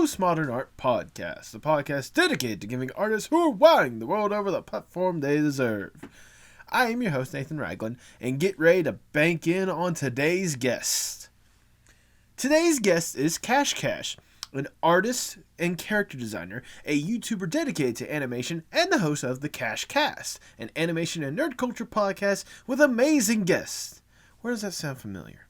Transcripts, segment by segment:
Postmodern Art Podcast, a podcast dedicated to giving artists who are wowing the world over the platform they deserve. I am your host, Nathan Ragland, and get ready to bank in on today's guest. Today's guest is KashCash, an artist and character designer, a YouTuber dedicated to animation, and the host of the KashCast, an animation and nerd culture podcast with amazing guests. Where does that sound familiar?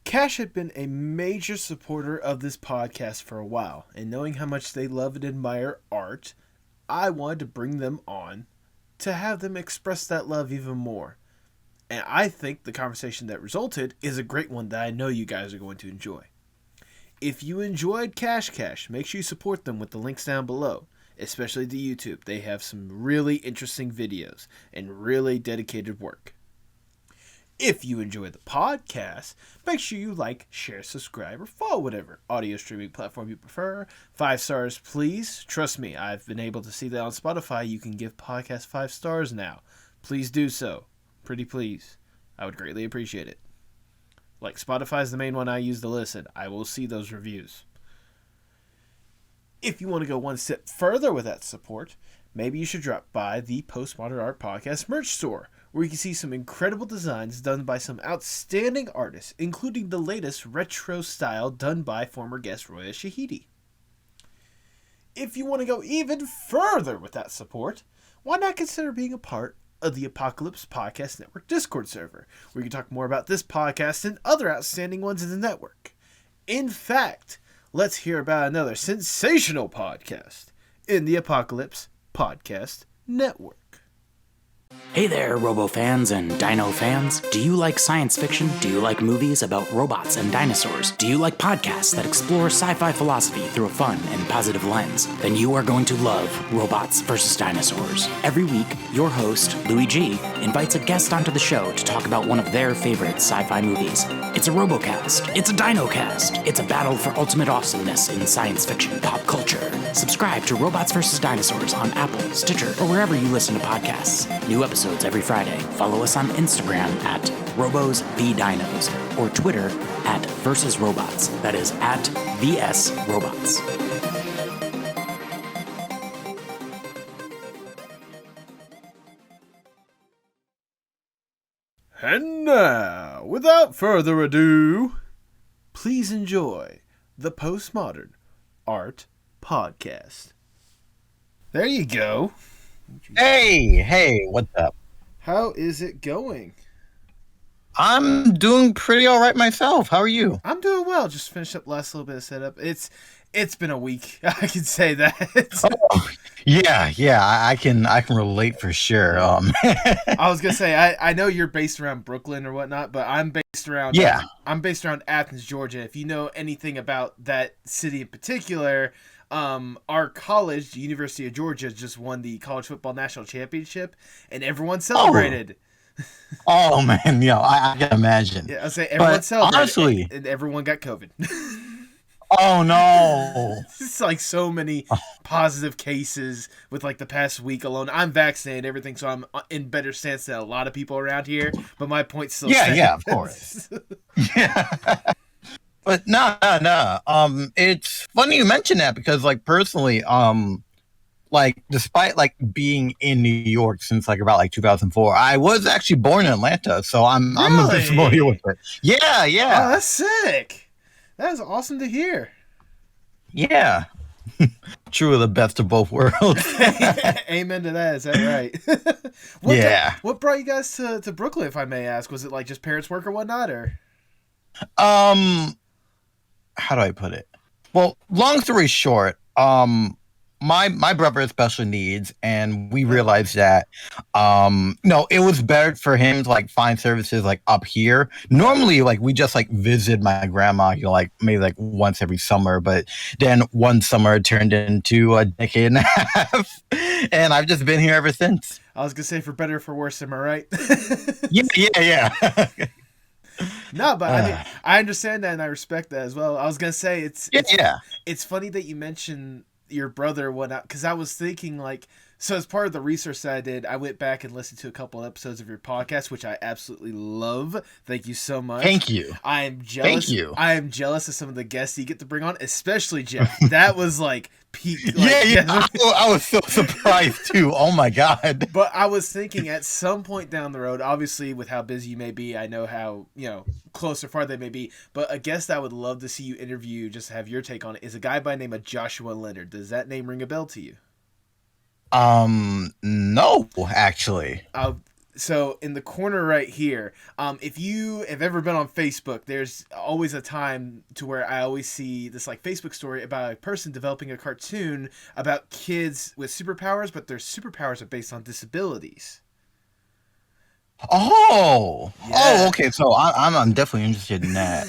Cash had been a major supporter of this podcast for a while, and knowing how much they love and admire art, I wanted to bring them on to have them express that love even more. And I think the conversation that resulted is a great one that I know you guys are going to enjoy. If you enjoyed KashCash, make sure you support them with the links down below, especially to YouTube. They have some really interesting videos and really dedicated work. If you enjoy the podcast, make sure you like, share, subscribe, or follow whatever audio streaming platform you prefer. 5 stars, please. Trust me, I've been able to see that on Spotify. You can give podcasts 5 stars now. Please do so. Pretty please. I would greatly appreciate it. Like, Spotify is the main one I use to listen. I will see those reviews. If you want to go one step further with that support, maybe you should drop by the Postmodern Art Podcast merch store, where you can see some incredible designs done by some outstanding artists, including the latest retro style done by former guest Roya Shahidi. If you want to go even further with that support, why not consider being a part of the Apocalypse Podcast Network Discord server, where you can talk more about this podcast and other outstanding ones in the network. In fact, let's hear about another sensational podcast in the Apocalypse Podcast Network. Hey there, Robo fans and Dino fans. Do you like science fiction? Do you like movies about robots and dinosaurs? Do you like podcasts that explore sci-fi philosophy through a fun and positive lens? Then you are going to love Robots vs. Dinosaurs. Every week, your host, Louis G, invites a guest onto the show to talk about one of their favorite sci-fi movies. It's a RoboCast. It's a DinoCast. It's a battle for ultimate awesomeness in science fiction pop culture. Subscribe to Robots vs. Dinosaurs on Apple, Stitcher, or wherever you listen to podcasts. New episodes every Friday. Follow us on Instagram at RobosVDinos or Twitter at VersusRobots. That is at VSRobots. And now, without further ado, please enjoy the Postmodern Art Podcast. There you go. Hey, what's up? How is it going? I'm doing pretty all right myself. How are you? I'm doing well. Just finished up last little bit of setup. It's been a week. I can say that. Oh, yeah. I can relate for sure. I was gonna say I know you're based around Brooklyn or whatnot, but I'm based around Athens, Georgia. If you know anything about that city in particular. Our college, the University of Georgia, just won the college football national championship, and everyone celebrated. Oh man, I can imagine. Yeah, I'll say everyone celebrated, honestly, and everyone got COVID. Oh no! It's like so many positive cases with like the past week alone. I'm vaccinated, everything, so I'm in better stance than a lot of people around here. But my point still stands. Yeah, of course. Yeah. But no. It's funny you mention that because, like, personally, like, despite like being in New York since like about like 2004, I was actually born in Atlanta, so I'm a bit familiar with it. Yeah. Oh, that's sick. That is awesome to hear. Yeah. True of the best of both worlds. Amen to that. Is that right? What brought you guys to Brooklyn, if I may ask? Was it like just parents' work or whatnot, or? How do I put it? Well, long story short, my brother has special needs, and we realized that it was better for him to like find services like up here. Normally, like we just like visit my grandma, like maybe like once every summer, but then one summer turned into a decade and a half, and I've just been here ever since. I was gonna say for better or for worse, am I right? Yeah. No, but I mean, I understand that and I respect that as well. I was gonna say it's funny that you mentioned your brother and whatnot, because I was thinking like So as part of the research that I did, I went back and listened to a couple episodes of your podcast, which I absolutely love. Thank you so much. Thank you. I am jealous. Thank you. I am jealous of some of the guests you get to bring on, especially Jeff. That was like peak. I was so surprised too. Oh my god. But I was thinking at some point down the road, obviously with how busy you may be, I know how, close or far they may be, but a guest I would love to see you interview, just to have your take on it, is a guy by the name of Joshua Leonard. Does that name ring a bell to you? No, actually. So in the corner right here, if you have ever been on Facebook, there's always a time to where I always see this like Facebook story about a person developing a cartoon about kids with superpowers, but their superpowers are based on disabilities. Oh, Yeah. Oh, okay. So I'm definitely interested in that.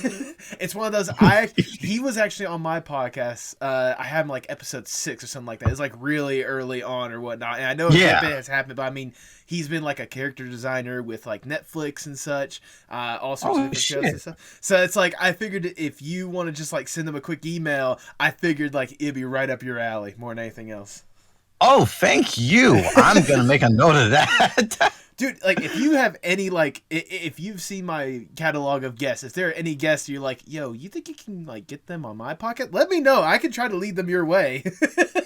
It's one of those. He was actually on my podcast. I had him like episode 6 or something like that. It's like really early on or whatnot. And I know a bit has happened, but I mean, he's been like a character designer with like Netflix and such, all sorts of different shows and stuff. So it's like I figured if you want to just like send him a quick email, I figured like it'd be right up your alley more than anything else. Oh, thank you. I'm gonna make a note of that. Dude, like, if you have any, like, if you've seen my catalog of guests, if there are any guests you're like, yo, you think you can, like, get them on my podcast? Let me know. I can try to lead them your way.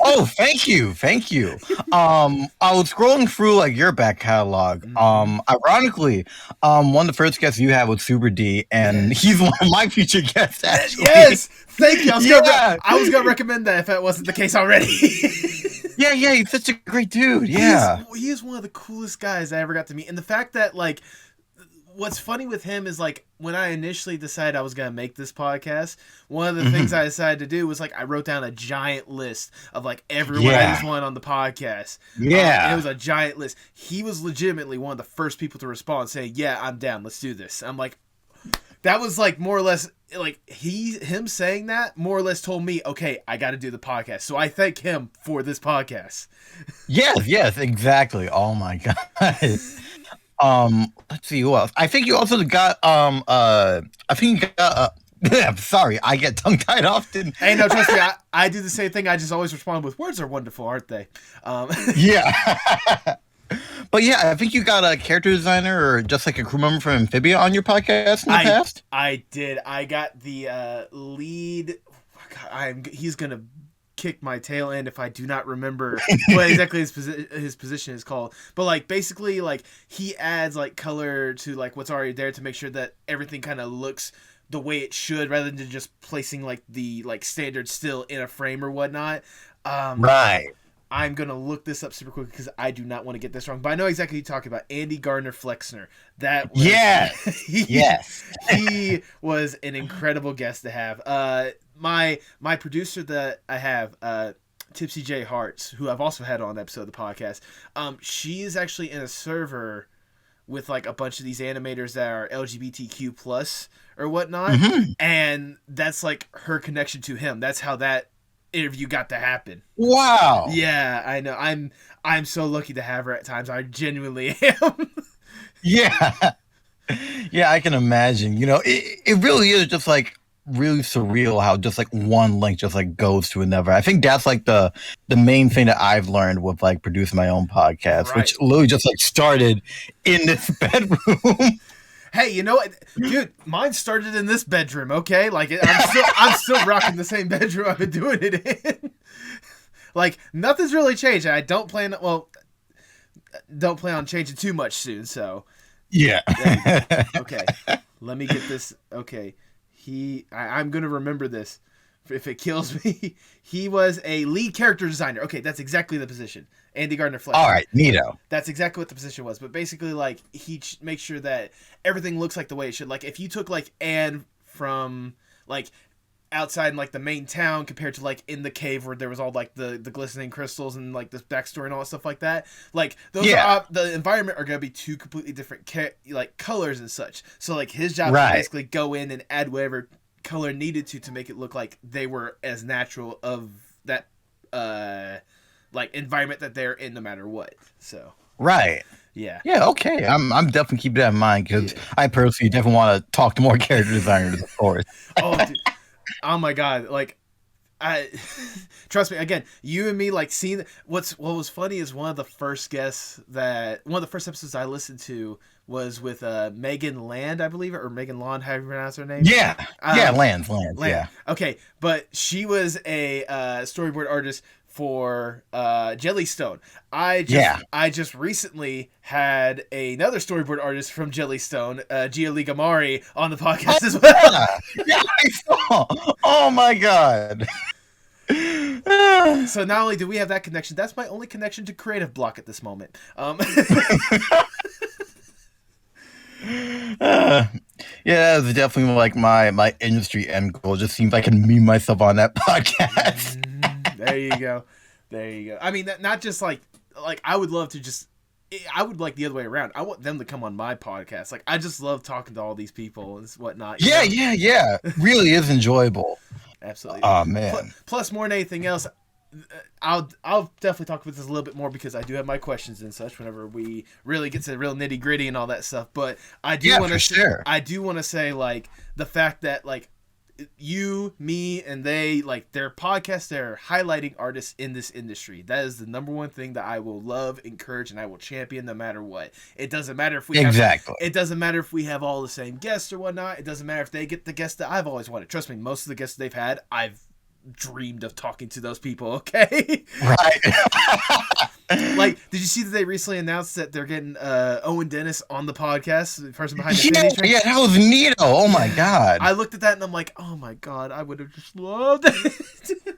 Oh, thank you. Thank you. I was scrolling through, like, your back catalog. Ironically, one of the first guests you had was Super D, and he's one of my future guests, actually. Yes! Thank you. I was going to recommend that if that wasn't the case already. Yeah, he's such a great dude. Yeah. He is one of the coolest guys I ever got to meet. And the fact that, like, what's funny with him is, like, when I initially decided I was going to make this podcast, one of the things I decided to do was, like, I wrote down a giant list of, like, everyone I just wanted on the podcast. Yeah. And it was a giant list. He was legitimately one of the first people to respond saying, yeah, I'm down. Let's do this. I'm like, that was, like, more or less, like, him saying that more or less told me, okay, I got to do the podcast. So I thank him for this podcast. Yes, exactly. Oh my god. Let's see who else. I think you also got sorry, I get tongue tied often. Hey, no, trust me, I do the same thing. I just always respond with words are wonderful, aren't they? Yeah. But yeah, I think you got a character designer or just like a crew member from Pibby on your podcast in the past. I did. I got the lead. He's gonna kick my tail end if I do not remember what exactly his position is called. But like basically, like he adds like color to like what's already there to make sure that everything kind of looks the way it should, rather than just placing like the like standard still in a frame or whatnot. Right. I'm going to look this up super quick because I do not want to get this wrong. But I know exactly who you're talking about. Andy Gardner-Flexner. That was, yes. He was an incredible guest to have. My producer that I have, Tipsy J. Hartz, who I've also had on an episode of the podcast, she is actually in a server with like a bunch of these animators that are LGBTQ plus or whatnot. And that's like her connection to him. That's how that interview got to happen. Wow. Yeah, I know. I'm so lucky to have her at times. I genuinely am. Yeah, I can imagine. You know, it really is just like really surreal how just like one link just like goes to another. I think that's like the main thing that I've learned with like producing my own podcast, which literally just like started in this bedroom. Hey, you know what, dude? Mine started in this bedroom. Okay, like I'm still rocking the same bedroom I've been doing it in. Like nothing's really changed. I don't plan on changing too much soon. So yeah. Okay, let me get this. Okay, I'm gonna remember this. If it kills me, he was a lead character designer. Okay, that's exactly the position. Andy Gardner-Flexner. All right, neato. That's exactly what the position was. But basically, like, he makes sure that everything looks like the way it should. Like, if you took, like, Anne from, like, outside in, like, the main town compared to, like, in the cave where there was all, like, the glistening crystals and, like, this backstory and all that stuff like that. Like, those are, the environment are going to be two completely different, like, colors and such. So, like, his job is basically go in and add whatever color needed to make it look like they were as natural of that, like environment that they're in no matter what. So yeah, okay, I'm definitely keeping that in mind because I personally definitely want to talk to more character designers, of course. Dude. Oh my god, like I trust me. Again, you and me like seeing what was funny is one of the first episodes I listened to was with Megan Land, I believe, or Megan Lawn, how do you pronounce her name? Yeah, Land. Yeah. Okay, but she was a storyboard artist for Jellystone. I just recently had another storyboard artist from Jellystone, Gio Ligamari, on the podcast as well. Yeah, I saw. Oh my god. So not only do we have that connection, that's my only connection to Creative Block at this moment. Yeah, it's definitely like my industry end goal. It just seems like I can meme myself on that podcast. There you go. I mean, not just like I would love to just. I would like the other way around. I want them to come on my podcast. Like, I just love talking to all these people and whatnot. Yeah. Really is enjoyable. Absolutely. Oh man. Plus, more than anything else, I'll definitely talk about this a little bit more because I do have my questions and such whenever we really get to the real nitty gritty and all that stuff. But I do want to I do want to say like the fact that like you, me, and they like their podcast, they're highlighting artists in this industry. That is the number one thing that I will love, encourage, and I will champion no matter what. It doesn't matter if we it doesn't matter if we have all the same guests or whatnot. It doesn't matter if they get the guests that I've always wanted. Trust me, most of the guests they've had, I've dreamed of talking to those people. Okay, right. Like, did you see that they recently announced that they're getting Owen Dennis on the podcast, the person behind the Yeah, that was neato. Oh my god. I looked at that and I'm like, oh my god, I would have just loved it.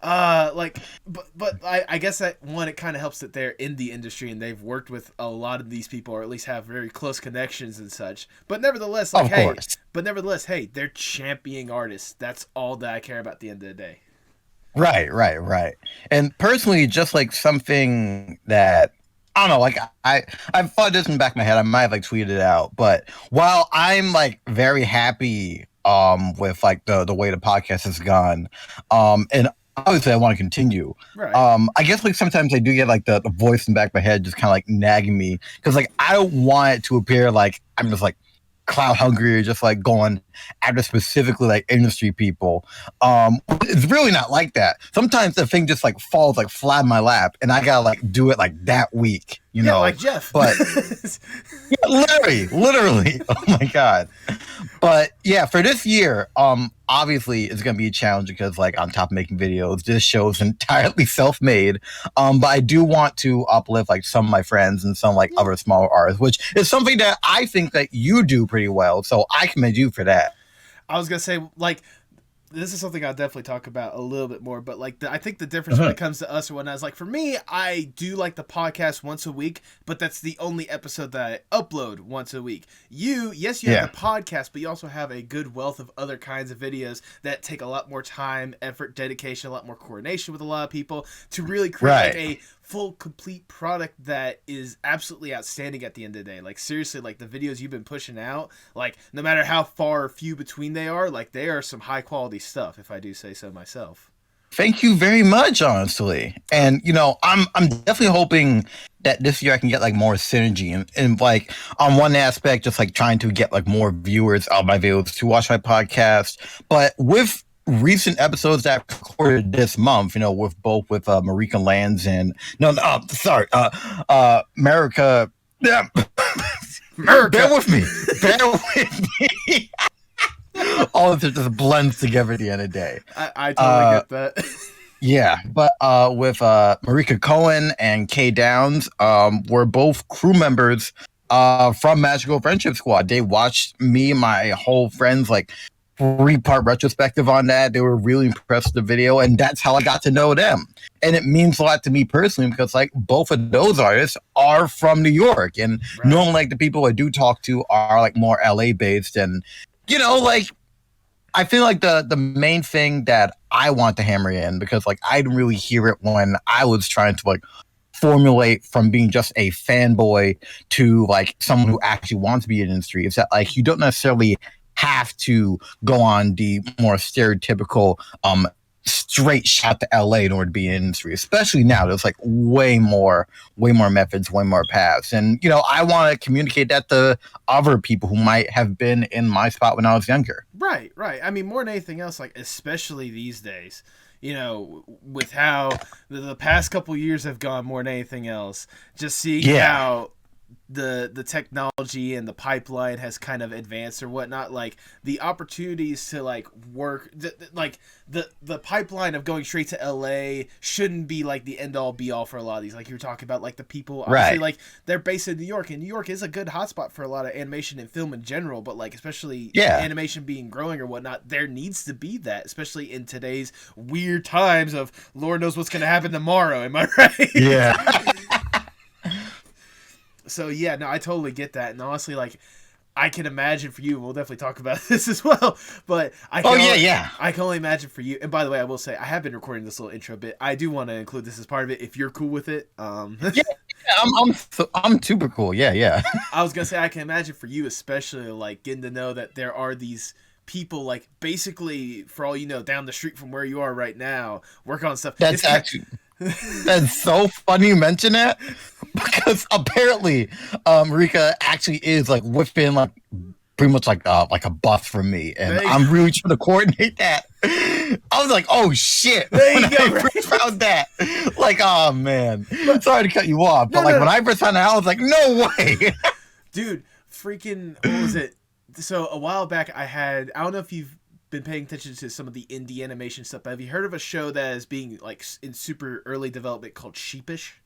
But I guess that one, it kind of helps that they're in the industry and they've worked with a lot of these people, or at least have very close connections and such. But nevertheless, like, hey, they're championing artists. That's all that I care about at the end of the day. Right. And personally, just like something that I don't know, like I've thought this in the back of my head. I might have like tweeted it out, but while I'm like very happy with like the way the podcast has gone, and obviously I want to continue. Right. I guess like sometimes I do get like the voice in the back of my head just kind of like nagging me because like I don't want it to appear like I'm just like cloud hungry or just like going after specifically like industry people. It's really not like that. Sometimes the thing just like falls like flat in my lap and I gotta like do it like that week, you know, like Jeff. But yeah, literally. Oh my god. But yeah, for this year, obviously it's gonna be a challenge because like on top of making videos, this show is entirely self-made. But I do want to uplift like some of my friends and some like other smaller artists, which is something that I think that you do pretty well. So I commend you for that. I was gonna say, like, this is something I'll definitely talk about a little bit more, but like I think the difference when it comes to us or whatnot is like, for me, I do like the podcast once a week, but that's the only episode that I upload once a week. You have the podcast, but you also have a good wealth of other kinds of videos that take a lot more time, effort, dedication, a lot more coordination with a lot of people to really create like a full, complete product that is absolutely outstanding at the end of the day. Like, seriously, like the videos you've been pushing out, like no matter how far or few between they are, like they are some high quality stuff, if I do say so myself. Thank you very much, honestly. And you know, I'm definitely hoping that this year I can get like more synergy and like on one aspect, just like trying to get like more viewers of my videos to watch my podcast. But with recent episodes that I've recorded this month, you know, with Marika Lands and America. Yeah. America. Bear with me. All of it just blends together at the end of the day. I totally get that. Yeah, but with Marika Cohen and Kay Downs, we're both crew members from Magical Friendship Squad. They watched me and my whole friends like 3-part retrospective on that. They were really impressed with the video, and that's how I got to know them. And it means a lot to me personally because like both of those artists are from New York, and normally like the people I do talk to are like more LA based, and you know, like I feel like the main thing that I want to hammer in, because like I didn't really hear it when I was trying to like formulate from being just a fanboy to like someone who actually wants to be in the industry, is that like you don't necessarily have to go on the more stereotypical straight shot to LA in order to be in the industry, especially now. There's like way more methods, way more paths. And, I want to communicate that to other people who might have been in my spot when I was younger. Right. I mean, more than anything else, like, especially these days, with how the past couple years have gone more than anything else, just seeing how the technology and the pipeline has kind of advanced or whatnot, like the opportunities to like work, like the pipeline of going straight to LA shouldn't be like the end all be all for a lot of these. Like you were talking about, like the people, obviously, like they're based in New York, and New York is a good hotspot for a lot of animation and film in general. But like especially animation being growing or whatnot, there needs to be that, especially in today's weird times of Lord knows what's going to happen tomorrow. Am I right? Yeah. So yeah, no, I totally get that, and honestly, like, I can imagine for you. We'll definitely talk about this as well, but I can only imagine for you. And by the way, I will say I have been recording this little intro bit. I do want to include this as part of it if you're cool with it. I'm super cool. Yeah. I was gonna say I can imagine for you, especially like getting to know that there are these people, like basically for all you know, down the street from where you are right now, work on stuff. That's so funny you mention that, because apparently Marika actually is like within like pretty much like a bus from me, and I'm really trying to coordinate that. I was like, oh shit, when I first found that, like, oh man, sorry to cut you off, but when I first found out, I was like, no way. Dude, freaking, what was it? So a while back I don't know if you've been paying attention to some of the indie animation stuff, but have you heard of a show that is being like in super early development called Sheepish?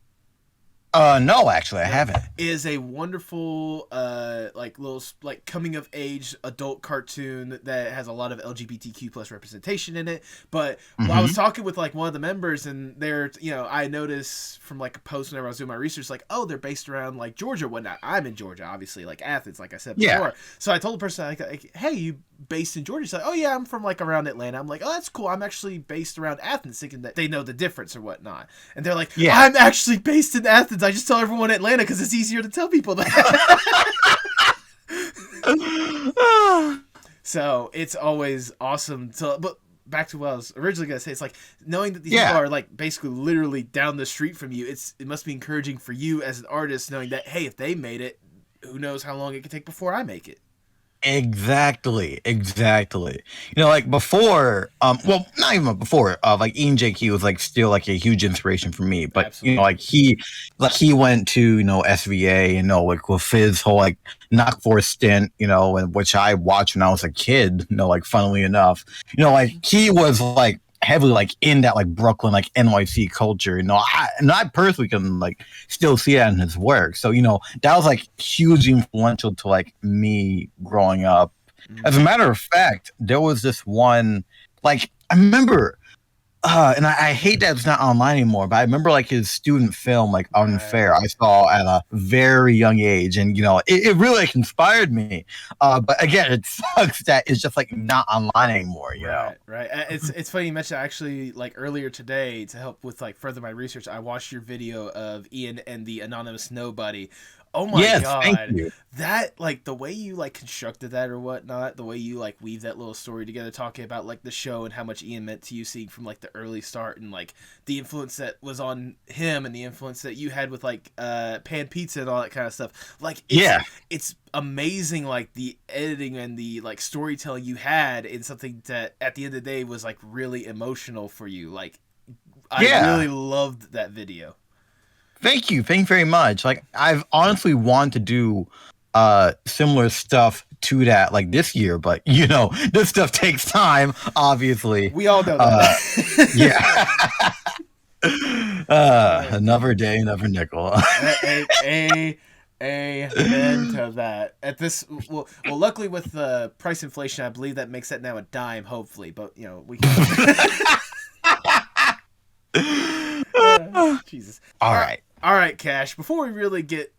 No, actually, I haven't. It is a wonderful, like little like coming of age adult cartoon that has a lot of LGBTQ plus representation in it. But while I was talking with like one of the members, and they're, I noticed from like a post whenever I was doing my research, like, oh, they're based around like Georgia or whatnot. I'm in Georgia, obviously, like Athens, like I said before. So I told the person like, hey, you based in Georgia? She's like, oh yeah, I'm from like around Atlanta. I'm like, oh, that's cool. I'm actually based around Athens, thinking that they know the difference or whatnot. And they're like, I'm actually based in Athens. I just tell everyone Atlanta because it's easier to tell people that. So it's always awesome to, but back to what I was originally going to say, it's like knowing that these people are like basically literally down the street from you. It must be encouraging for you as an artist, knowing that, hey, if they made it, who knows how long it could take before I make it. Exactly. Like before, well, not even before, like Ian JQ was like still like a huge inspiration for me. But Absolutely. like he went to SVA, like with his whole like Knock for stint, and which I watched when I was a kid, like funnily enough, like he was like heavily like in that like Brooklyn, like NYC culture, I personally can like still see that in his work. So that was like hugely influential to like me growing up. As a matter of fact, there was this one, like I remember, and I hate that it's not online anymore, but I remember like his student film, like Unfair, I saw at a very young age, and it really like inspired me. But again, it sucks that it's just like not online anymore. Right. It's funny you mentioned, actually, like earlier today, to help with like further my research, I watched your video of Ian and the Anonymous Nobody. Oh my god. Thank you. That, like, the way you like constructed that or whatnot, the way you like weave that little story together, talking about like the show and how much Ian meant to you, seeing from like the early start, and like the influence that was on him and the influence that you had with like Pan Pizza and all that kind of stuff. Like it's amazing, like the editing and the like storytelling you had in something that at the end of the day was like really emotional for you. Like I really loved that video. Thank you very much. Like I've honestly wanted to do similar stuff to that like this year, but this stuff takes time, obviously. We all know that. Another day, another nickel. Amen to that. At this, well, luckily with the price inflation, I believe that makes that now a dime, hopefully. But we can. Jesus. All right, Cash. Before we really get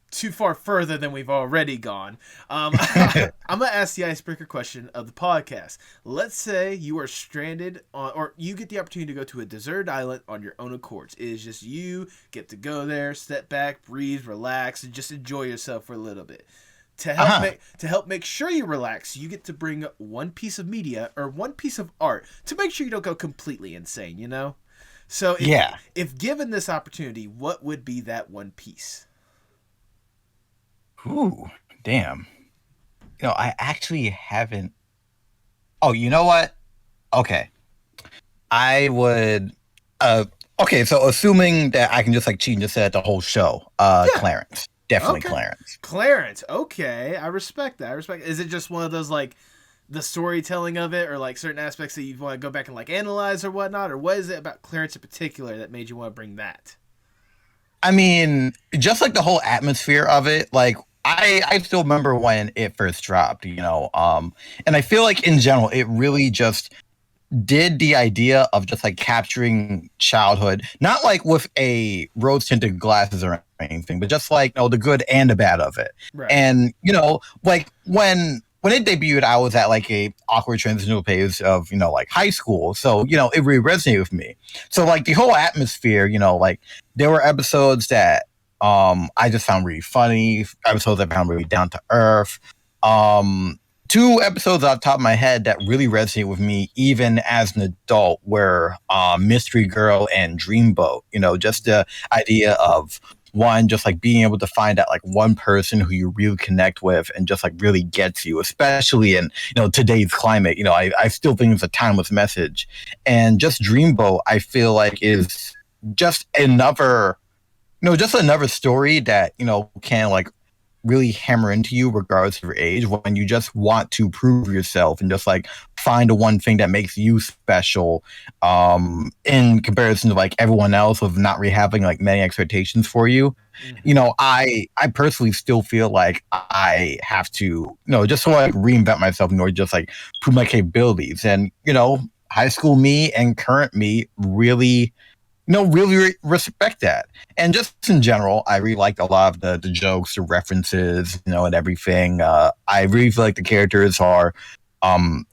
too far further than we've already gone, I'm gonna ask the icebreaker question of the podcast. Let's say you are stranded on, or you get the opportunity to go to a deserted island on your own accord. It is just you, get to go there, step back, breathe, relax, and just enjoy yourself for a little bit. To help make sure you relax, you get to bring one piece of media or one piece of art to make sure you don't go completely insane, you know? So if given this opportunity, what would be that one piece? Ooh, damn. I actually haven't. Oh, you know what? Okay. I would okay, so assuming that I can just like cheat and just set the whole show, Clarence. Definitely okay. Clarence. Clarence, okay. I respect that. Is it just one of those like the storytelling of it or like certain aspects that you want to go back and like analyze or whatnot? Or what is it about Clarence in particular that made you want to bring that? I mean, just like the whole atmosphere of it, like I still remember when it first dropped, and I feel like in general it really just did the idea of just like capturing childhood, not like with a rose tinted glasses or anything, but just like the good and the bad of it. Right. And like when it debuted, I was at like a awkward transitional phase of like high school, so it really resonated with me. So like the whole atmosphere, like there were episodes that I just found really funny, episodes I found really down to earth. Two episodes off the top of my head that really resonated with me, even as an adult, were Mystery Girl and Dreamboat. Just the idea of one, just like being able to find out like one person who you really connect with and just like really gets you, especially in today's climate. I still think it's a timeless message. And just Dreamboat, I feel like is just another story that can like really hammer into you regardless of your age, when you just want to prove yourself and just like find the one thing that makes you special, in comparison to like everyone else of not really having like many expectations for you. I personally still feel like I have to just sort of like reinvent myself in order to just like prove my capabilities. And high school me and current me really respect that. And just in general, I really liked a lot of the jokes, the references, and everything. I really feel like the characters are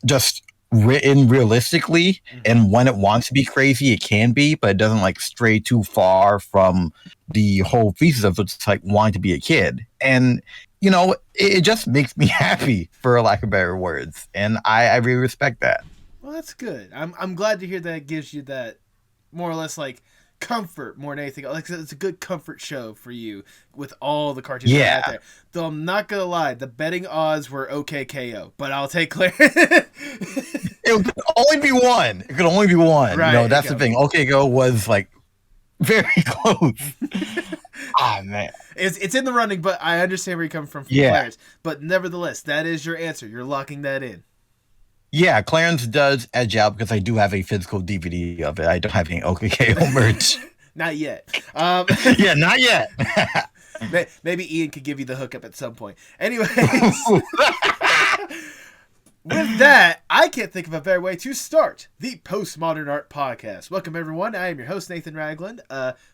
just written realistically, and when it wants to be crazy, it can be, but it doesn't like stray too far from the whole thesis of it's like wanting to be a kid. And it just makes me happy, for lack of better words, and I really respect that. Well, that's good. I'm glad to hear that it gives you that more or less like comfort more than anything. Like it's a good comfort show for you with all the cartoons out there. Though I'm not gonna lie, the betting odds were OKKO, but I'll take Claire. It could only be one. It could only be one. Right, that's the thing. OKKO was like very close. Man. It's in the running, but I understand where you're coming from Clarence. But nevertheless, that is your answer. You're locking that in. Yeah, Clarence does edge out because I do have a physical DVD of it. I don't have any OKKO merch. Not yet. Yeah, not yet. Maybe Ian could give you the hookup at some point. Anyways, with that, I can't think of a better way to start the Postmodern Art Podcast. Welcome, everyone. I am your host, Nathan Ragland.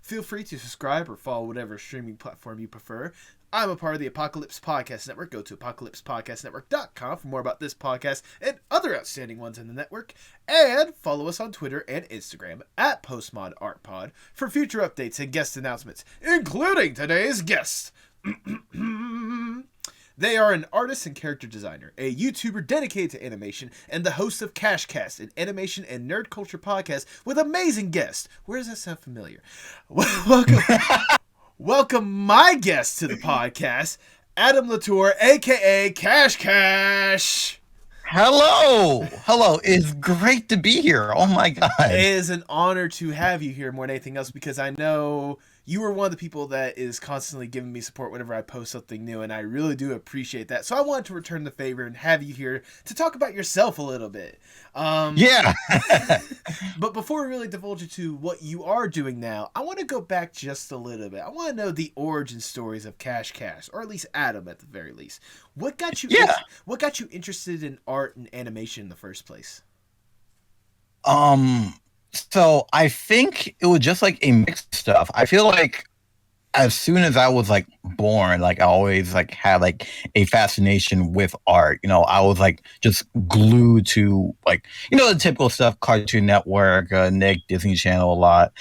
Feel free to subscribe or follow whatever streaming platform you prefer. I'm a part of the Apocalypse Podcast Network. Go to apocalypsepodcastnetwork.com for more about this podcast and other outstanding ones in the network. And follow us on Twitter and Instagram at Postmod Art Pod for future updates and guest announcements, including today's guest. They are an artist and character designer, a YouTuber dedicated to animation, and the host of KashCash, an animation and nerd culture podcast with amazing guests. Where does that sound familiar? Welcome. Welcome my guest to the podcast, Adam Latour, a.k.a. KashCash. Hello. It's great to be here. Oh, my God. It is an honor to have you here more than anything else, because I know you are one of the people that is constantly giving me support whenever I post something new, and I really do appreciate that. So I wanted to return the favor and have you here to talk about yourself a little bit. Yeah. But before we really divulge into what you are doing now, I want to go back just a little bit. I want to know the origin stories of KashCash, or at least Adam at the very least. What got you interested in art and animation in the first place? So I think it was just like a mix of stuff. I feel like as soon as I was like born, like I always like had like a fascination with art. I was like just glued to like the typical stuff, Cartoon Network, Nick, Disney Channel a lot.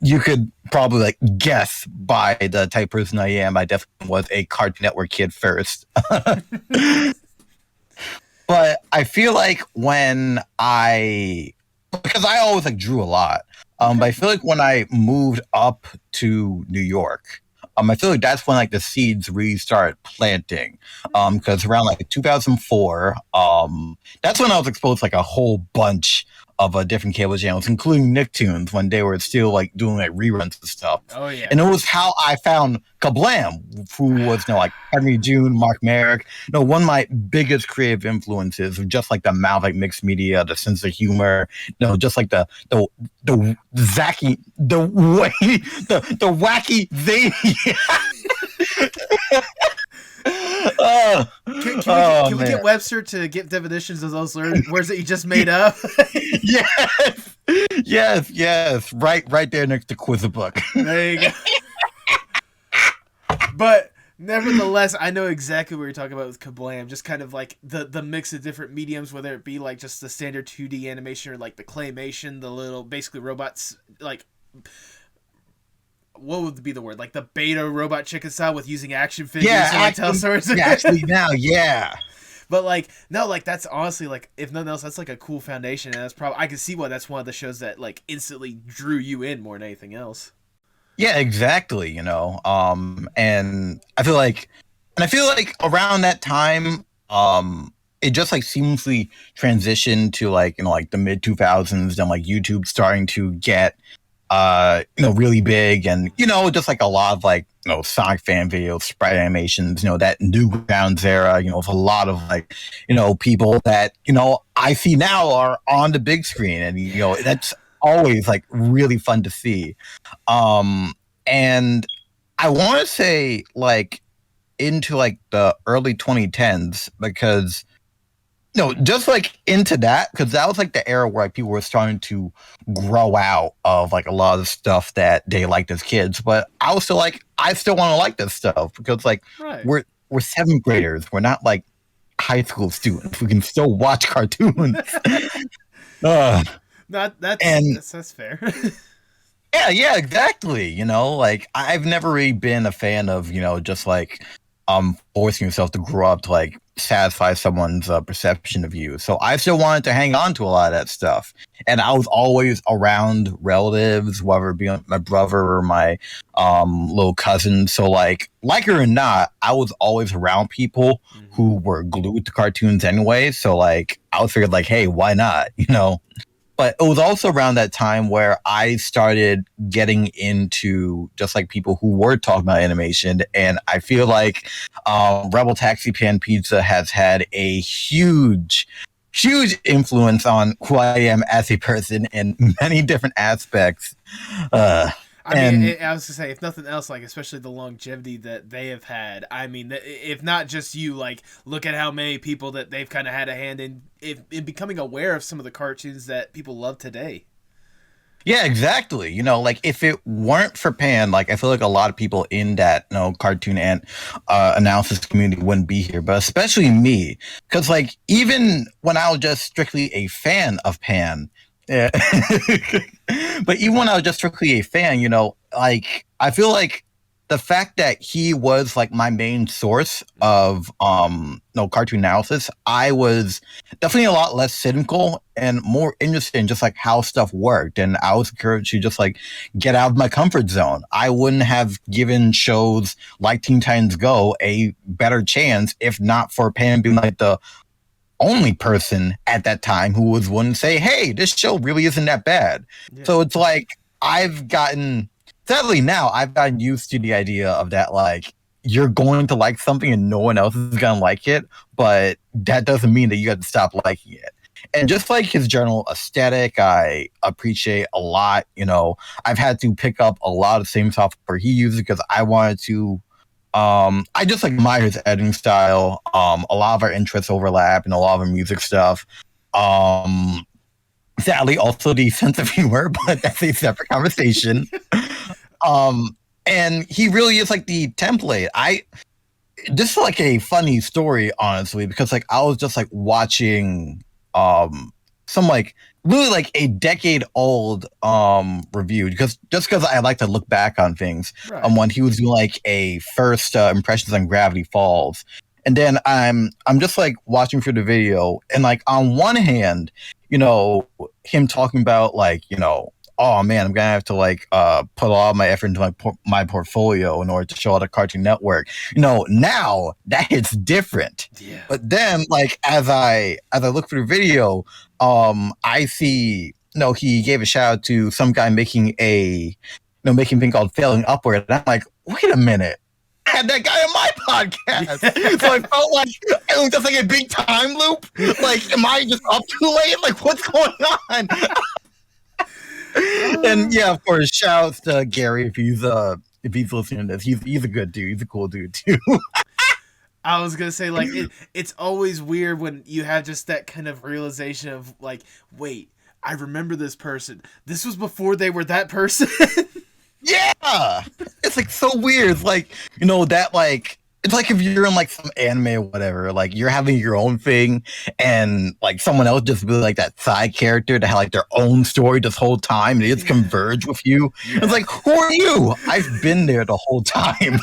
You could probably like guess by the type of person I am. I definitely was a Cartoon Network kid first. But I feel like because I always like drew a lot. But I feel like when I moved up to New York, I feel like that's when like the seeds really started planting. Because around like 2004, that's when I was exposed to like a whole bunch of different cable channels, including Nicktoons, when they were still like doing like reruns and stuff. Oh yeah. And it was how I found Kablam, who was like Henry June, Mark Merrick. One of my biggest creative influences, just like the amount of like mixed media, the sense of humor, just like the zacky, the way, the wacky zany. Can we get Webster to get definitions of those words that you just made up? yes. Right there next to Quizabook. There you go. But nevertheless, I know exactly what you're talking about with Kablam. Just kind of like the mix of different mediums, whether it be like just the standard 2D animation or like the claymation, the little basically robots like. What would be the word? Like the beta robot chicken style with using action figures and like tell stories. Actually now, yeah. But like no, like that's honestly like if nothing else, that's like a cool foundation, and that's probably I can see why that's one of the shows that like instantly drew you in more than anything else. Yeah, exactly. And I feel like around that time, it just like seamlessly transitioned to like like the mid 2000s, and like YouTube starting to get really big, and just like a lot of like Sonic fan videos, sprite animations, that Newgrounds era, with a lot of like people that I see now are on the big screen, and that's always like really fun to see. And I want to say like into like the early 2010s, because just like into that, because that was like the era where like people were starting to grow out of like a lot of the stuff that they liked as kids. But I was still like, I still want to like this stuff, because like we're seventh graders. We're not like high school students. We can still watch cartoons. That's fair. Yeah, exactly. Like I've never really been a fan of just like forcing yourself to grow up to like satisfy someone's perception of you. So I still wanted to hang on to a lot of that stuff, and I was always around relatives, whether it be my brother or my little cousin. So like it or not, I was always around people who were glued to cartoons anyway. So like I was figured like, hey, why not? But it was also around that time where I started getting into just like people who were talking about animation. And I feel like Rebel Taxi Pan Pizza has had a huge influence on who I am as a person in many different aspects. I mean, I was to say, if nothing else, like especially the longevity that they have had. I mean, if not just you, like look at how many people that they've kind of had a hand in becoming aware of some of the cartoons that people love today. Yeah, exactly. Like if it weren't for Pan, like I feel like a lot of people in that cartoon and analysis community wouldn't be here, but especially me, because like even when I was just strictly a fan of Pan. Yeah. But even when I was just strictly a fan, like I feel like the fact that he was like my main source of cartoon analysis, I was definitely a lot less cynical and more interested in just like how stuff worked, and I was encouraged to just like get out of my comfort zone. I wouldn't have given shows like Teen Titans Go a better chance if not for Pan being like the only person at that time who was willing to say, hey, this show really isn't that bad. Yeah. So it's like sadly now I've gotten used to the idea of that, like you're going to like something and no one else is going to like it, but that doesn't mean that you have to stop liking it. And just like his general aesthetic, I appreciate a lot. I've had to pick up a lot of the same software he uses because I wanted to I just like admire his editing style. A lot of our interests overlap and a lot of our music stuff. Sadly, also the sense of humor, but that's a separate conversation. And he really is like the template. This is like a funny story, honestly, because like I was just like watching some like really like a decade old review because I like to look back on things. Right. When he was doing like a first impressions on Gravity Falls. And then I'm just like watching through the video, and like on one hand, him talking about like, oh man, I'm gonna have to like put all my effort into my portfolio in order to show all the Cartoon Network. Now that hits different. Yeah. But then like as I look through the video, I see he gave a shout out to some guy making making a thing called Failing Upward. And I'm like, wait a minute. I had that guy on my podcast. So I felt like it was just like a big time loop. Like, am I just up too late? Like, what's going on? And yeah, of course, shouts to Gary if he's listening to this. He's a good dude. He's a cool dude too. I was gonna say, like, it's always weird when you have just that kind of realization of like, wait, I remember this person. This was before they were that person. Yeah, it's like so weird. It's like that like. It's like if you're in like some anime or whatever, like you're having your own thing and like someone else just be like that side character that had like their own story this whole time and they just converge with you. Yeah. It's like, who are you? I've been there the whole time.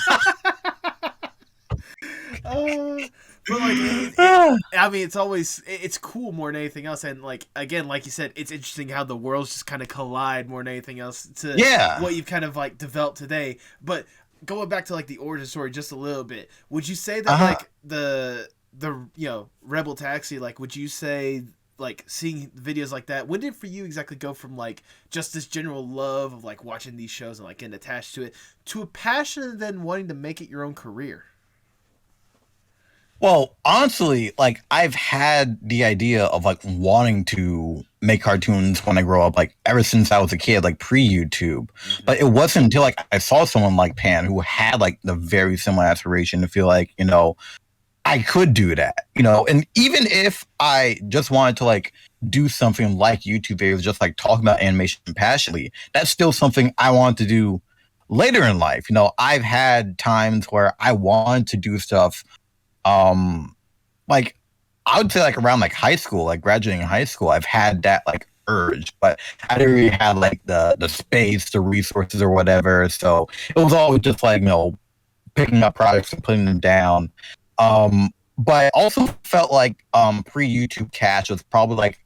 But like, I mean, it's cool more than anything else. And like, again, like you said, it's interesting how the worlds just kind of collide more than anything else to what you've kind of like developed today. But going back to like the origin story just a little bit, would you say that like the Rebel Taxi, like would you say like seeing videos like that, when did for you exactly go from like just this general love of like watching these shows and like getting attached to it to a passion and then wanting to make it your own career? Well, honestly, like I've had the idea of like wanting to make cartoons when I grow up, like ever since I was a kid, like pre-YouTube. Mm-hmm. But it wasn't until like I saw someone like Pan who had like the very similar aspiration to feel like, I could do that, and even if I just wanted to like do something like YouTube videos, just like talking about animation passionately, that's still something I want to do later in life. I've had times where I wanted to do stuff like I would say like around like high school, like graduating high school, I've had that like urge, but I didn't really have like the space, the resources or whatever. So it was always just like, picking up projects and putting them down. But I also felt like pre-YouTube Cash was probably like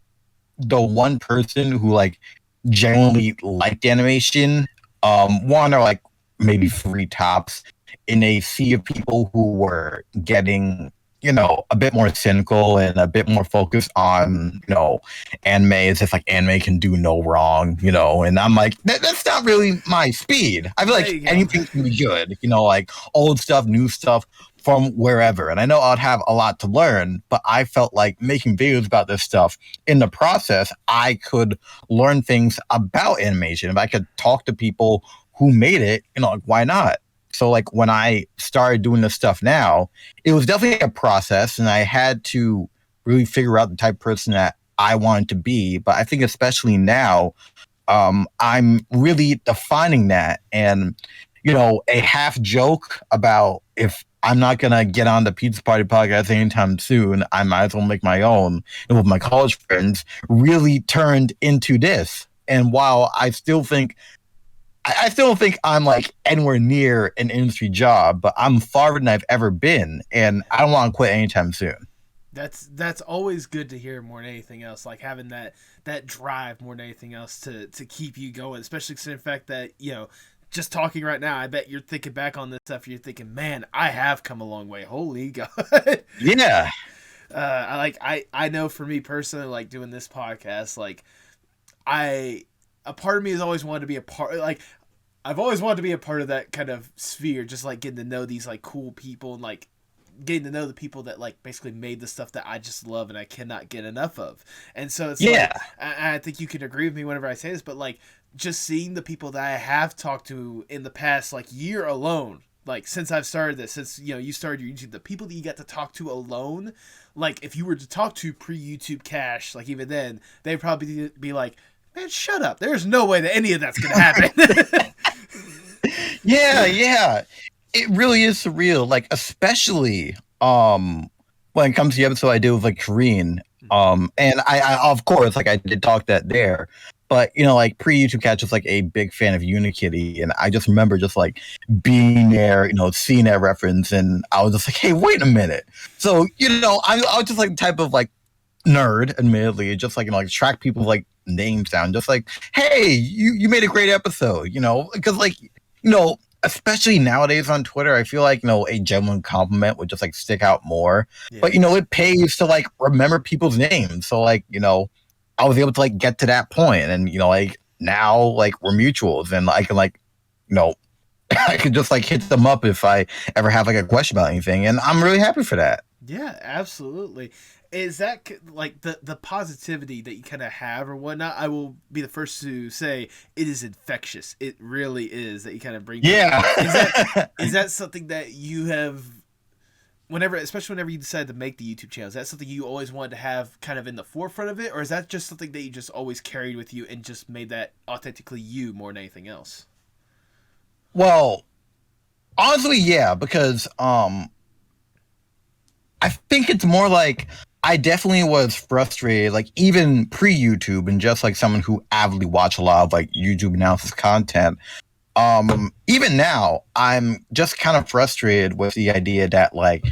the one person who like genuinely liked animation. One or like maybe three tops in a sea of people who were getting, a bit more cynical and a bit more focused on, anime as if like anime can do no wrong, and I'm like, that's not really my speed. I feel like anything can be good, like old stuff, new stuff from wherever. And I know I'd have a lot to learn, but I felt like making videos about this stuff in the process, I could learn things about animation. If I could talk to people who made it, like why not? So like when I started doing this stuff now, it was definitely a process and I had to really figure out the type of person that I wanted to be. But I think especially now, I'm really defining that. And, a half joke about if I'm not going to get on the Pizza Party podcast anytime soon, I might as well make my own with my college friends, really turned into this. And while I still don't think I'm like anywhere near an industry job, but I'm farther than I've ever been, and I don't want to quit anytime soon. That's always good to hear more than anything else. Like having that drive more than anything else to keep you going, especially considering the fact that just talking right now, I bet you're thinking back on this stuff. You're thinking, man, I have come a long way. Holy God. Yeah. I know for me personally, like doing this podcast, like a part of me has always wanted to be a part, like I've always wanted to be a part of that kind of sphere, just like getting to know these like cool people and like getting to know the people that like basically made the stuff that I just love and I cannot get enough of. And so it's like, I think you can agree with me whenever I say this, but like just seeing the people that I have talked to in the past like year alone, like since I've started this, since you started your YouTube, the people that you got to talk to alone, like if you were to talk to pre-YouTube Cash, like even then they'd probably be like, man, shut up. There's no way that any of that's gonna happen. Yeah. It really is surreal. Like, especially when it comes to the episode I did with like Korean. And I of course, like I did talk that there. But like pre-YouTube Catch was like a big fan of Unikitty, and I just remember just like being there, seeing that reference, and I was just like, "Hey, wait a minute!" So I was just like the type of like nerd, admittedly, just like like track people like names down, just like, "Hey, you made a great episode," because like especially nowadays on Twitter, I feel like a genuine compliment would just like stick out more. Yeah. But it pays to like remember people's names, so like I was able to like get to that point, and like now like we're mutuals, and I can like I could just like hit them up if I ever have like a question about anything, and I'm really happy for that. Yeah, absolutely. Is that like the positivity that you kind of have or whatnot? I will be the first to say it is infectious. It really is that you kind of bring. Yeah. Is that something that you have? Especially whenever you decide to make the YouTube channel, is that something you always wanted to have kind of in the forefront of it, or is that just something that you just always carried with you and just made that authentically you more than anything else? Well, honestly, yeah, because I think it's more like I definitely was frustrated, like even pre-YouTube, and just like someone who avidly watched a lot of like YouTube analysis content. Even now, I'm just kind of frustrated with the idea that like,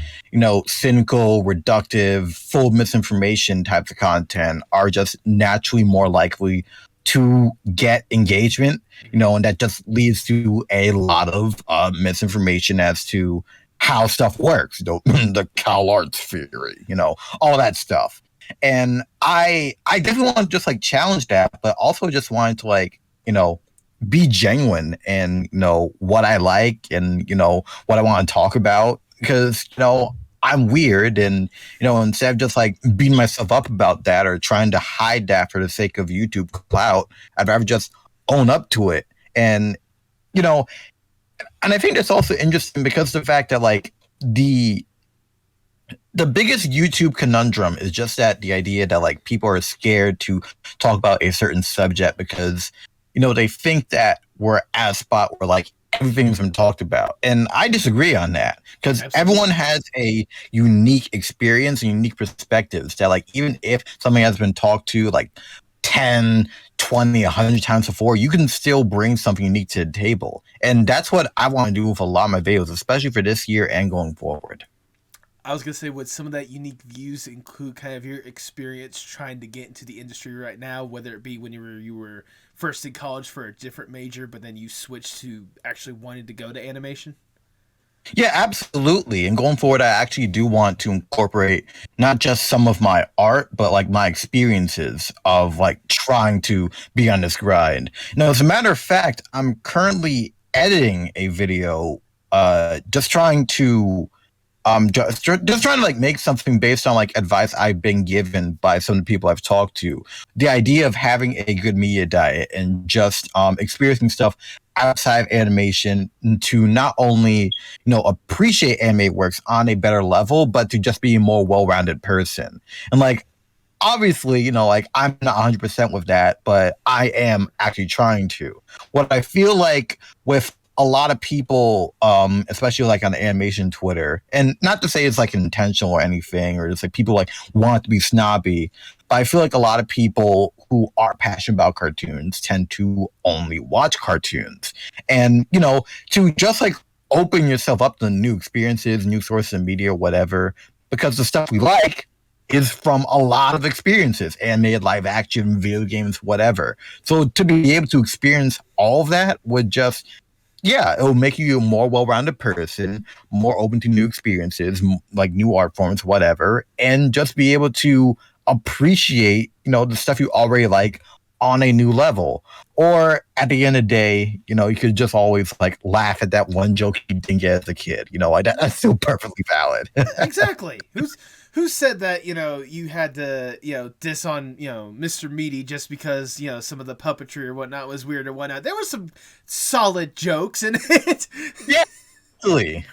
cynical, reductive, full of misinformation types of content are just naturally more likely to get engagement, and that just leads to a lot of misinformation as to how stuff works, the CalArts theory, all that stuff. And I definitely want to just like challenge that, but also just wanted to like, be genuine and what I like and what I want to talk about, because I'm weird, and instead of just like beating myself up about that or trying to hide that for the sake of YouTube clout, I'd rather just own up to it. And and I think that's also interesting because the fact that like the biggest YouTube conundrum is just that the idea that like people are scared to talk about a certain subject because they think that we're at a spot where like everything's been talked about. And I disagree on that, because everyone has a unique experience and unique perspectives that like even if something has been talked to like 10, 20, 100 times before, you can still bring something unique to the table. And that's what I want to do with a lot of my videos, especially for this year and going forward. I was going to say, would some of that unique views include kind of your experience trying to get into the industry right now, whether it be when you were first in college for a different major, but then you switched to actually wanting to go to animation? Yeah, absolutely. And going forward, I actually do want to incorporate not just some of my art, but like my experiences of like trying to be on this grind. Now, as a matter of fact, I'm currently editing a video, just trying to just trying to like make something based on like advice I've been given by some of the people I've talked to. The idea of having a good media diet and just experiencing stuff outside of animation to not only appreciate anime works on a better level, but to just be a more well-rounded person. And like obviously, like I'm not 100% with that, but I am actually trying to. What I feel like with a lot of people, especially like on animation Twitter, and not to say it's like intentional or anything, or just like people like want to be snobby, but I feel like a lot of people who are passionate about cartoons tend to only watch cartoons. And, to just like open yourself up to new experiences, new sources of media, whatever, because the stuff we like is from a lot of experiences, animated, live action, video games, whatever. So to be able to experience all of that would just, yeah, it will make you a more well-rounded person, more open to new experiences, like new art forms, whatever, and just be able to appreciate, the stuff you already like on a new level. Or at the end of the day, you could just always like laugh at that one joke you didn't get as a kid. That's still perfectly valid. Exactly. Who said that, you had to, diss on, Mr. Meaty just because, some of the puppetry or whatnot was weird or whatnot. There were some solid jokes in it. Yeah, really.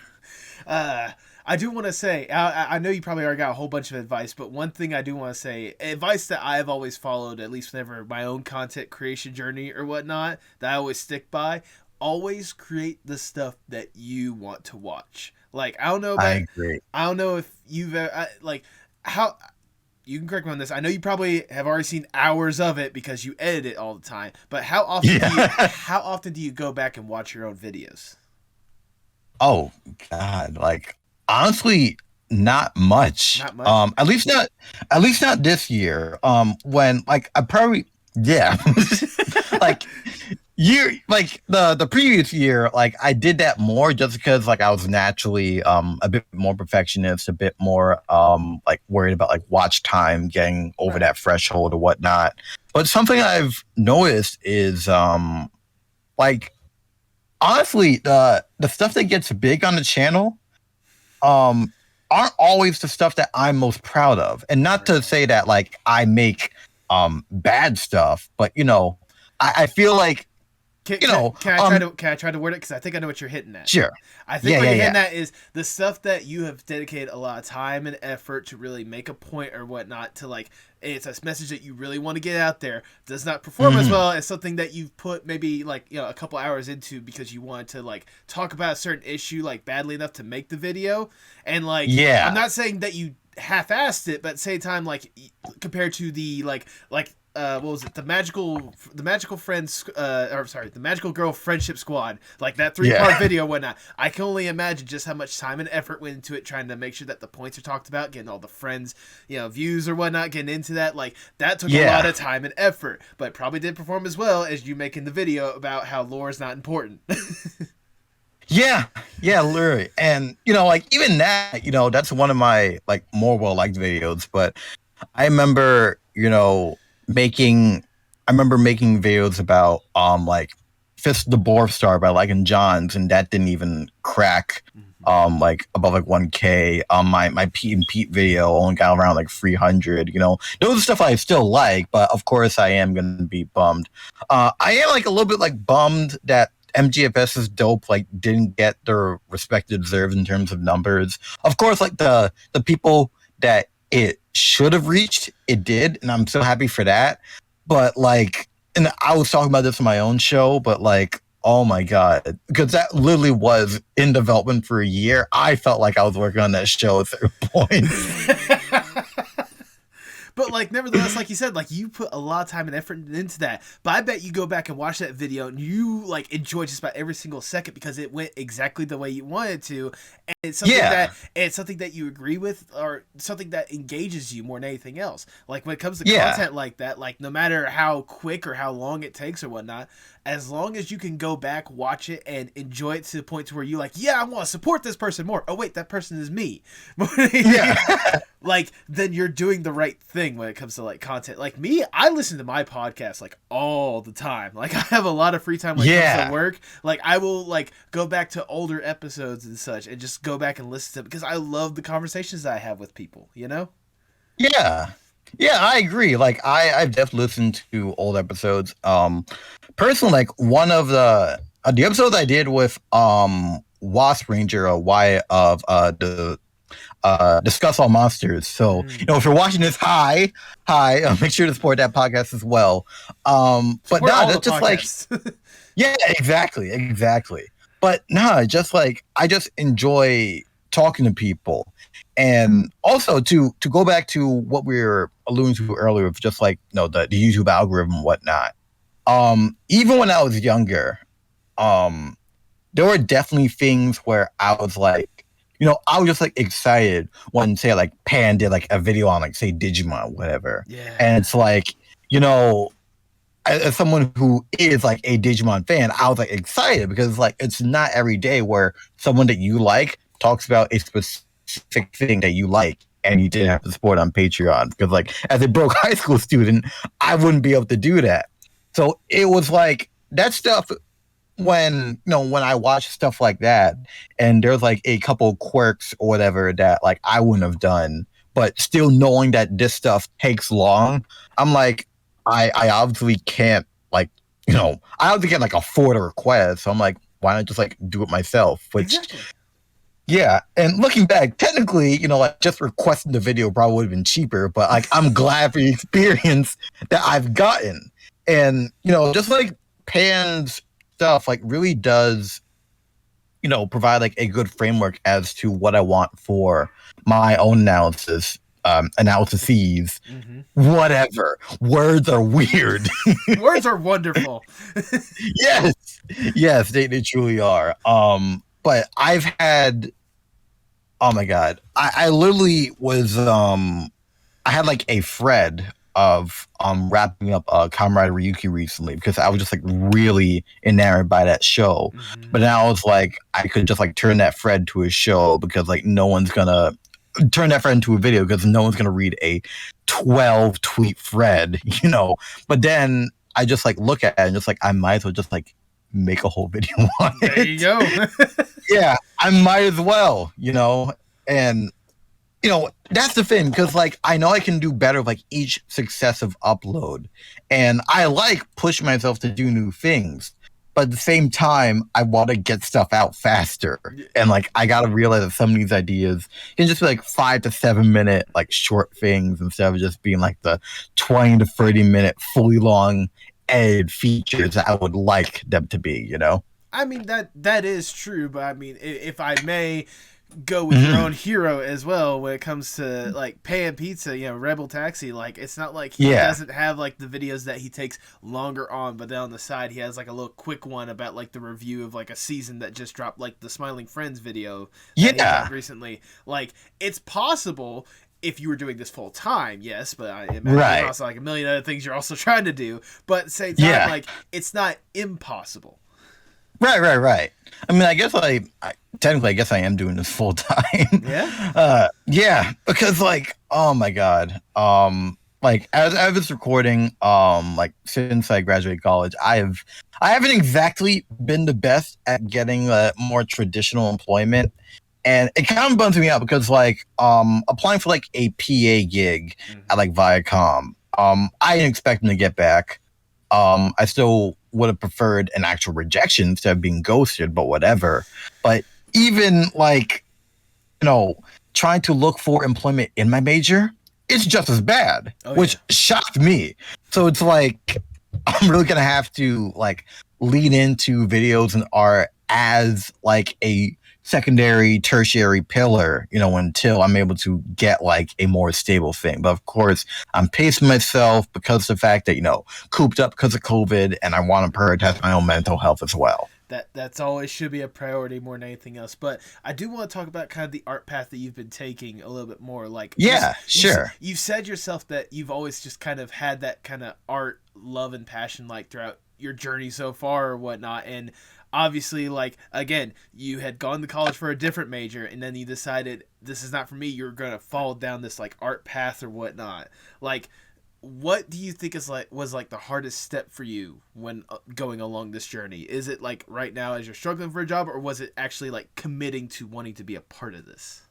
I I do want to say, I know you probably already got a whole bunch of advice, but one thing I do want to say, advice that I have always followed, at least whenever my own content creation journey or whatnot, that I always stick by, always create the stuff that you want to watch. Like, I don't know about, I agree. I don't know if you've, like, how, you can correct me on this. I know you probably have already seen hours of it because you edit it all the time, but how often do you go back and watch your own videos? Oh God, like honestly, not much. Not much. At least not this year. When like I probably yeah, like like the previous year, like I did that more just because like I was naturally a bit more perfectionist, a bit more like worried about like watch time getting over that threshold or whatnot. But something I've noticed is like honestly, the stuff that gets big on the channel aren't always the stuff that I'm most proud of. And not to say that like I make bad stuff, but you know, I feel like Can I try to word it? Because I think I know what you're hitting at. Sure. I think what you're hitting at is the stuff that you have dedicated a lot of time and effort to really make a point or whatnot to, like, it's a message that you really want to get out there, does not perform as well as something that you've put maybe like, you know, a couple hours into because you wanted to like talk about a certain issue like badly enough to make the video. And like, I'm not saying that you half-assed it, but at the same time, like compared to the like what was it? The magical friends, the magical girl friendship squad, like that 3-part video, whatnot. I can only imagine just how much time and effort went into it, trying to make sure that the points are talked about, getting all the friends, you know, views or whatnot, getting into that. Like that took a lot of time and effort, but probably did perform as well as you making the video about how lore is not important. Yeah, literally. And, you know, like even that, you know, that's one of my like more well-liked videos. But I remember, you know, making videos about like Fist of the Dwarf Star by like and Johns, and that didn't even crack like above like 1K. My Pete and Pete video only got around like 300. You know, those are stuff I still like, but of course I am gonna be bummed. I am like a little bit like bummed that MGFS's dope like didn't get their respect it deserved in terms of numbers. Of course, like the people that it should have reached, it did, and I'm so happy for that. But like, and I was talking about this on my own show, but like, oh my God, because that literally was in development for a year. I felt like I was working on that show at certain points. But like, nevertheless, like you said, like you put a lot of time and effort into that. But I bet you go back and watch that video and you like enjoy just about every single second because it went exactly the way you wanted to, and it's something that you agree with or something that engages you more than anything else. Like when it comes to content like that, like no matter how quick or how long it takes or whatnot, as long as you can go back, watch it, and enjoy it to the point to where you like, I want to support this person more. Oh wait, that person is me. Like then you're doing the right thing when it comes to like content. Like me, I listen to my podcast like all the time. Like I have a lot of free time when it comes to work. Like I will like go back to older episodes and such and just go back and listen to them because I love the conversations that I have with people, you know? Yeah, I agree. Like I've definitely listened to old episodes. Personally, like one of the episodes I did with Wasp Ranger, the Discuss All Monsters. So, you know, if you're watching this, hi, make sure to support that podcast as well. But no, that's just podcasts. Like, yeah, exactly. But no, just like, I just enjoy talking to people. And also to go back to what we were alluding to earlier of just like, you know, the YouTube algorithm and whatnot. Even when I was younger, there were definitely things where I was like, you know, I was just like excited when say like Pan did like a video on like say Digimon or whatever. Yeah. And it's like, you know, as someone who is like a Digimon fan, I was like excited because like it's not every day where someone that you like talks about a specific thing that you like and you didn't have to support on Patreon. Because like as a broke high school student, I wouldn't be able to do that. So it was like that stuff. When I watch stuff like that and there's like a couple quirks or whatever that like I wouldn't have done, but still knowing that this stuff takes long, I'm like, I obviously can't like, you know, I obviously can't like afford a request. So I'm like, why not just like do it myself? Which Yeah, and looking back, technically, like just requesting the video probably would have been cheaper, but like I'm glad for the experience that I've gotten. And, just like Pan's stuff like really does, provide like a good framework as to what I want for my own analyses. Analyses, whatever. Words are weird. Words are wonderful. Yes, they truly are. But I've had, oh my god, I literally was I had like a thread of wrapping up Comrade Ryuki recently because I was just like really enamored by that show. But now it's like I could just like turn that thread to a show because like no one's gonna turn that thread into a video because no one's gonna read a 12 tweet thread, But then I just like look at it and just like I might as well just like make a whole video on it. There you go. Yeah, I might as well, and that's the thing because like I know I can do better with like each successive upload, and I like push myself to do new things. But at the same time, I want to get stuff out faster. And like I gotta realize that some of these ideas can just be like 5 to 7 minute like short things instead of just being like the 20 to 30 minute fully long edited features that I would like them to be, I mean that is true, but I mean if I may go with your own hero as well when it comes to like Pan Pizza, Rebel Taxi, like it's not like he doesn't have like the videos that he takes longer on, but then on the side he has like a little quick one about like the review of like a season that just dropped, like the Smiling Friends video that he dropped recently. Like it's possible if you were doing this full time, yes, but I imagine there's also like a million other things you're also trying to do, but at the same time, like it's not impossible. Right. I mean, I guess technically, I guess I am doing this full time. Yeah. Yeah, because like, oh my god, like as I was recording, like since I graduated college, I haven't exactly been the best at getting more traditional employment, and it kind of bums me out because like, applying for like a PA gig at like Viacom, I didn't expect them to get back. I still would have preferred an actual rejection instead of being ghosted, but whatever. But even like, trying to look for employment in my major, it's just as bad, which shocked me. So it's like, I'm really going to have to like lean into videos and art as like a secondary, tertiary pillar, until I'm able to get like a more stable thing. But of course, I'm pacing myself because of the fact that, cooped up because of COVID, and I want to prioritize my own mental health as well. That's always should be a priority more than anything else. But I do want to talk about kind of the art path that you've been taking a little bit more. Like, sure. You've said yourself that you've always just kind of had that kind of art love and passion like throughout your journey so far or whatnot, and obviously, like, again, you had gone to college for a different major, and then you decided this is not for me. You're going to fall down this, like, art path or whatnot. Like, what do you think was the hardest step for you when going along this journey? Is it, like, right now as you're struggling for a job, or was it actually, like, committing to wanting to be a part of this?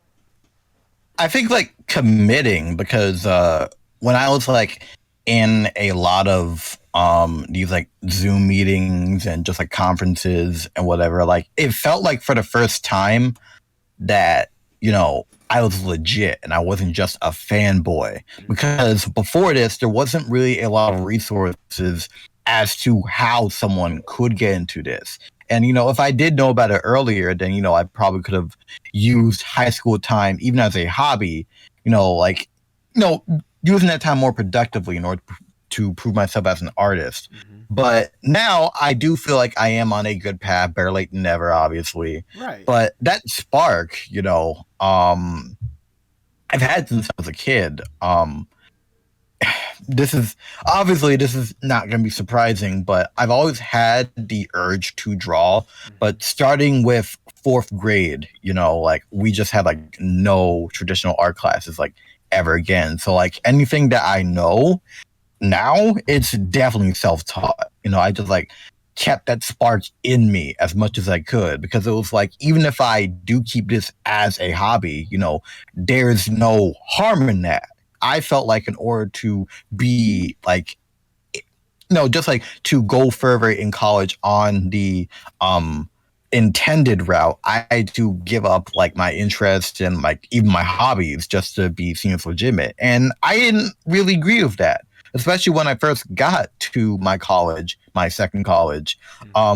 I think, like, committing, because when I was, like, in a lot of these like Zoom meetings and just like conferences and whatever, like it felt like for the first time that I was legit and I wasn't just a fanboy, because before this there wasn't really a lot of resources as to how someone could get into this. And if I did know about it earlier, then I probably could have used high school time even as a hobby, using that time more productively in order to prove myself as an artist. But now I do feel like I am on a good path, better late than never, obviously. Right. But that spark, I've had since I was a kid. This is not going to be surprising, but I've always had the urge to draw. But starting with 4th grade, like we just had like no traditional art classes like ever again. So like anything that I know now, it's definitely self-taught. I just like kept that spark in me as much as I could, because it was like, even if I do keep this as a hobby, there's no harm in that. I felt like in order to be like, just like to go further in college on the intended route, I had to give up like my interests and like even my hobbies just to be seen as legitimate. And I didn't really agree with that, especially when I first got to my college, my second college.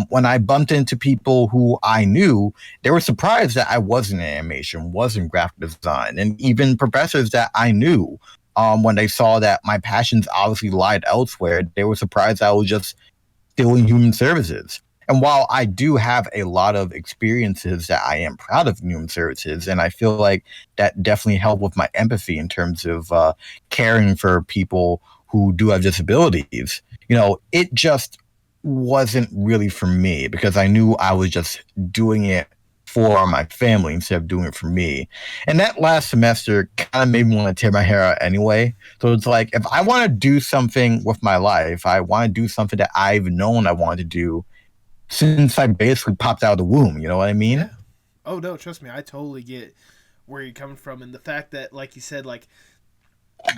When I bumped into people who I knew, they were surprised that I wasn't in animation, wasn't graphic design, and even professors that I knew. When they saw that my passions obviously lied elsewhere, they were surprised I was just doing human services. And while I do have a lot of experiences that I am proud of in human services, and I feel like that definitely helped with my empathy in terms of caring for people who do have disabilities, it just wasn't really for me because I knew I was just doing it for my family instead of doing it for me. And that last semester kind of made me want to tear my hair out anyway. So it's like, if I want to do something with my life, I want to do something that I've known I wanted to do since I basically popped out of the womb. You know what I mean? Yeah. Oh, no, trust me. I totally get where you're coming from. And the fact that, like you said, like,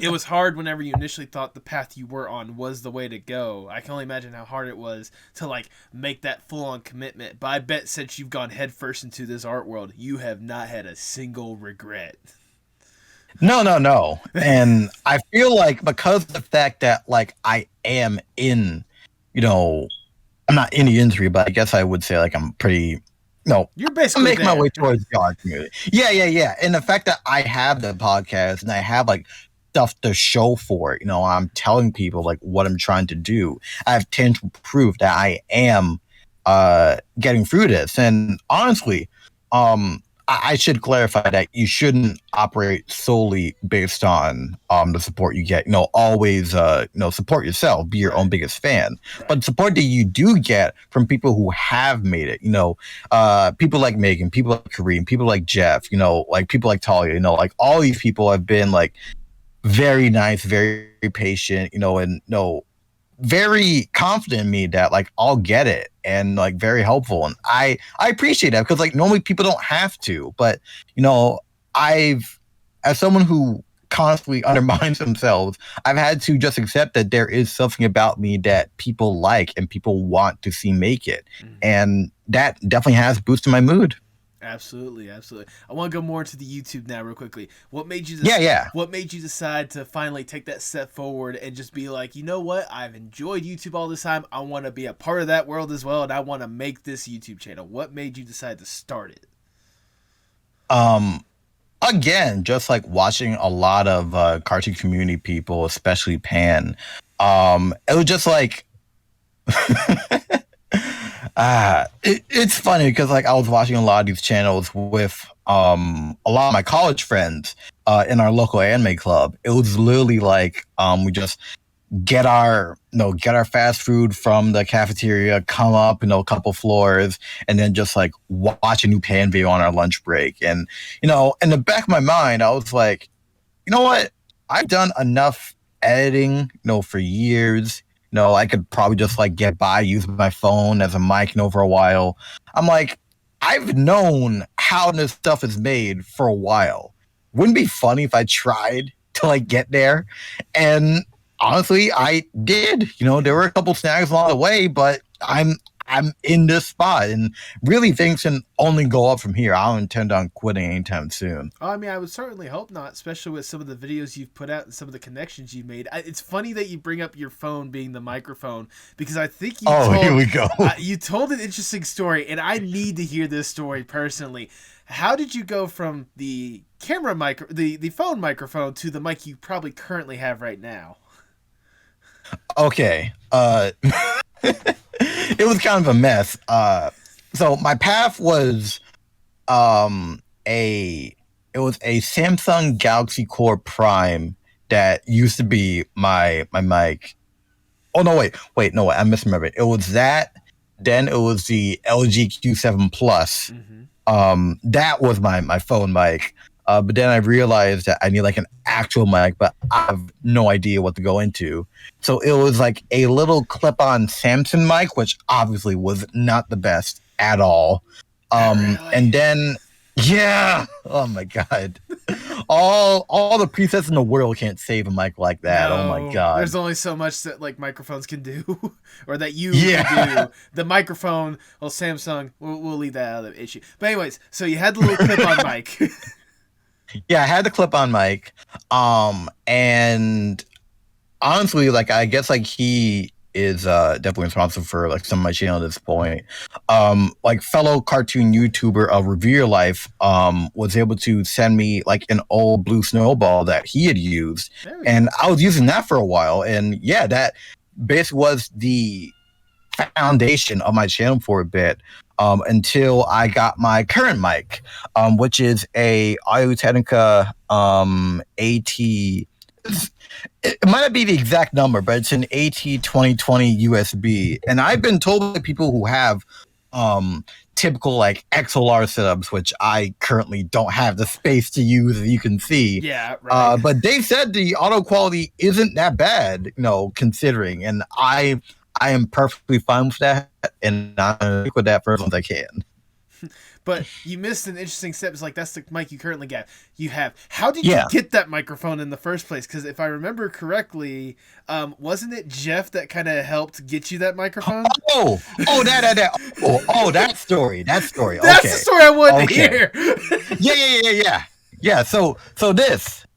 it was hard whenever you initially thought the path you were on was the way to go. I can only imagine how hard it was to, like, make that full-on commitment. But I bet since you've gone headfirst into this art world, you have not had a single regret. No. And I feel like because of the fact that, like, I am in, I'm not in the industry, but I guess I would say, like, I'm pretty... No, you're basically I'm making my way towards the art community. Yeah. And the fact that I have the podcast and I have, like, stuff to show for it. I'm telling people like what I'm trying to do. I have tangible proof that I am getting through this. And honestly, I should clarify that you shouldn't operate solely based on the support you get. Always support yourself, be your own biggest fan. But support that you do get from people who have made it, people like Megan, people like Kareem, people like Jeff, like people like Talia, like all these people have been like very nice, very patient, and very confident in me that like I'll get it and like very helpful. And I appreciate that because like normally people don't have to, but as someone who constantly undermines themselves, I've had to just accept that there is something about me that people like and people want to see make it. And that definitely has boosted my mood. Absolutely. I want to go more into the YouTube now real quickly. What made you What made you decide to finally take that step forward and just be like, you know what? I've enjoyed YouTube all this time. I want to be a part of that world as well, and I want to make this YouTube channel. What made you decide to start it? Again, just like watching a lot of cartoon community people, especially Pan. It was just like it's funny because like I was watching a lot of these channels with a lot of my college friends in our local anime club. It was literally like we just get our fast food from the cafeteria, come up a couple floors, and then just like watch a new Pan video on our lunch break. And in the back of my mind, I was like, you know what? I've done enough editing, for years. I could probably just like get by using my phone as a mic, for a while. I'm like, I've known how this stuff is made for a while. Wouldn't it be funny if I tried to like get there? And honestly, I did. There were a couple snags along the way, but I'm in this spot, and really things can only go up from here. I don't intend on quitting anytime soon. I mean, I would certainly hope not, especially with some of the videos you've put out and some of the connections you've made. It's funny that you bring up your phone being the microphone, because I think here we go. You told an interesting story, and I need to hear this story personally. How did you go from the the phone microphone to the mic you probably currently have right now? Okay. It was kind of a mess. So my path was a Samsung Galaxy Core Prime that used to be my mic. Oh no, wait, no, I misremembered. It was that. Then it was the LG Q7 Plus. That was my phone mic. But then I realized that I need like an actual mic, but I have no idea what to go into. So it was like a little clip-on Samsung mic, which obviously was not the best at all. Really? And then, yeah, oh my God. all the presets in the world can't save a mic like that. No, oh my god. There's only so much that like microphones can do, or that you can do. The microphone, well, Samsung, we'll leave that out of the issue. But anyways, so you had the little clip-on mic. Yeah, I had the clip-on mic. And honestly, like I guess like he is definitely responsible for like some of my channel at this point. Like fellow cartoon YouTuber of Revere Your Life was able to send me like an old blue snowball that he had used, and I was using that for a while, and yeah, that basically was the foundation of my channel for a bit, until I got my current mic, which is a Audio-Technica AT. It might not be the exact number, but it's an AT2020 USB. And I've been told by people who have typical like XLR setups, which I currently don't have the space to use, as you can see. Yeah, right. But they said the audio quality isn't that bad, considering. And I am perfectly fine with that, and I'm going to stick with that for as long as I can. But you missed an interesting step. It's like, that's the mic you currently got. You have. How did you get that microphone in the first place? Because if I remember correctly, wasn't it Jeff that kind of helped get you that microphone? That story. That's the story I wanted to hear. Yeah. So this,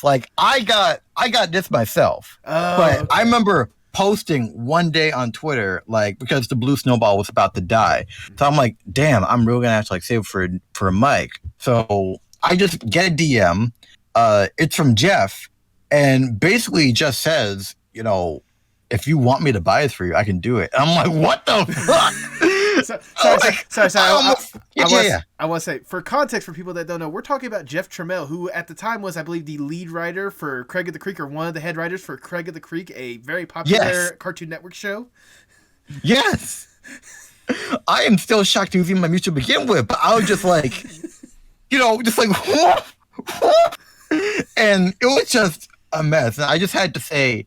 like I got this myself. But I remember posting one day on Twitter, like, because the blue snowball was about to die. So I'm like, damn, I'm really gonna have to like save it for a mic. So I just get a DM. It's from Jeff, and basically just says, if you want me to buy it for you, I can do it. And I'm like, what the fuck? Sorry. I want to say, for context for people that don't know, we're talking about Jeff Trammell, who at the time was, I believe, the lead writer for Craig of the Creek, or one of the head writers for Craig of the Creek, a very popular Cartoon Network show. Yes. I am still shocked to see my music to begin with, but I was just like, just like, and it was just a mess. And I just had to say,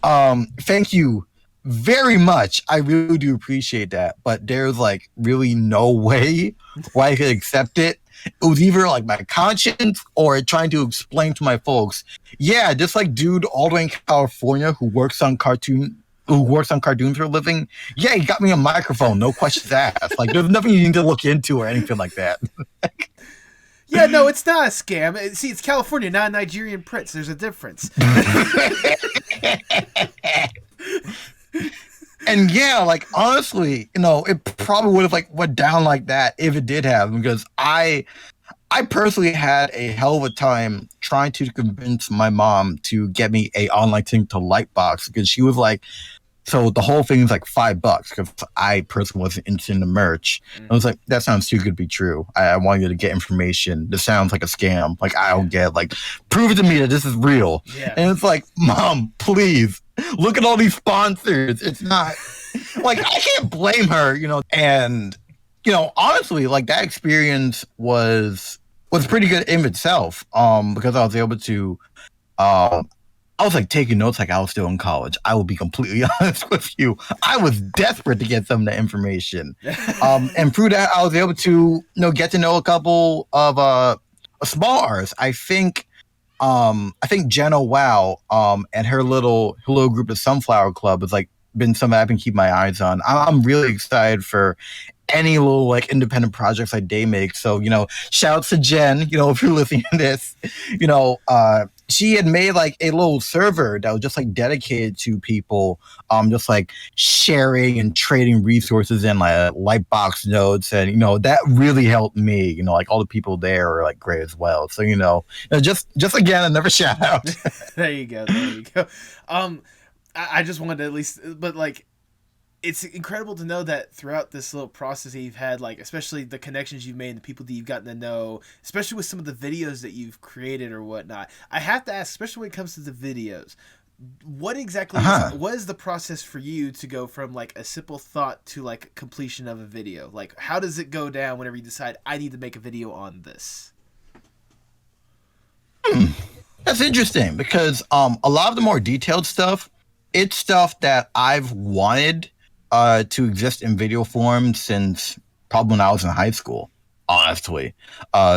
thank you very much. I really do appreciate that, but there's like really no way why I could accept it. It was either like my conscience or trying to explain to my folks, this like dude all the way in California who works on cartoons for a living. Yeah, he got me a microphone, no questions asked. Like there's nothing you need to look into or anything like that. Yeah, no, it's not a scam. See, it's California, not a Nigerian prince. There's a difference. And yeah, like honestly, it probably would have like went down like that if it did have, because I personally had a hell of a time trying to convince my mom to get me a online thing to Lightbox, because she was like, so the whole thing is like $5 because I personally wasn't interested in the merch. I was like, that sounds too good to be true. I want you to get information. This sounds like a scam. Like I don't get, like, prove it to me that this is real. Yeah. And it's like, Mom, please look at all these sponsors. It's not like, I can't blame her, and honestly, like that experience was pretty good in itself. Because I was able to I was like taking notes like I was still in college. I will be completely honest with you. I was desperate to get some of the information. And through that, I was able to, get to know a couple of small artists. I think Jenna Wow and her little group of Sunflower Club has like been something I've been keeping my eyes on. I'm really excited for any little like independent projects like they make. So, shout out to Jen, if you're listening to this, she had made like a little server that was just like dedicated to people, just like sharing and trading resources and like Lightbox notes. And, that really helped me, like all the people there are like great as well. So, just again, another shout out. There you go. I just wanted to at least, but like, it's incredible to know that throughout this little process that you've had, like, especially the connections you've made and the people that you've gotten to know, especially with some of the videos that you've created or whatnot. I have to ask, especially when it comes to the videos, what exactly what is the process for you to go from like a simple thought to like completion of a video? Like, how does it go down whenever you decide I need to make a video on this? That's interesting, because a lot of the more detailed stuff, it's stuff that I've wanted to exist in video form since probably when I was in high school. honestly.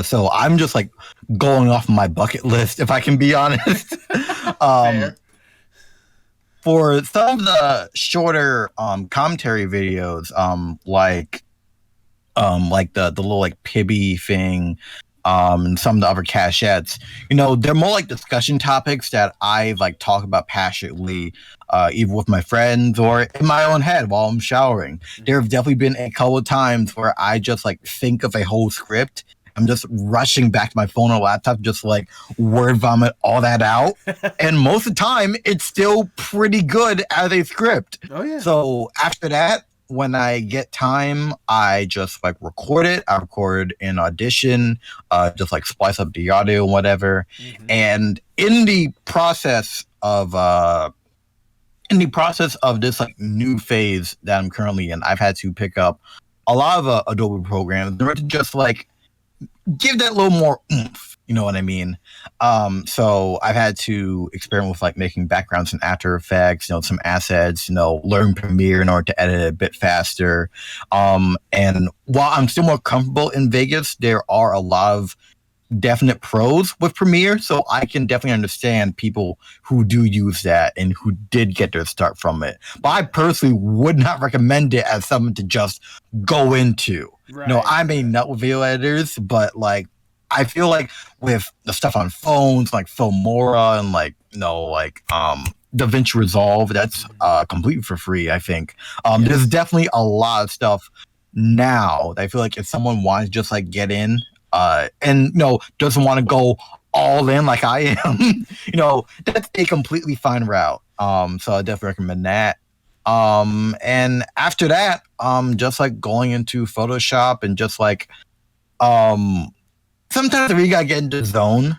So I'm just like going off my bucket list, if I can be honest. um, Fair. for some of the shorter commentary videos, like the little like Pibby thing, and some of the other cachettes, they're more like discussion topics that I like talk about passionately, either with my friends or in my own head while I'm showering. There have definitely been a couple of times where I just like think of a whole script. I'm just rushing back to my phone or laptop, just like word vomit all that out. And most of the time, it's still pretty good as a script. Oh yeah. So after that, when I get time, I just like record it. I record in Audition, just like splice up the audio and whatever. And in the process of this like new phase that I'm currently in, I've had to pick up a lot of Adobe programs in order to just like give that a little more oomph. You know what I mean? So I've had to experiment with like making backgrounds in After Effects, some assets, learn Premiere in order to edit it a bit faster. And while I'm still more comfortable in Vegas, there are a lot of definite pros with Premiere, so I can definitely understand people who do use that and who did get their start from it. But I personally would not recommend it as something to just go into. Right. I'm a nut with video editors, but like I feel like with the stuff on phones like Filmora and DaVinci Resolve, that's completely for free, I think. There's definitely a lot of stuff now that I feel like if someone wants to just like get in and doesn't want to go all in like I am, that's a completely fine route. So I definitely recommend that. And after that, just like going into Photoshop and just like sometimes I really gotta get into the zone.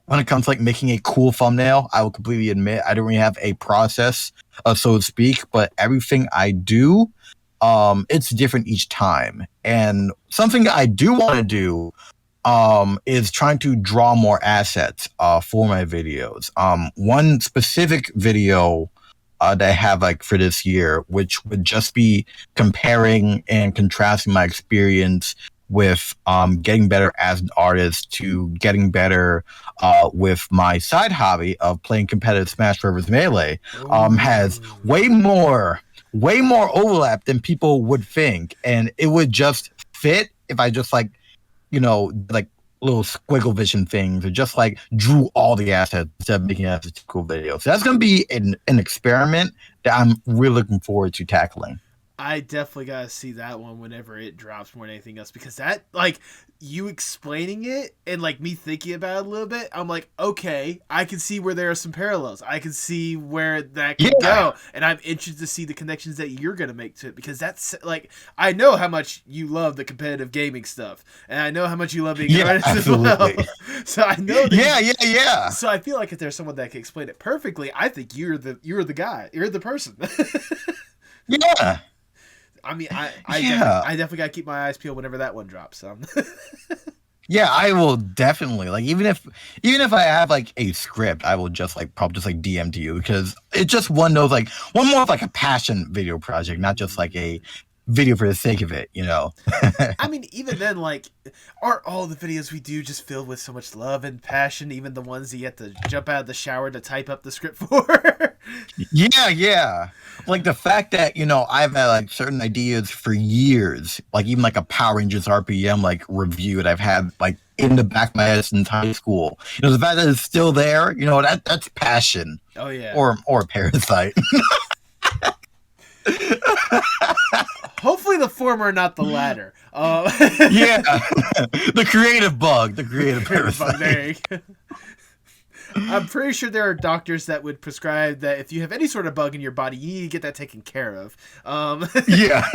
When it comes to like making a cool thumbnail, I will completely admit I don't really have a process, so to speak, but everything I do, it's different each time. And something I do want to do is trying to draw more assets for my videos. One specific video that I have like for this year, which would just be comparing and contrasting my experience with getting better as an artist to getting better with my side hobby of playing competitive Smash Bros. Melee, has way more overlap than people would think, and it would just fit if I just like like little squiggle vision things or just like drew all the assets instead of making it as a cool video. So that's going to be an experiment that I'm really looking forward to tackling. I definitely gotta see that one whenever it drops more than anything else, because that, like, you explaining it and like me thinking about it a little bit, I'm like, okay, I can see where there are some parallels. I can see where that can go, and I'm interested to see the connections that you're gonna make to it, because that's like, I know how much you love the competitive gaming stuff, and I know how much you love being an artist as well. So I know that yeah. So I feel like if there's someone that can explain it perfectly, I think you're the guy. You're the person. Yeah. I mean, I definitely gotta keep my eyes peeled whenever that one drops. Yeah, I will definitely, like, even if I have like a script, I will just like probably just like DM to you, because it's just one more of like a passion video project, not just like a video for the sake of it, I mean, even then, like, aren't all the videos we do just filled with so much love and passion, even the ones that you have to jump out of the shower to type up the script for? Yeah. Like the fact that, I've had like certain ideas for years, like even like a Power Rangers RPM like review that I've had like in the back of my head since high school. The fact that it's still there, that's passion. Oh yeah. Or Parasite. Hopefully the former, not the latter. Yeah. The creative bug. Parasite. There you go. I'm pretty sure there are doctors that would prescribe that if you have any sort of bug in your body, you need to get that taken care of. Yeah.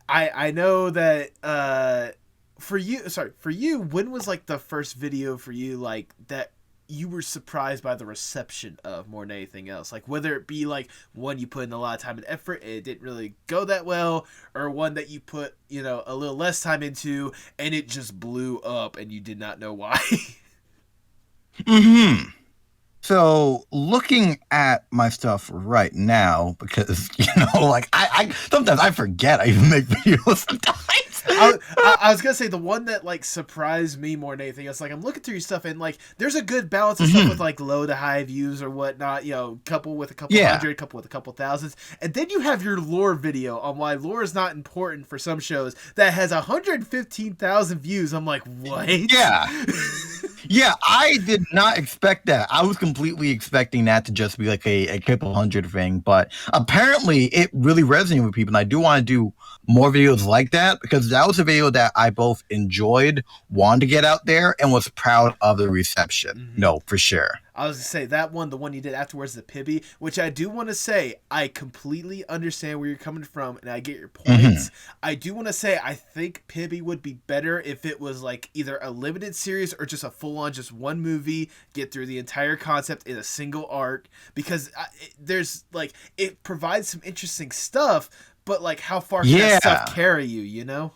I know that for you, when was like the first video for you like that you were surprised by the reception of more than anything else? Like whether it be like one you put in a lot of time and effort and it didn't really go that well, or one that you put, a little less time into and it just blew up and you did not know why. So looking at my stuff right now, because like I sometimes I forget I even make videos sometimes. I was gonna say the one that like surprised me more than anything else. Like I'm looking through your stuff and like there's a good balance of stuff with like low to high views or whatnot. You know, couple with a couple hundred, couple with a couple thousands, and then you have your lore video on why lore is not important for some shows that has 115,000 views. I'm like, what? Yeah. Yeah, I did not expect that. I was completely expecting that to just be like a couple hundred thing, but apparently it really resonated with people. And I do want to do more videos like that because that was a video that I both enjoyed, wanted to get out there, and was proud of the reception. Mm-hmm. No, for sure. I was going to say that one, the one you did afterwards, the Pibby, which I do want to say, I completely understand where you're coming from and I get your points. Mm-hmm. I do want to say, I think Pibby would be better if it was like either a limited series or just a full on, just one movie, get through the entire concept in a single arc, because there's like, it provides some interesting stuff, but like how far can that stuff carry you, you know?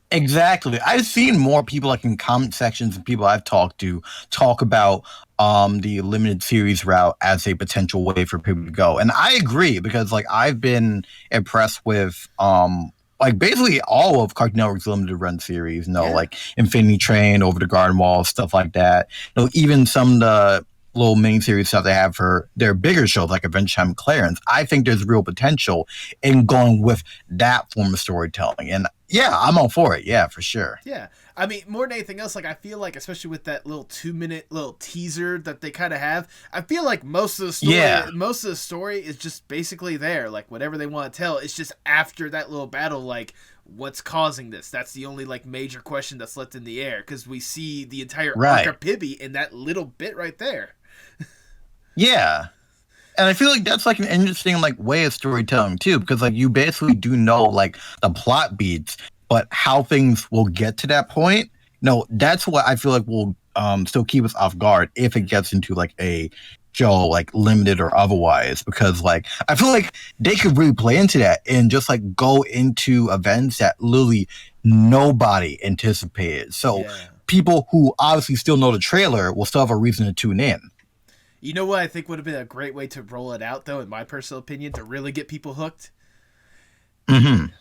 Exactly. I've seen more people like in comment sections and people I've talked to talk about the limited series route as a potential way for people to go. And I agree because like I've been impressed with like basically all of Cartoon Network's limited run series, like Infinity Train, Over the Garden Wall, stuff like that. Even some of the little mini-series stuff they have for their bigger shows like Adventure Time and Clarence. I think there's real potential in going with that form of storytelling. And yeah, I'm all for it. Yeah, for sure. Yeah. I mean, more than anything else, like I feel like, especially with that little 2-minute little teaser that they kind of have, I feel like most of the story is just basically there. Like whatever they want to tell, it's just after that little battle, like what's causing this? That's the only like major question that's left in the air because we see the entire arc of Pibby in that little bit right there. Yeah. And I feel like that's like an interesting like way of storytelling too, because like you basically do know like the plot beats, but how things will get to that point. That's what I feel like will still keep us off guard if it gets into like a show like limited or otherwise, because like I feel like they could really play into that and just like go into events that literally nobody anticipated. So people who obviously still know the trailer will still have a reason to tune in. You know what I think would have been a great way to roll it out, though, in my personal opinion, to really get people hooked? Mm-hmm.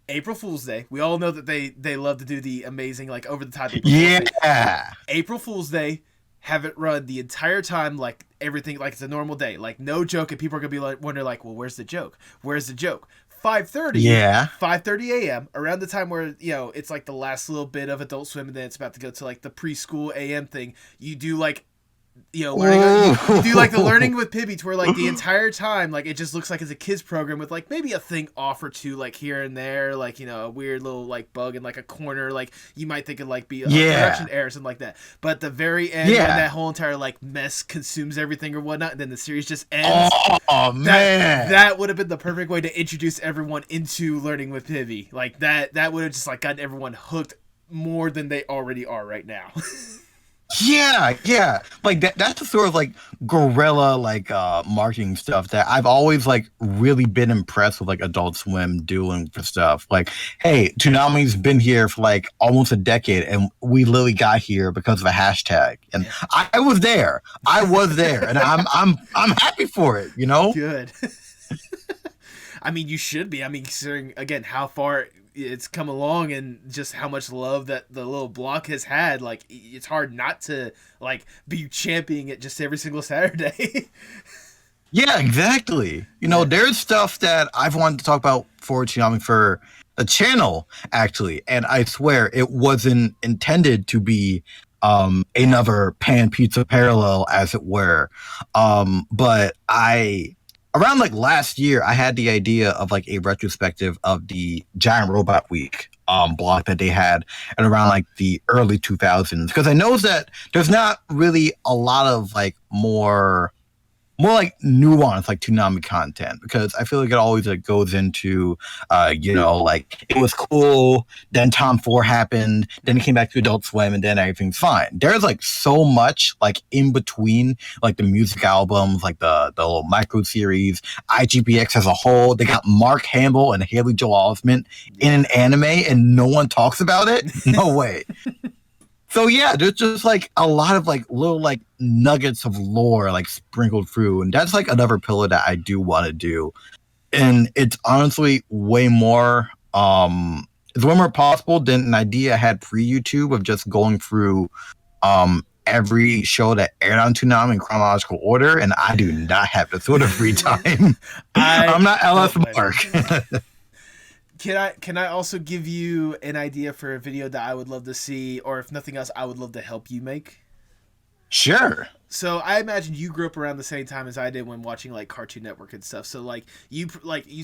April Fool's Day. We all know that they love to do the amazing, like, over-the-top April Fool's Day. April Fool's Day, have it run the entire time like everything, like it's a normal day. Like, no joke, and people are going to be like, wondering, like, well, where's the joke? Where's the joke? 5:30 a.m. around the time where, it's like the last little bit of Adult Swim, and then it's about to go to, like, the preschool AM thing. You do, like, learning, you do like the learning with Pibby to where like the entire time like it just looks like it's a kids program with like maybe a thing off or two like here and there, like a weird little like bug in like a corner, like you might think it like be a production error or something like that, but at the very end when that whole entire like mess consumes everything or whatnot and then the series just ends, man, that would have been the perfect way to introduce everyone into learning with Pibby. Like that would have just like gotten everyone hooked more than they already are right now. Yeah. Like that's the sort of like guerrilla like marketing stuff that I've always like really been impressed with like Adult Swim doing for stuff. Like, hey, Toonami's been here for like almost a decade and we literally got here because of a hashtag. And I was there. And I'm happy for it, Good. I mean, you should be. I mean, considering again how far it's come along and just how much love that the little block has had, like it's hard not to like be championing it just every single Saturday. Yeah, exactly. There's stuff that I've wanted to talk about for Toonami for the channel actually, and I swear it wasn't intended to be another Pan Pizza parallel, as it were. But around like last year, I had the idea of like a retrospective of the Giant Robot Week block that they had at around like the early 2000s, because I know that there's not really a lot of like more like nuanced like Toonami content, because I feel like it always like goes into like it was cool, then Tom 4 happened, then it came back to Adult Swim, and then everything's fine. There's like so much like in between like the music albums, like the little micro series, IGPX as a whole. They got Mark Hamill and Haley Joel Osment in an anime and no one talks about it. No way. So yeah, there's just like a lot of like little like nuggets of lore like sprinkled through, and that's like another pillar that I do want to do. And it's honestly way more it's way more possible than an idea I had pre-YouTube of just going through every show that aired on Toonami in chronological order, and I do not have the sort of free time. I'm not LS Mark. Can I also give you an idea for a video that I would love to see, or if nothing else, I would love to help you make? Sure. So I imagine you grew up around the same time as I did when watching like Cartoon Network and stuff. So like you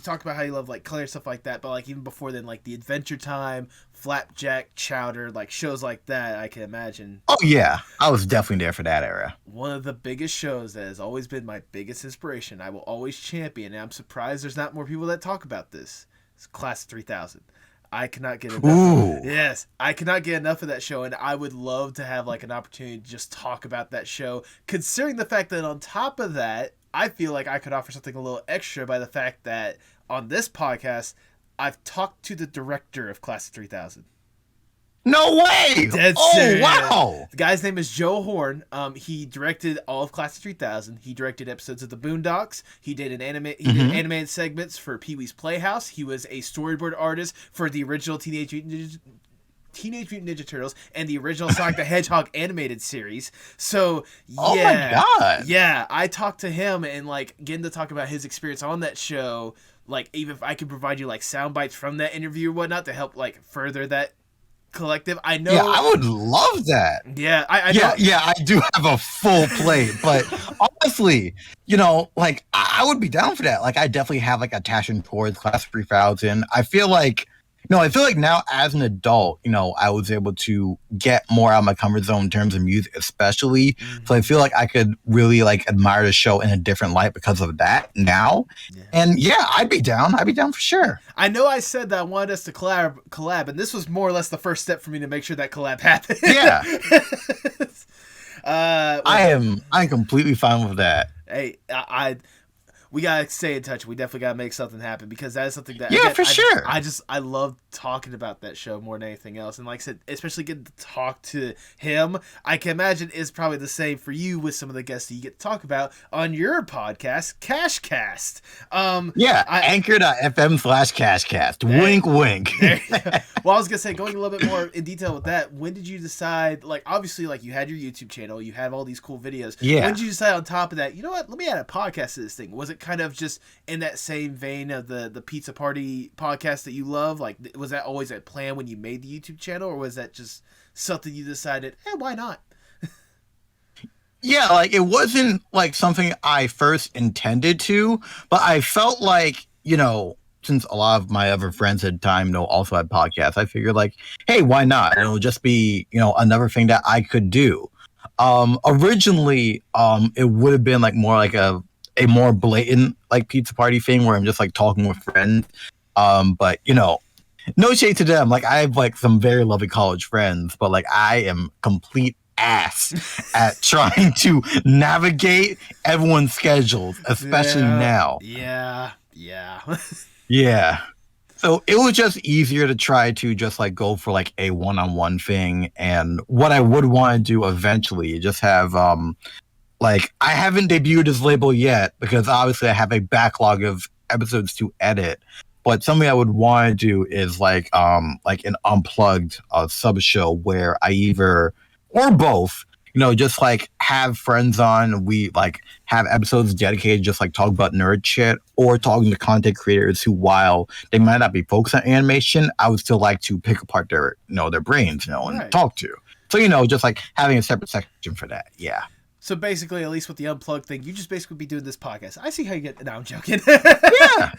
talk about how you love like color and stuff like that, but like even before then, like the Adventure Time, Flapjack, Chowder, like shows like that, I can imagine. Oh yeah, I was definitely there for that era. One of the biggest shows that has always been my biggest inspiration. I will always champion, and I'm surprised there's not more people that talk about this. It's Class 3000. I cannot get enough. Ooh. Yes, I cannot get enough of that show, and I would love to have like an opportunity to just talk about that show. Considering the fact that on top of that, I feel like I could offer something a little extra by the fact that on this podcast, I've talked to the director of Class 3000. No way! Dead oh serious. Wow! The guy's name is Joe Horn. He directed all of Class of 3000. He directed episodes of the Boondocks. He did did animated segments for Pee-wee's Playhouse. He was a storyboard artist for the original Teenage Mutant Ninja Turtles and the original Sonic the Hedgehog animated series. So yeah, oh my god, yeah, I talked to him and like getting to talk about his experience on that show. Like even if I could provide you like sound bites from that interview or whatnot to help like further that collective. I know. Yeah, I would love that. Yeah, I know. Yeah, I do have a full plate, but honestly, you know, like I would be down for that. Like I definitely have like a passion towards Class 3000. I feel like now as an adult, you know, I was able to get more out of my comfort zone in terms of music, especially. Mm-hmm. So I feel like I could really like admire the show in a different light because of that now. Yeah. And yeah, I'd be down. I'd be down for sure. I know I said that I wanted us to collab, and this was more or less the first step for me to make sure that collab happened. Yeah. I'm completely fine with that. Hey, we gotta stay in touch. We definitely gotta make something happen because that is something that sure. I love talking about that show more than anything else. And like I said, especially getting to talk to him, I can imagine is probably the same for you with some of the guests that you get to talk about on your podcast, KashCast. Anchor.fm/KashCast. Wink, wink. Well, I was gonna say, going a little bit more in detail with that, when did you decide? Like, obviously, like you had your YouTube channel, you have all these cool videos. Yeah. When did you decide on top of that? You know what? Let me add a podcast to this thing. Was it kind of just in that same vein of the Pizza Party podcast that you love? Like, was that always a plan when you made the YouTube channel, or was that just something you decided, hey, why not? Yeah, like it wasn't like something I first intended to, but I felt like, you know, since a lot of my other friends at the time, you know, also had podcasts, I figured like, hey, why not? It'll just be, you know, another thing that I could do. Originally, it would have been like more like a more blatant like pizza party thing where I'm just like talking with friends. But you know, no shade to them. Like I have like some very lovely college friends, but like I am complete ass at trying to navigate everyone's schedules, especially now. Yeah. Yeah. So it was just easier to try to just like go for like a one-on-one thing. And what I would want to do eventually, just have like I haven't debuted this label yet because obviously I have a backlog of episodes to edit. But something I would want to do is like an unplugged sub show where I either or both, you know, just like have friends on. We like have episodes dedicated, just like talk about nerd shit or talking to content creators who, while they might not be focused on animation, I would still like to pick apart their, you know, their brains, you know, and talk to. So, you know, just like having a separate section for that. Yeah. So basically, at least with the unplugged thing, you just basically be doing this podcast. I see how you get. No, I'm joking. Yeah.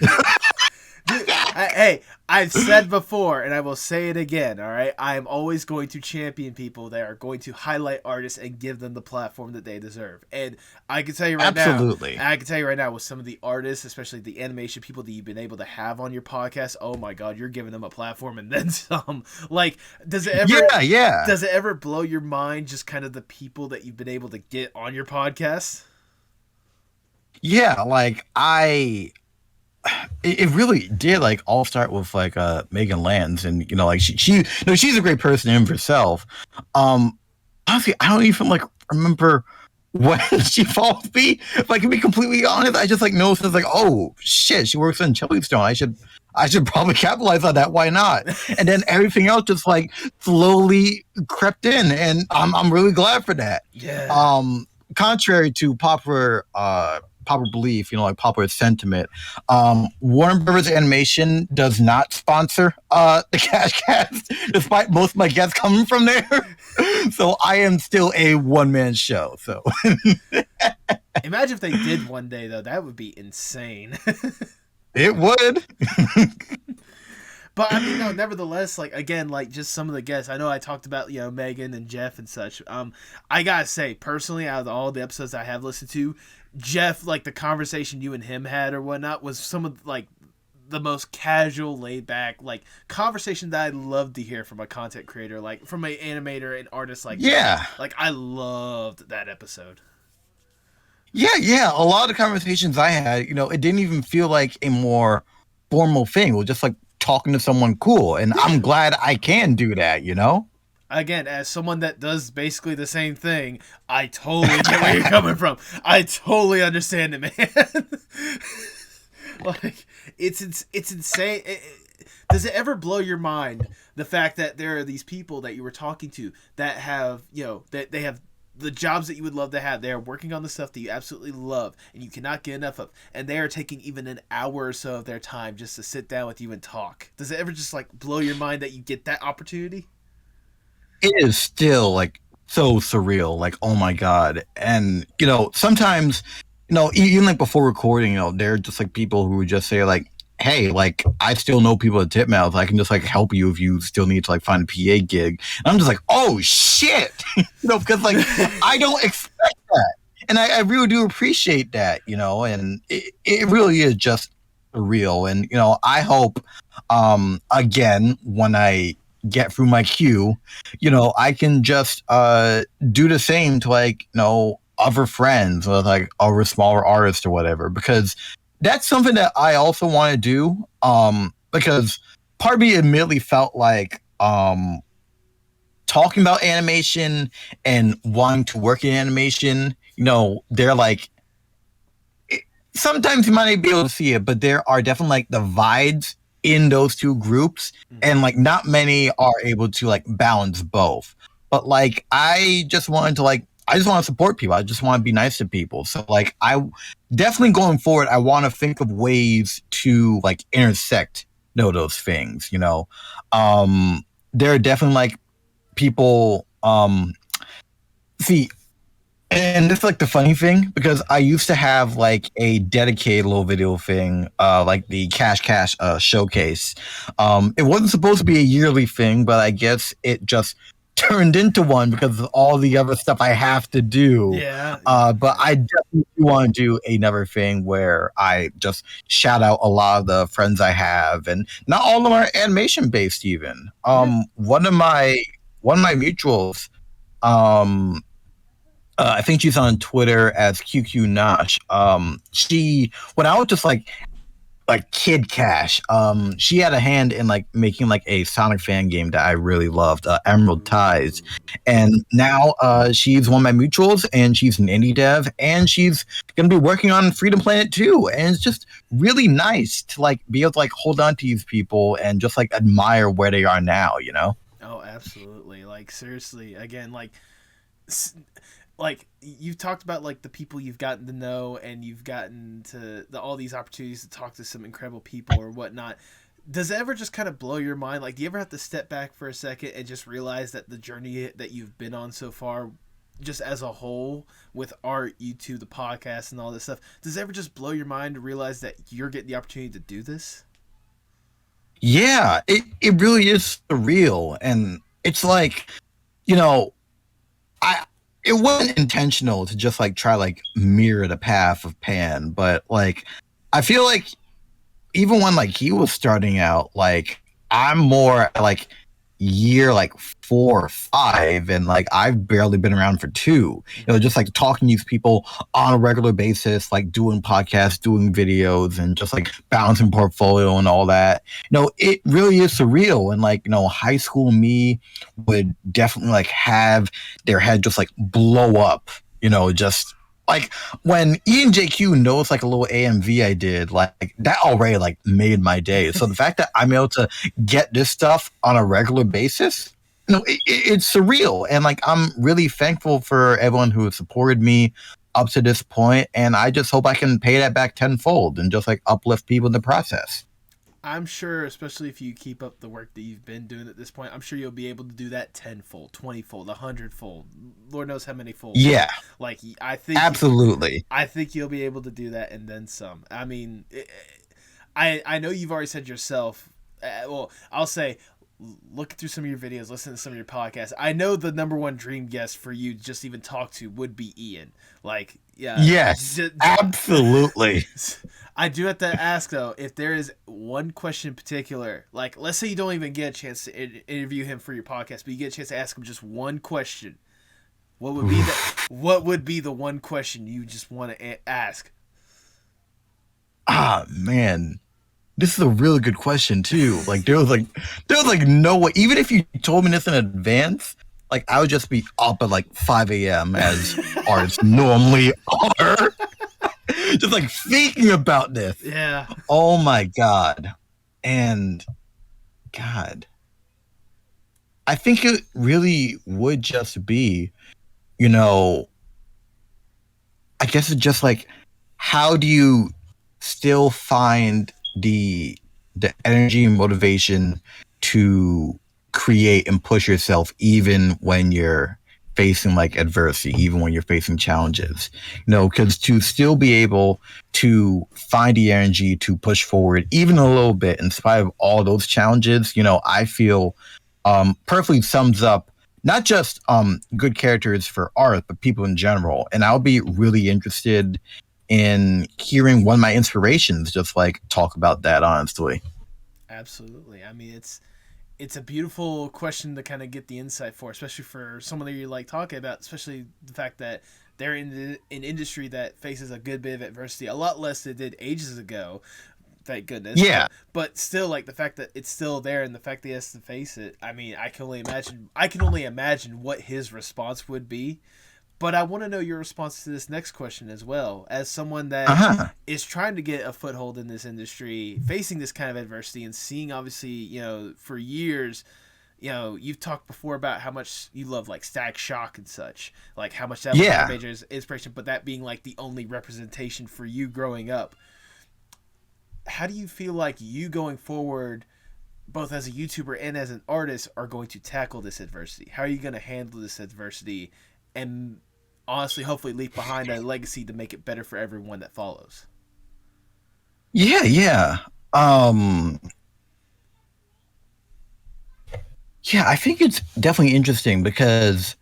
Dude, hey, I've said before, and I will say it again, all right? I am always going to champion people that are going to highlight artists and give them the platform that they deserve. And I can tell you right now, with some of the artists, especially the animation people that you've been able to have on your podcast, oh my God, you're giving them a platform and then some. Like, does it ever blow your mind just kind of the people that you've been able to get on your podcast? Yeah, like it really did like all start with like Megan Lands, and you know, like she's a great person in herself. Honestly, I don't even like remember when she followed me. If I can be completely honest, I just like noticed it's like, oh shit, she works in Chillystone. I should probably capitalize on that. Why not? And then everything else just like slowly crept in, and I'm really glad for that. Yeah. Contrary to popular belief, you know, like popular sentiment, Warner Brothers Animation does not sponsor the KashCast, despite most of my guests coming from there. So I am still a one-man show. So Imagine if they did one day, though. That would be insane. it would. But I mean, no, nevertheless, like, again, like, just some of the guests. I know I talked about, you know, Megan and Jeff and such. I gotta say, personally, out of all the episodes I have listened to, Jeff, like, the conversation you and him had or whatnot was some of, like, the most casual, laid back, like, conversation that I love to hear from a content creator, like, from an animator and artist like Yeah. that. Like, I loved that episode. Yeah. A lot of the conversations I had, you know, it didn't even feel like a more formal thing. It was just like talking to someone cool. And I'm glad I can do that, you know? Again, as someone that does basically the same thing, I totally get where you're coming from. I totally understand it, man. Like, it's insane. Does it ever blow your mind the fact that there are these people that you were talking to that have, you know, that they have the jobs that you would love to have. They are working on the stuff that you absolutely love and you cannot get enough of, and they are taking even an hour or so of their time just to sit down with you and talk. Does it ever just like blow your mind that you get that opportunity? It is still like so surreal. Like, oh my God. And, you know, sometimes, you know, even like before recording, you know, there are just like people who would just say like, hey, like I still know people at Titmouth. I can just like help you if you still need to like find a PA gig. And I'm just like, oh shit, you know, because like I don't expect that, and I really do appreciate that, you know, and it really is just real. And you know, I hope, again, when I get through my queue, you know, I can just do the same to like, you know, other friends or like other smaller artists or whatever, because that's something that I also want to do. Because part of me admittedly felt like talking about animation and wanting to work in animation, you know, they're like, sometimes you might not be able to see it, but there are definitely like divides in those two groups, and like not many are able to like balance both. But like I just want to support people. I just want to be nice to people. So like I definitely going forward, I want to think of ways to like intersect, you know, those things, you know. There are definitely like people, see, and it's like the funny thing, because I used to have like a dedicated little video thing, like the KashCash showcase. It wasn't supposed to be a yearly thing, but I guess it just turned into one because of all the other stuff I have to do. Yeah. But I definitely want to do another thing where I just shout out a lot of the friends I have, and not all of them are animation based even. One of my mutuals, I think she's on Twitter as QQ Nosh. She, when I was just like Kid Cash, she had a hand in like making like a Sonic fan game that I really loved, Emerald Ties. And now she's one of my mutuals, and she's an indie dev, and she's gonna be working on Freedom Planet 2. And it's just really nice to like be able to like hold on to these people and just like admire where they are now, you know? Oh, absolutely. Like, seriously, again, like you've talked about like the people you've gotten to know, and you've gotten to all these opportunities to talk to some incredible people or whatnot. Does it ever just kind of blow your mind? Like, do you ever have to step back for a second and just realize that the journey that you've been on so far, just as a whole, with art, YouTube, the podcast, and all this stuff, does it ever just blow your mind to realize that you're getting the opportunity to do this? Yeah, it really is surreal. And it's like, you know, it wasn't intentional to just like try like mirror the path of Pan, but like I feel like even when like he was starting out, like I'm more like year like 4 or 5, and like I've barely been around for 2. Just like talking to these people on a regular basis, like doing podcasts, doing videos, and just like balancing portfolio and all that. It really is surreal. And like high school me would definitely like have their head just like blow up. Just like when ENJQ noticed like a little AMV I did, like that already like made my day. So the fact that I'm able to get this stuff on a regular basis, it's surreal. And like I'm really thankful for everyone who has supported me up to this point, and I just hope I can pay that back tenfold and just like uplift people in the process. I'm sure, especially if you keep up the work that you've been doing at this point, I'm sure you'll be able to do that 10-fold, 20-fold, 100-fold. Lord knows how many folds. Yeah. Like, I think... Absolutely. I think you'll be able to do that and then some. I mean, I know you've already said yourself, well, I'll say, look through some of your videos, listen to some of your podcasts. I know the number one dream guest for you just even talk to would be Ian. Like, yeah. Yes, absolutely. I do have to ask, though, if there is one question in particular, like, let's say you don't even get a chance to interview him for your podcast, but you get a chance to ask him just one question. What would be the one question you just want to ask? Ah, man. This is a really good question, too. Like, there was no way, even if you told me this in advance, like, I would just be up at, like, 5 a.m., as artists normally are. Just, like, thinking about this. Yeah. Oh, my God. And, God. I think it really would just be, I guess it's just, like, how do you still find the energy and motivation to create and push yourself even when you're facing like adversity, even when you're facing challenges, because to still be able to find the energy to push forward even a little bit in spite of all those challenges, I feel perfectly sums up not just good characters for art, but people in general. And I'll be really interested in hearing one of my inspirations just like talk about that honestly. Absolutely. I mean, it's a beautiful question to kind of get the insight for, especially for someone that you like talking about, especially the fact that they're in an industry that faces a good bit of adversity, a lot less than it did ages ago. Thank goodness. Yeah. But still, like, the fact that it's still there and the fact that he has to face it, I mean, I can only imagine what his response would be. But I want to know your response to this next question as well. As someone that is trying to get a foothold in this industry, facing this kind of adversity and seeing, obviously, for years, you've talked before about how much you love, like, Static Shock and such. Like, how much that was a major inspiration, but that being, like, the only representation for you growing up. How do you feel like you going forward, both as a YouTuber and as an artist, are going to tackle this adversity? How are you going to handle this adversity and honestly, hopefully leave behind a legacy to make it better for everyone that follows? Yeah. I think it's definitely interesting because,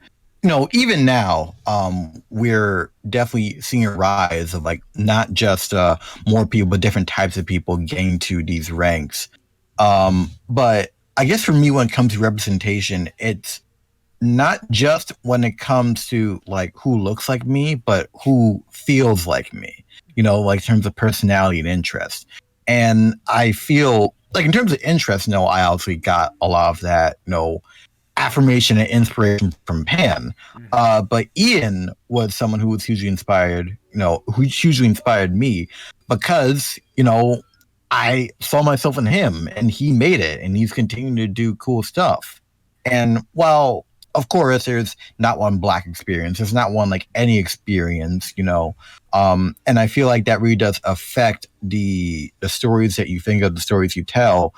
even now, we're definitely seeing a rise of like not just more people, but different types of people getting to these ranks. But I guess for me, when it comes to representation, it's not just when it comes to like who looks like me, but who feels like me, like in terms of personality and interest. And I feel like in terms of interest, I obviously got a lot of that, affirmation and inspiration from Pan. But Ian was someone who was hugely inspired, who hugely inspired me because, I saw myself in him and he made it and he's continuing to do cool stuff. And while of course, there's not one Black experience. There's not one like any experience, and I feel like that really does affect the stories that you think of, the stories you tell.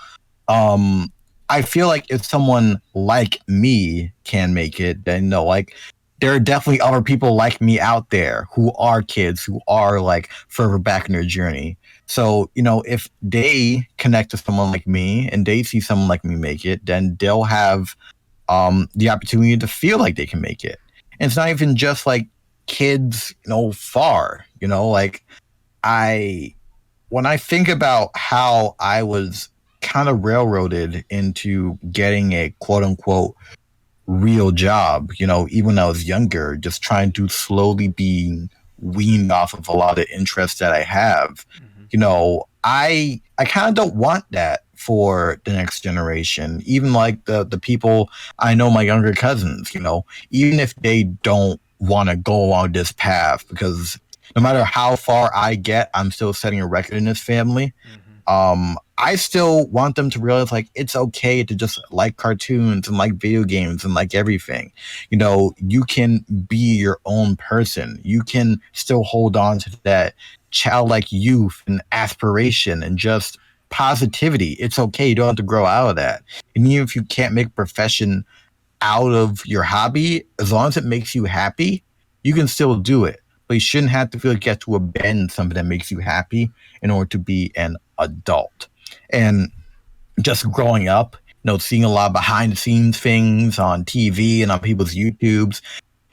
I feel like if someone like me can make it, then like there are definitely other people like me out there who are kids who are like further back in their journey. So, if they connect to someone like me and they see someone like me make it, then they'll have the opportunity to feel like they can make it. And it's not even just like kids, far, like when I think about how I was kind of railroaded into getting a quote unquote real job, even when I was younger, just trying to slowly be weaned off of a lot of interests that I have. I kind of don't want that for the next generation. Even like the people I know, my younger cousins, even if they don't want to go along this path, because no matter how far I get, I'm still setting a record in this family. I still want them to realize like it's okay to just like cartoons and like video games and like everything. You can be your own person. You can still hold on to that childlike youth and aspiration and just positivity. It's okay. You don't have to grow out of that. And even if you can't make a profession out of your hobby, as long as it makes you happy, you can still do it. But you shouldn't have to feel like you have to abandon something that makes you happy in order to be an adult. And just growing up, seeing a lot of behind the scenes things on TV and on people's YouTubes,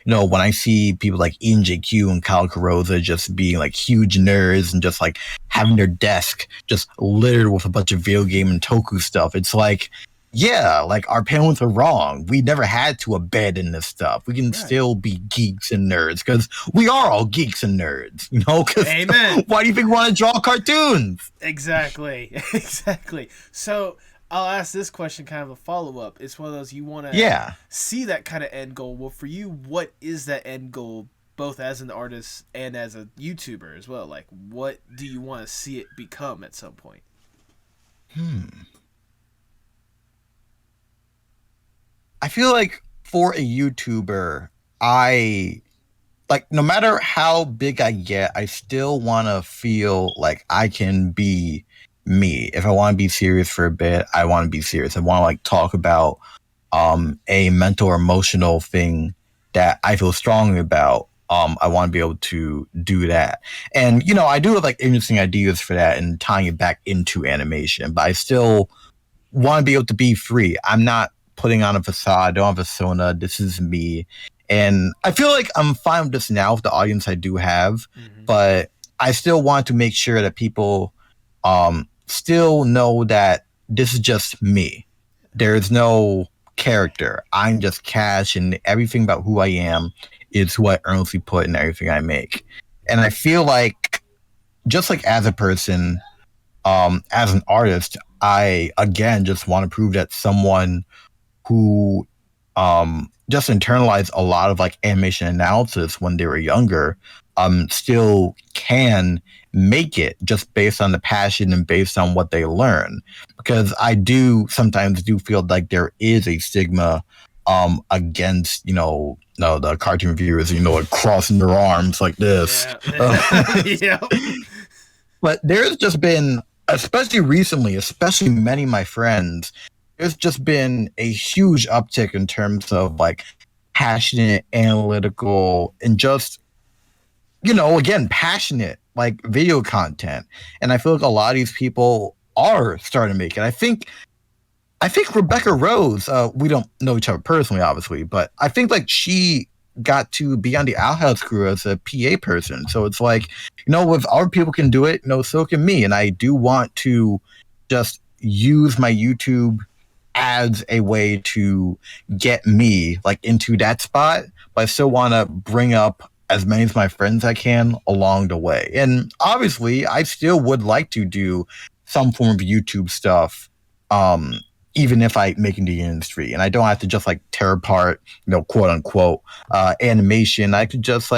when I see people like Ian JQ and Kyle Carosa just being like huge nerds and just like having their desk just littered with a bunch of video game and toku stuff, it's like, yeah, like our parents are wrong. We never had to abandon this stuff. We can still be geeks and nerds because we are all geeks and nerds, Amen. Why do you think we want to draw cartoons? Exactly. So I'll ask this question, kind of a follow-up. It's one of those you want to see that kind of end goal. Well, for you, what is that end goal, both as an artist and as a YouTuber as well? Like, what do you want to see it become at some point? I feel like for a YouTuber, no matter how big I get, I still want to feel like I can be me. If I want to be serious for a bit, I want to be serious. I want to talk about a mental or emotional thing that I feel strongly about. I want to be able to do that. And, I do have interesting ideas for that and tying it back into animation, but I still want to be able to be free. I'm not putting on a facade. I don't have a persona. This is me. And I feel like I'm fine with this now with the audience I do have, but I still want to make sure that people still know that this is just me. There's no character. I'm just Cash, and everything about who I am is who I earnestly put in everything I make. And I feel like, just like as a person, as an artist, I, again, just want to prove that someone who just internalized a lot of animation analysis when they were younger still can make it just based on the passion and based on what they learn. Because I do sometimes feel like there is a stigma against the cartoon reviewers, crossing their arms like this. But there's just been, especially recently, especially many of my friends, there's just been a huge uptick in terms of passionate, analytical, and just, again, passionate video content. And I feel like a lot of these people are starting to make it. I think Rebecca Rose, we don't know each other personally, obviously, but I think she got to be on the Owl House crew as a PA person. So it's if other people can do it, so can me. And I do want to just use my YouTube as a way to get me into that spot, but I still want to bring up as many of my friends I can along the way. And obviously I still would like to do some form of YouTube stuff, even if I make it in the industry, and I don't have to just tear apart, quote unquote, animation. I could just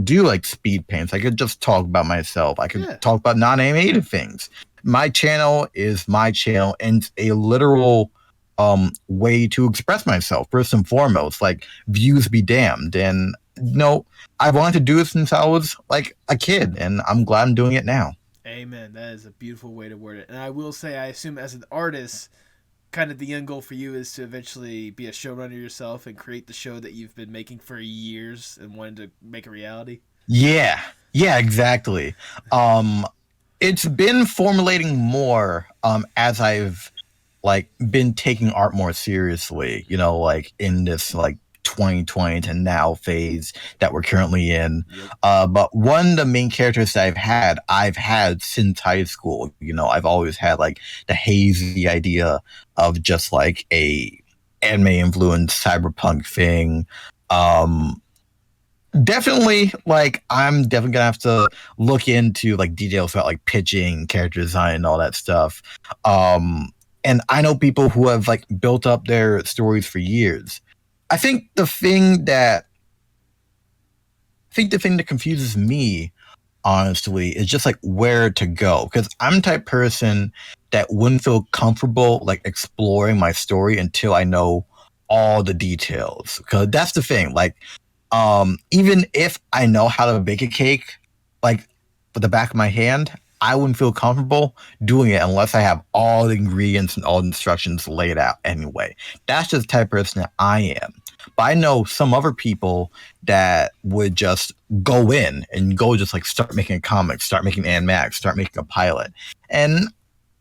do speed paints. I could just talk about myself. I could talk about non-animated things. My channel is my channel, and it's a literal way to express myself first and foremost. Views be damned. And I've wanted to do it since I was a kid, and I'm glad I'm doing it now. Amen. That is a beautiful way to word it. And I will say, I assume as an artist, kind of the end goal for you is to eventually be a showrunner yourself and create the show that you've been making for years and wanted to make a reality. Yeah, exactly. It's been formulating more as I've been taking art more seriously, in this 2020 to now phase that we're currently in. Yep. But one of the main characters that I've had since high school. I've always had like the hazy idea of just like a anime influenced cyberpunk thing. Definitely, like, I'm definitely gonna have to look into like details about like pitching, character design, and all that stuff. And I know people who have like built up their stories for years. I think the thing that confuses me, honestly, is just like where to go. Because I'm the type of person that wouldn't feel comfortable like exploring my story until I know all the details. Because that's the thing. Like, even if I know how to bake a cake, like with the back of my hand, I wouldn't feel comfortable doing it unless I have all the ingredients and all the instructions laid out anyway. That's just the type of person that I am. But I know some other people that would just go in and go just like start making a comic, start making animatic, start making a pilot. And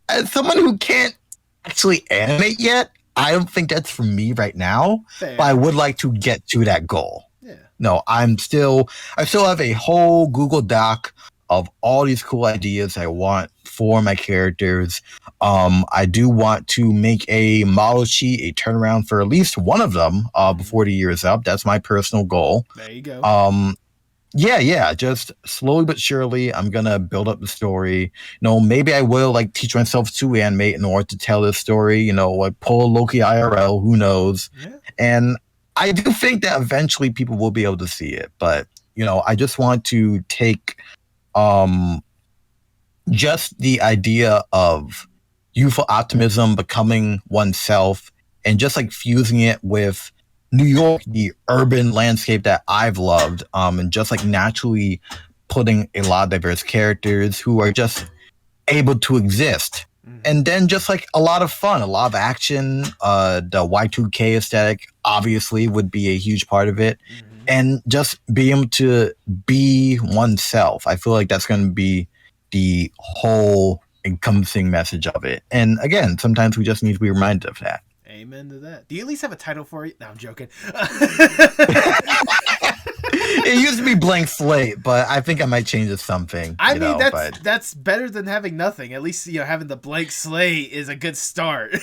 as someone who can't actually animate yet, I don't think that's for me right now. Fair. But I would like to get to that goal. Yeah. No, I still have a whole Google Doc of all these cool ideas I want for my characters. I do want to make a model sheet, a turnaround for at least one of them before the year is up. That's my personal goal. There you go. Yeah. Just slowly but surely, I'm gonna build up the story. Maybe I will like teach myself to animate in order to tell this story. Like pull a Loki IRL. Who knows? Yeah. And I do think that eventually people will be able to see it. But I just want to take just the idea of youthful optimism, becoming oneself, and just like fusing it with New York, the urban landscape that I've loved, and just like naturally putting a lot of diverse characters who are just able to exist. And then just like a lot of fun, a lot of action, the Y2K aesthetic obviously would be a huge part of it. And just being able to be oneself. I feel like that's going to be the whole encompassing message of it. And again, sometimes we just need to be reminded of that. Amen to that. Do you at least have a title for it? No, I'm joking. It used to be Blank Slate, but I think I might change it to something. I mean, that's better than having nothing. At least, having the blank slate is a good start.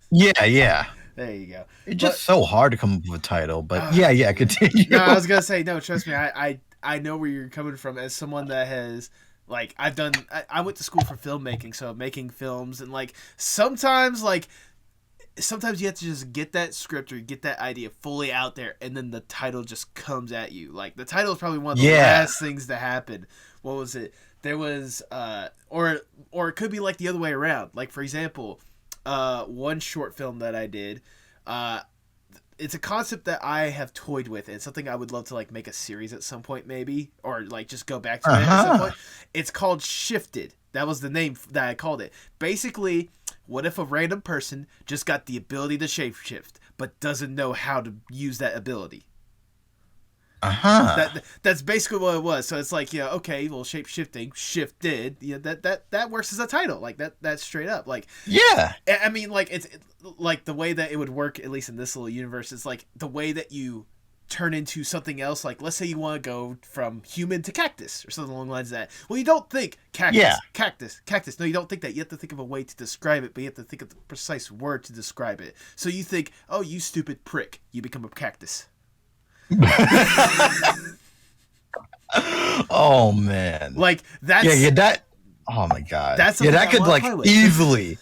Yeah. There you go. It's just so hard to come up with a title, but yeah, continue. No, I was going to say, no, trust me, I know where you're coming from as someone that has, like, I went to school for filmmaking, so making films, and, like, sometimes you have to just get that script or get that idea fully out there, and then the title just comes at you. Like, the title is probably one of the last things to happen. What was it? There was, or it could be like the other way around. Like, for example, one short film that I did, it's a concept that I have toyed with, and it's something I would love to like make a series at some point, maybe, or like just go back to it at some point. It's called Shifted. That was the name that I called it. Basically, what if a random person just got the ability to shapeshift, but doesn't know how to use that ability? That's basically what it was. So it's like, okay, well, shape-shifting, shifted, that works as a title. Like, that's straight up. Like, yeah. I mean, like, it's like the way that it would work, at least in this little universe, is like the way that you turn into something else. Like, let's say you want to go from human to cactus or something along the lines of that. Well, you don't think cactus. No, you don't think that. You have to think of a way to describe it, but you have to think of the precise word to describe it. So you think, oh, you stupid prick. You become a cactus. Oh man, like that's that. Oh my god, that's that could like easily.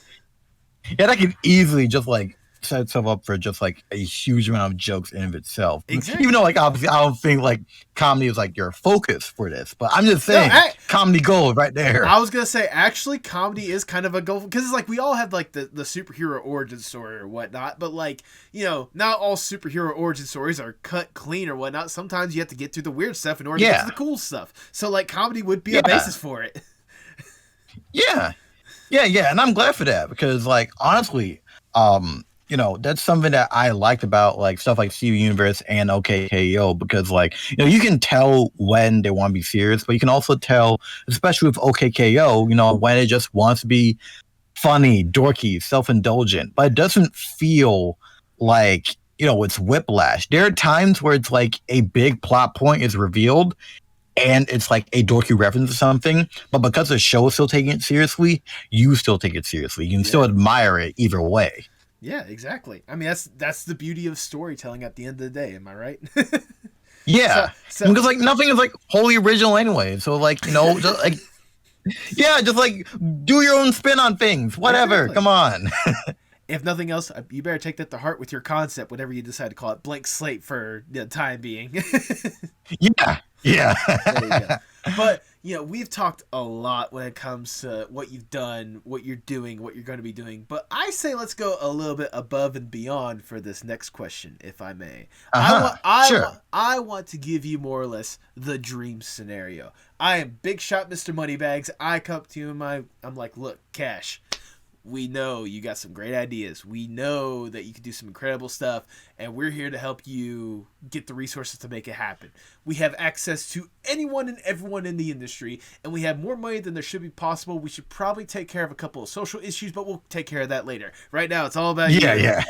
Yeah, that could easily just like set itself up for just like a huge amount of jokes in of itself. Exactly. Even though like obviously I don't think like comedy is like your focus for this, but I'm just saying comedy gold right there. I was gonna say actually comedy is kind of a goal because it's like we all have like the superhero origin story or whatnot, but like not all superhero origin stories are cut clean or whatnot. Sometimes you have to get through the weird stuff in order to get to the cool stuff. So like comedy would be a basis for it. Yeah, and I'm glad for that because like honestly, that's something that I liked about like stuff like Steven Universe and OKKO because like, you can tell when they want to be serious, but you can also tell, especially with OKKO, when it just wants to be funny, dorky, self-indulgent, but it doesn't feel like it's whiplash. There are times where it's like a big plot point is revealed and it's like a dorky reference to something, but because the show is still taking it seriously, you still take it seriously. You can still admire it either way. Yeah, exactly. I mean, that's the beauty of storytelling at the end of the day. Am I right? Yeah. So, because like nothing is like wholly original anyway. So like, just like, yeah, just like do your own spin on things. Whatever. Exactly. Come on. If nothing else, you better take that to heart with your concept, whatever you decide to call it, blank slate for the time being. Yeah. There you go. But, we've talked a lot when it comes to what you've done, what you're doing, what you're going to be doing. But I say let's go a little bit above and beyond for this next question, if I may. I want to give you more or less the dream scenario. I am Big Shot Mr. Moneybags. I come to you and I'm like, look, Cash, we know you got some great ideas. We know that you can do some incredible stuff, and we're here to help you get the resources to make it happen. We have access to anyone and everyone in the industry, and we have more money than there should be possible. We should probably take care of a couple of social issues, but we'll take care of that later. Right now, it's all about you. Yeah.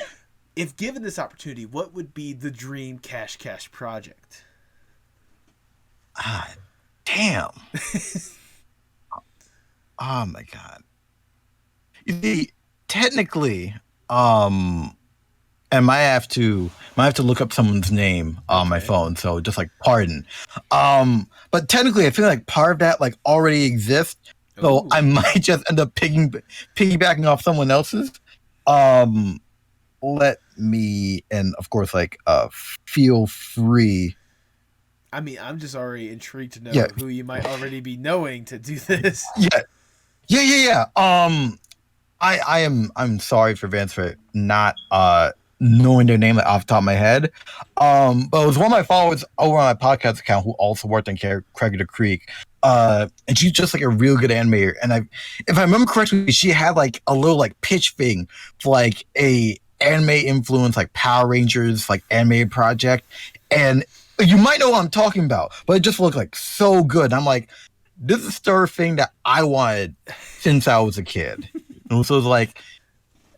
If given this opportunity, what would be the dream KashCash project? Damn. Oh my God. You see, technically, and I have to look up someone's name on my phone, so just like pardon. But technically, I feel like part of that like already exists, so I might just end up piggybacking off someone else's. Let me, and of course, like, feel free. I mean, I'm just already intrigued to know who you might already be knowing to do this. Yeah. I'm sorry for Vance for not knowing their name off the top of my head. But it was one of my followers over on my podcast account who also worked on Craig the Creek. And she's just like a real good animator. And if I remember correctly, she had like a little like pitch thing for like a anime influence like Power Rangers like animated project. And you might know what I'm talking about, but it just looked like so good. And I'm like, this is the sort of thing that I wanted since I was a kid. And so it's like,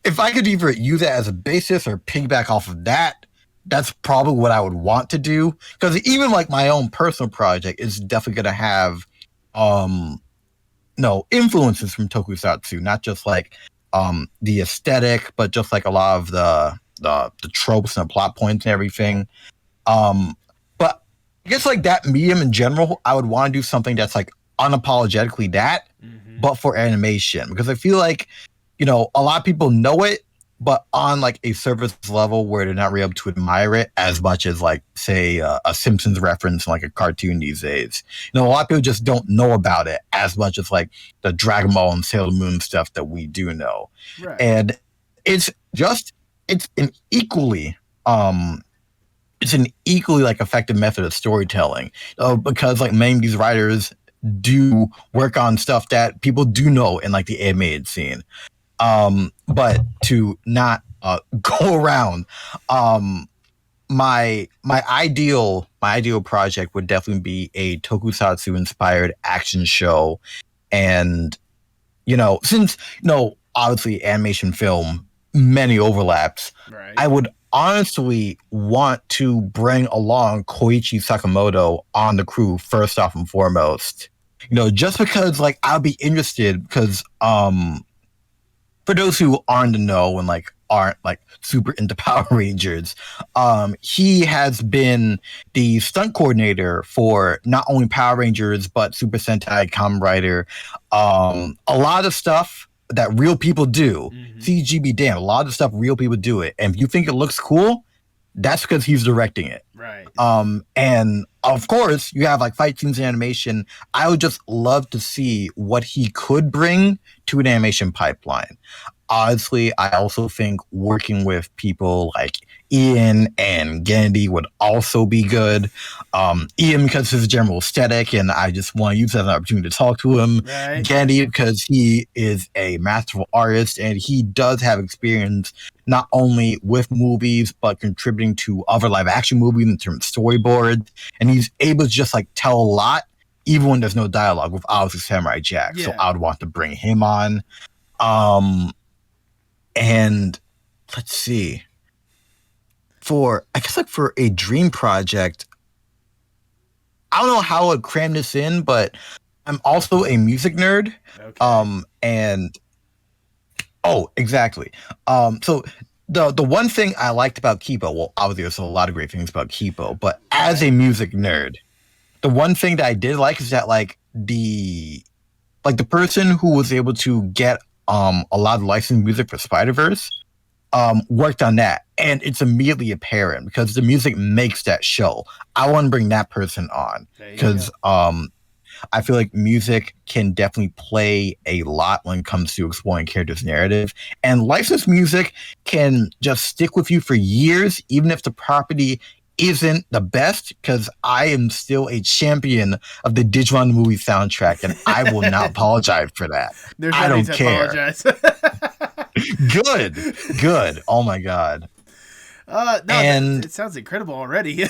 if I could either use it as a basis or piggyback off of that, that's probably what I would want to do. Because even like my own personal project is definitely going to have, influences from Tokusatsu, not just like the aesthetic, but just like a lot of the tropes and the plot points and everything. But I guess like that medium in general, I would want to do something that's like unapologetically that, but for animation, because I feel like, a lot of people know it, but on like a surface level where they're not really able to admire it as much as like, say, a Simpsons reference in like a cartoon these days. A lot of people just don't know about it as much as like the Dragon Ball and Sailor Moon stuff that we do know. Right. And it's an equally like effective method of storytelling, because like many of these writers do work on stuff that people do know in like the animated scene. But to not go around, my ideal project would definitely be a Tokusatsu inspired action show. And since obviously animation film, many overlaps, right. I would honestly want to bring along Koichi Sakamoto on the crew first off and foremost. Just because like I'll be interested, because for those who aren't in the know and like aren't like super into Power Rangers, he has been the stunt coordinator for not only Power Rangers but Super Sentai, Kamen Rider, a lot of stuff that real people do. CGB damn, a lot of stuff real people do it. And if you think it looks cool, that's because he's directing it. Right. And of course, you have like fight scenes and animation. I would just love to see what he could bring to an animation pipeline. Honestly, I also think working with people like Ian and Gennady would also be good. Ian, because of his general aesthetic, and I just want to use that as an opportunity to talk to him. Right. Gennady, because he is a masterful artist, and he does have experience not only with movies, but contributing to other live action movies in terms of storyboards. And he's able to just like tell a lot, even when there's no dialogue, with obviously Samurai Jack. Yeah. So I would want to bring him on. And let's see. for a dream project, I don't know how I would cram this in, but I'm also a music nerd. Okay. And exactly. So the one thing I liked about Kipo, well, obviously there's a lot of great things about Kipo, but as a music nerd, the one thing that I did like is that the person who was able to get a lot of licensed music for Spider-Verse worked on that, and it's immediately apparent because the music makes that show. I want to bring that person on There you because go. I feel like music can definitely play a lot when it comes to exploring characters' narrative, and licensed music can just stick with you for years, even if the property isn't the best. Because I am still a champion of the Digimon movie soundtrack, and I will not apologize for that. There's I no need don't to care. apologize. Good. Oh my god. No, And it sounds incredible already.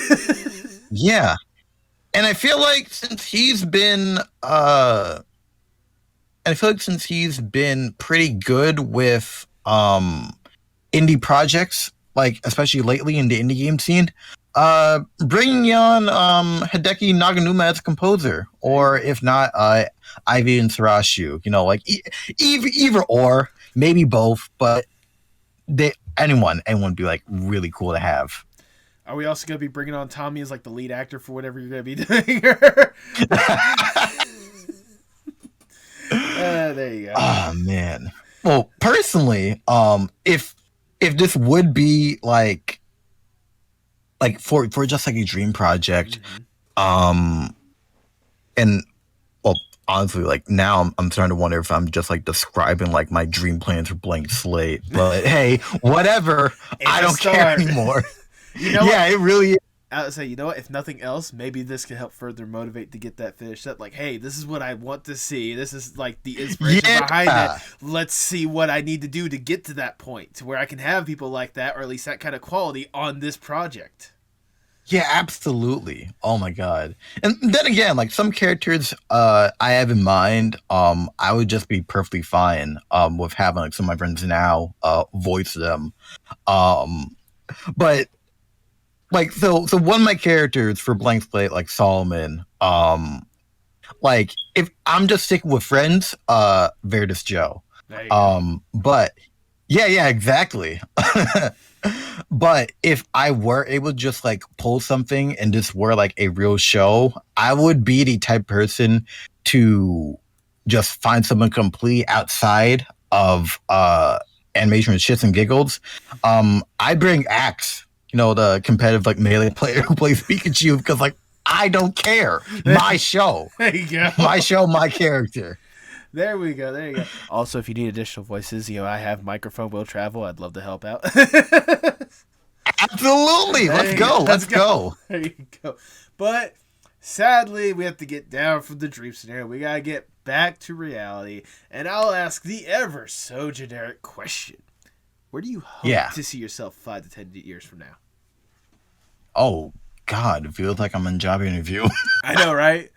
yeah, and I feel like since he's been pretty good with indie projects, like especially lately in the indie game scene, bringing on Hideki Naganuma as a composer, or if not, Ivy and Sarashu, like either or, maybe both, but anyone would be like really cool to have. Are we also going to be bringing on Tommy as like the lead actor for whatever you're going to be doing? There you go. Oh man. Well, personally, if this would be like for just like a dream project, and well, honestly, like now I'm starting to wonder if I'm just like describing like my dream plans for Blank Slate. But hey, whatever. I don't care anymore. It really is. I would say, you know what? If nothing else, maybe this can help further motivate to get that finished up. Like, hey, this is what I want to see. This is like the inspiration behind it. Let's see what I need to do to get to that point, to where I can have people like that, or at least that kind of quality on this project. Yeah, absolutely. Oh my god. And then again, like some characters I have in mind, I would just be perfectly fine with having like some of my friends now voice them. But like so one of my characters for Blank Slate, like Solomon, like if I'm just sticking with friends, Verdus Joe. But yeah, exactly. But if I were able to just like pull something and this were like a real show, I would be the type of person to just find someone completely outside of animation with shits and giggles. I bring Axe, the competitive like melee player who plays Pikachu, because like I don't care. My show. There you go. My show, my character. There we go. Also, if you need additional voices, I have microphone will travel. I'd love to help out. Absolutely. Let's go. There you go. But sadly, we have to get down from the dream scenario. We got to get back to reality. And I'll ask the ever so generic question. Where do you hope to see yourself 5 to 10 years from now? Oh, God. It feels like I'm in a job interview. I know, right?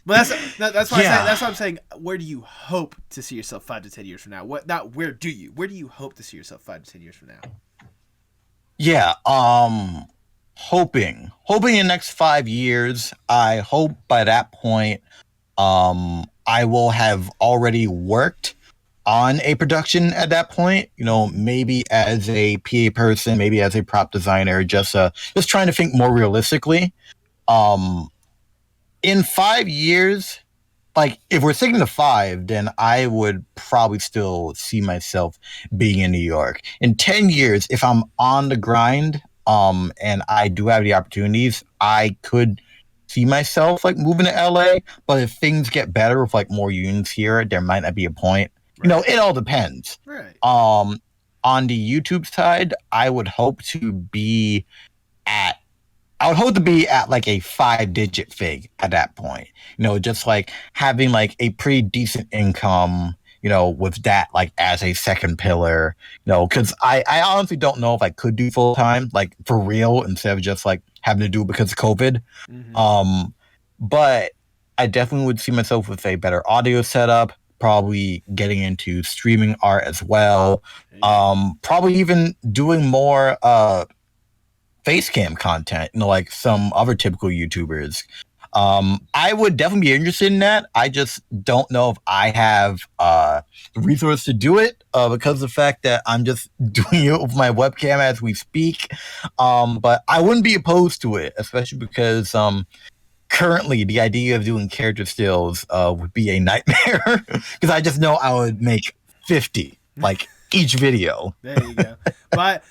But that's why I'm saying. Where do you hope to see yourself 5 to 10 years from now? Where do you hope to see yourself 5 to 10 years from now? Yeah, hoping in the next 5 years. I hope by that point, I will have already worked on a production at that point. Maybe as a PA person, maybe as a prop designer, just trying to think more realistically. In 5 years, like if we're sticking to 5, then I would probably still see myself being in New York. In 10 years, if I'm on the grind, and I do have the opportunities, I could see myself like moving to LA. But if things get better with like more unions here, there might not be a point. Right. It all depends. Right. On the YouTube side, I would hope to be at like a 5-digit fig at that point. Just like having like a pretty decent income, with that like as a second pillar, because I honestly don't know if I could do full time, like for real, instead of just like having to do it because of COVID. Mm-hmm. But I definitely would see myself with a better audio setup, probably getting into streaming art as well. Probably even doing more face cam content, like some other typical YouTubers. I would definitely be interested in that. I just don't know if I have the resource to do it because of the fact that I'm just doing it with my webcam as we speak. But I wouldn't be opposed to it, especially because currently the idea of doing character stills would be a nightmare because I just know I would make 50 like each video. There you go. But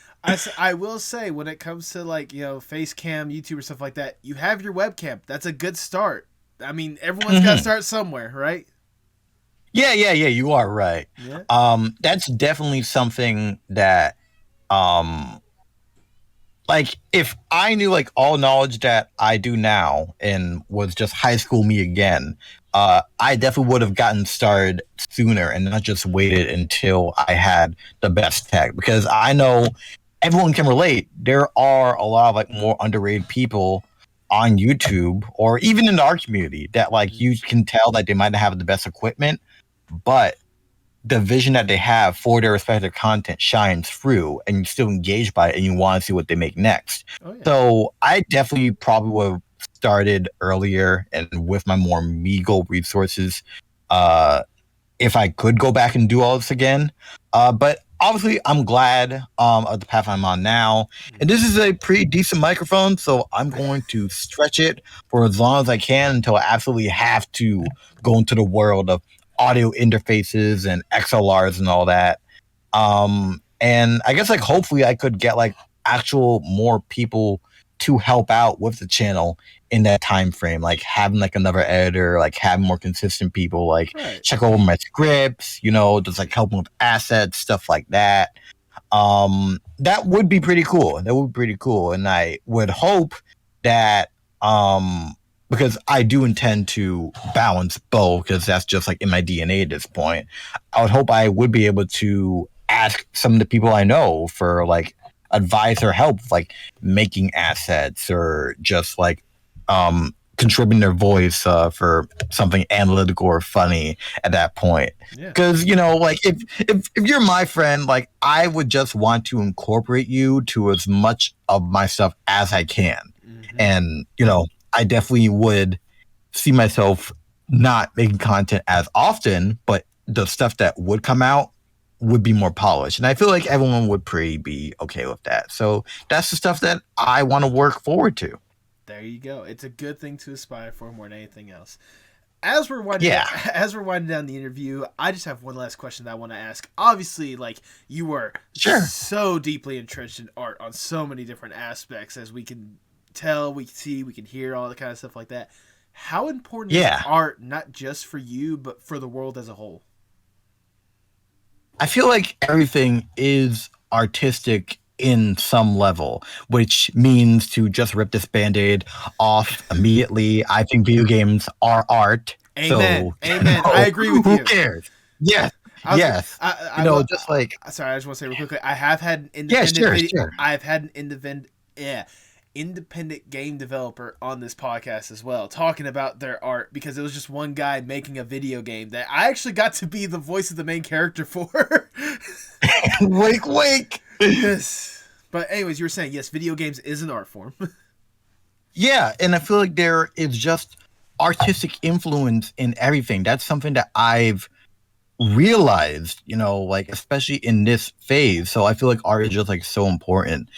I will say, when it comes to like, face cam, YouTube or stuff like that, you have your webcam. That's a good start. I mean, everyone's got to start somewhere, right? Yeah, you are right. Yeah. That's definitely something that like if I knew like all knowledge that I do now and was just high school me again, I definitely would have gotten started sooner and not just waited until I had the best tech, because I know everyone can relate. There are a lot of like more underrated people on YouTube or even in the art community that like you can tell that they might not have the best equipment, but the vision that they have for their respective content shines through and you're still engaged by it and you want to see what they make next. Oh, yeah. So I definitely probably would have started earlier and with my more meager resources if I could go back and do all this again. But obviously I'm glad of the path I'm on now. And this is a pretty decent microphone, so I'm going to stretch it for as long as I can until I absolutely have to go into the world of audio interfaces and XLRs and all that. And I guess like hopefully I could get like actual more people to help out with the channel in that time frame, like having like another editor, like having more consistent people like check over my scripts, just like helping with assets, stuff like that. That would be pretty cool. And I would hope that because I do intend to balance both, because that's just like in my DNA at this point. I would hope I would be able to ask some of the people I know for like advice or help, like making assets or just like contributing their voice for something analytical or funny at that point. Because like if you're my friend, like I would just want to incorporate you to as much of my stuff as I can. And I definitely would see myself not making content as often, but the stuff that would come out would be more polished. And I feel like everyone would pretty be okay with that. So that's the stuff that I want to work forward to. There you go. It's a good thing to aspire for more than anything else. As we're winding down the interview, I just have one last question that I want to ask. Obviously, like, you were so deeply entrenched in art on so many different aspects, as we can tell, we can see, we can hear, all the kind of stuff like that. How important is art, not just for you, but for the world as a whole? I feel like everything is artistic in some level, which means to just rip this Band-Aid off immediately. I think video games are art. Amen. Amen. I agree with you. Who cares? Yes. Yes. I just like. Sorry, I just want to say real quickly. I have had an independent. I've had an independent game developer on this podcast as well, talking about their art, because it was just one guy making a video game that I actually got to be the voice of the main character for. Wake. Yes. But anyways, you were saying, yes, video games is an art form. Yeah, and I feel like there is just artistic influence in everything. That's something that I've realized, like especially in this phase. So I feel like art is just like so important,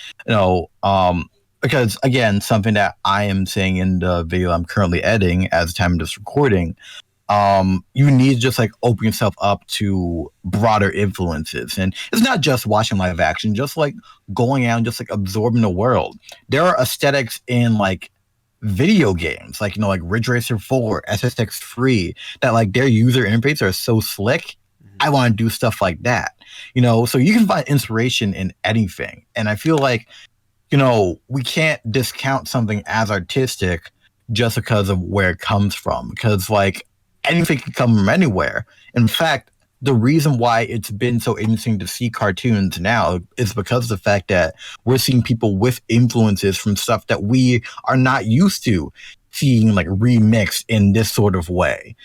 because again, something that I am saying in the video I'm currently editing as the time of this recording, you need to just like open yourself up to broader influences. And it's not just watching live action, just like going out and just like absorbing the world. There are aesthetics in like video games, like, like Ridge Racer 4, SSX 3, that like their user interface are so slick. I want to do stuff like that, so you can find inspiration in anything. And I feel like, we can't discount something as artistic just because of where it comes from, because like anything can come from anywhere. In fact, the reason why it's been so interesting to see cartoons now is because of the fact that we're seeing people with influences from stuff that we are not used to seeing like remixed in this sort of way.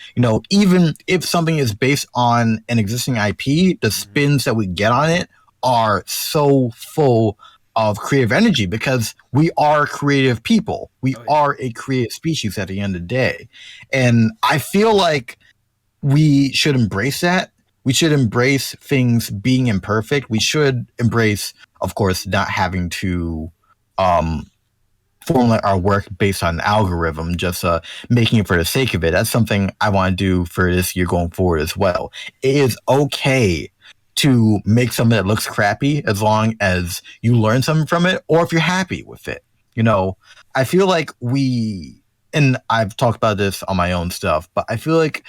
Even if something is based on an existing IP, the spins that we get on it are so full of creative energy, because we are creative people. We are a creative species at the end of the day. And I feel like we should embrace that. We should embrace things being imperfect. We should embrace, of course, not having to formulate our work based on an algorithm, just making it for the sake of it. That's something I want to do for this year going forward as well. It is okay to make something that looks crappy as long as you learn something from it, or if you're happy with it. I feel like and I've talked about this on my own stuff, but I feel like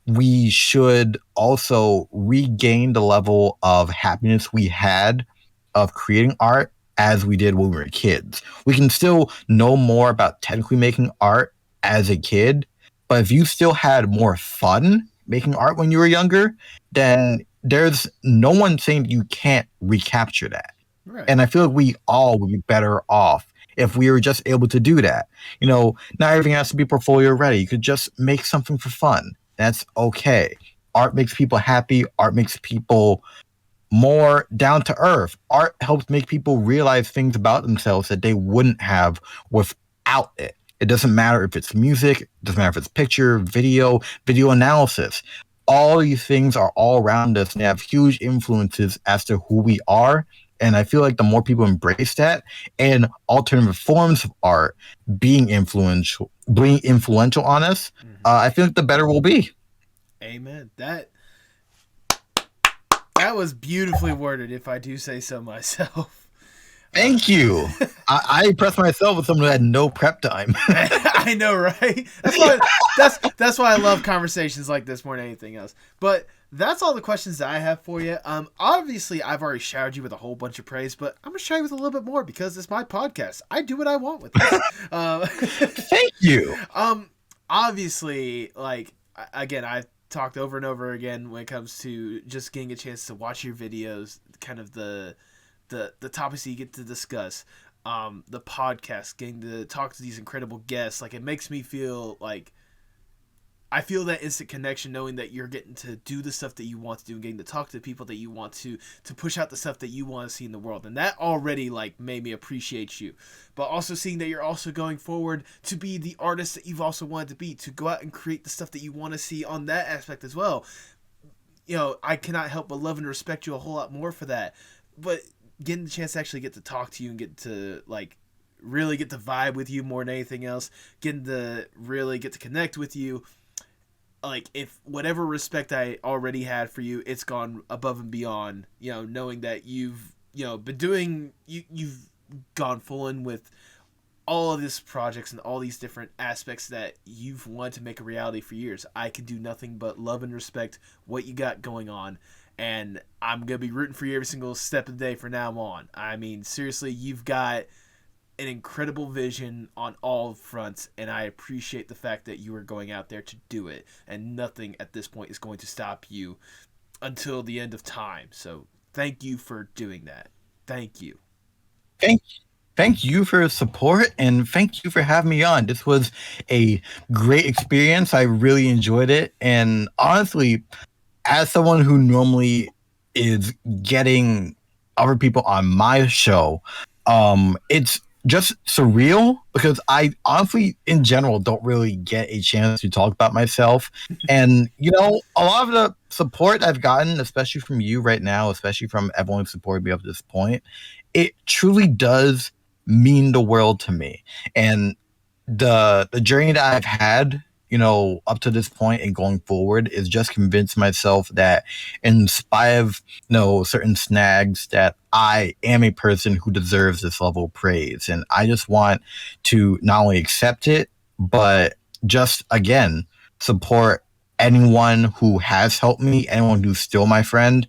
we should also regain the level of happiness we had of creating art as we did when we were kids. We can still know more about technically making art as a kid, but if you still had more fun making art when you were younger, then there's no one saying you can't recapture that. Right. And I feel like we all would be better off if we were just able to do that. Not everything has to be portfolio ready. You could just make something for fun. That's okay. Art makes people happy. Art makes people more down to earth. Art helps make people realize things about themselves that they wouldn't have without it. It doesn't matter if it's music, it doesn't matter if it's picture, video analysis. All these things are all around us and they have huge influences as to who we are. And I feel like the more people embrace that and alternative forms of art being influential on us, I feel like the better we'll be. Amen. That was beautifully worded, if I do say so myself. Thank you. I impressed myself with someone who had no prep time. I know, right? That's why I love conversations like this more than anything else. But that's all the questions that I have for you. Obviously, I've already showered you with a whole bunch of praise, but I'm going to shower you with a little bit more because it's my podcast. I do what I want with it. Thank you. Obviously, again, I've talked over and over again when it comes to just getting a chance to watch your videos, kind of the topics that you get to discuss, the podcast, getting to talk to these incredible guests. It makes me feel like I feel that instant connection knowing that you're getting to do the stuff that you want to do and getting to talk to the people that you want to push out the stuff that you want to see in the world. And that already made me appreciate you. But also seeing that you're also going forward to be the artist that you've also wanted to be, to go out and create the stuff that you want to see on that aspect as well. I cannot help but love and respect you a whole lot more for that. But getting the chance to actually get to talk to you and get to really get to vibe with you more than anything else, getting to really get to connect with you, if whatever respect I already had for you, it's gone above and beyond, knowing that you've been doing, you've gone full in with all of these projects and all these different aspects that you've wanted to make a reality for years. I can do nothing but love and respect what you got going on. And I'm going to be rooting for you every single step of the day from now on. I mean, seriously, you've got an incredible vision on all fronts, and I appreciate the fact that you are going out there to do it. And nothing at this point is going to stop you until the end of time. So thank you for doing that. Thank you. Thank you for your support, and thank you for having me on. This was a great experience. I really enjoyed it. And honestly, as someone who normally is getting other people on my show, it's just surreal because I honestly, in general, don't really get a chance to talk about myself. And, a lot of the support I've gotten, especially from you right now, especially from everyone who's supported me up to this point, it truly does mean the world to me. And the journey that I've had, up to this point and going forward is just convince myself that in spite of, certain snags, that I am a person who deserves this level of praise. And I just want to not only accept it, but just, again, support anyone who has helped me, anyone who's still my friend,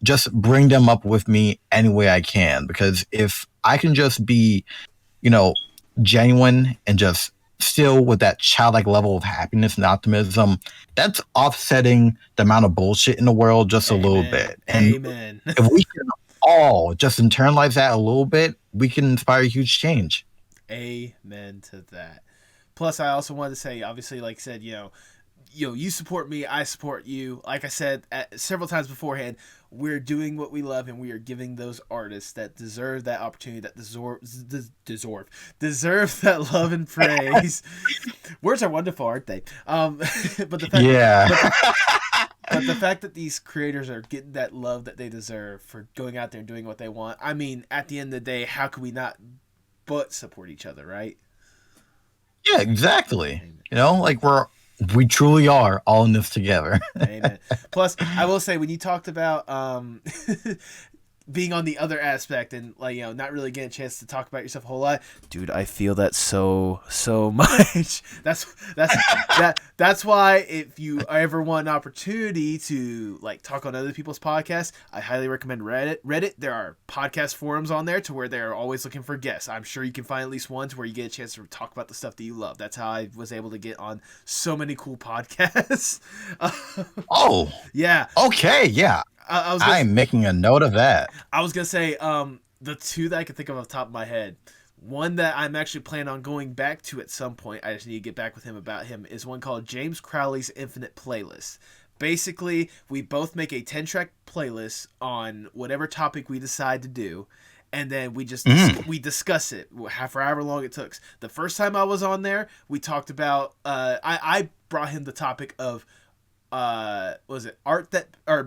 just bring them up with me any way I can. Because if I can just be, genuine and just still with that childlike level of happiness and optimism, that's offsetting the amount of bullshit in the world just a little bit. And Amen. if we can all just internalize that a little bit, we can inspire huge change. Amen to that. Plus, I also wanted to say, obviously, like I said, you support me, I support you. Like I said several times beforehand, we're doing what we love, and we are giving those artists that deserve that opportunity, that deserve that love and praise. Words are wonderful, aren't they? But the fact, but the fact that these creators are getting that love that they deserve for going out there and doing what they want. I mean, at the end of the day, how can we not but support each other, right? Yeah, exactly. You know, like we truly are all in this together. Amen. Plus, I will say, when you talked about being on the other aspect and, like, not really getting a chance to talk about yourself a whole lot, dude, I feel that so much. That's why, if you ever want an opportunity to, like, talk on other people's podcasts, I highly recommend Reddit. There are podcast forums on there to where they're always looking for guests. I'm sure you can find at least one to where you get a chance to talk about the stuff that you love. That's how I was able to get on so many cool podcasts. Oh, yeah. Okay, yeah. I'm making a note of that. I was gonna say, the two that I can think of off the top of my head, one that I'm actually planning on going back to at some point, I just need to get back with him about him, is one called James Crowley's Infinite Playlist. Basically, we both make a 10-track playlist on whatever topic we decide to do, and then we just we discuss it for however long it took. The first time I was on there, we talked about I brought him the topic of what was it,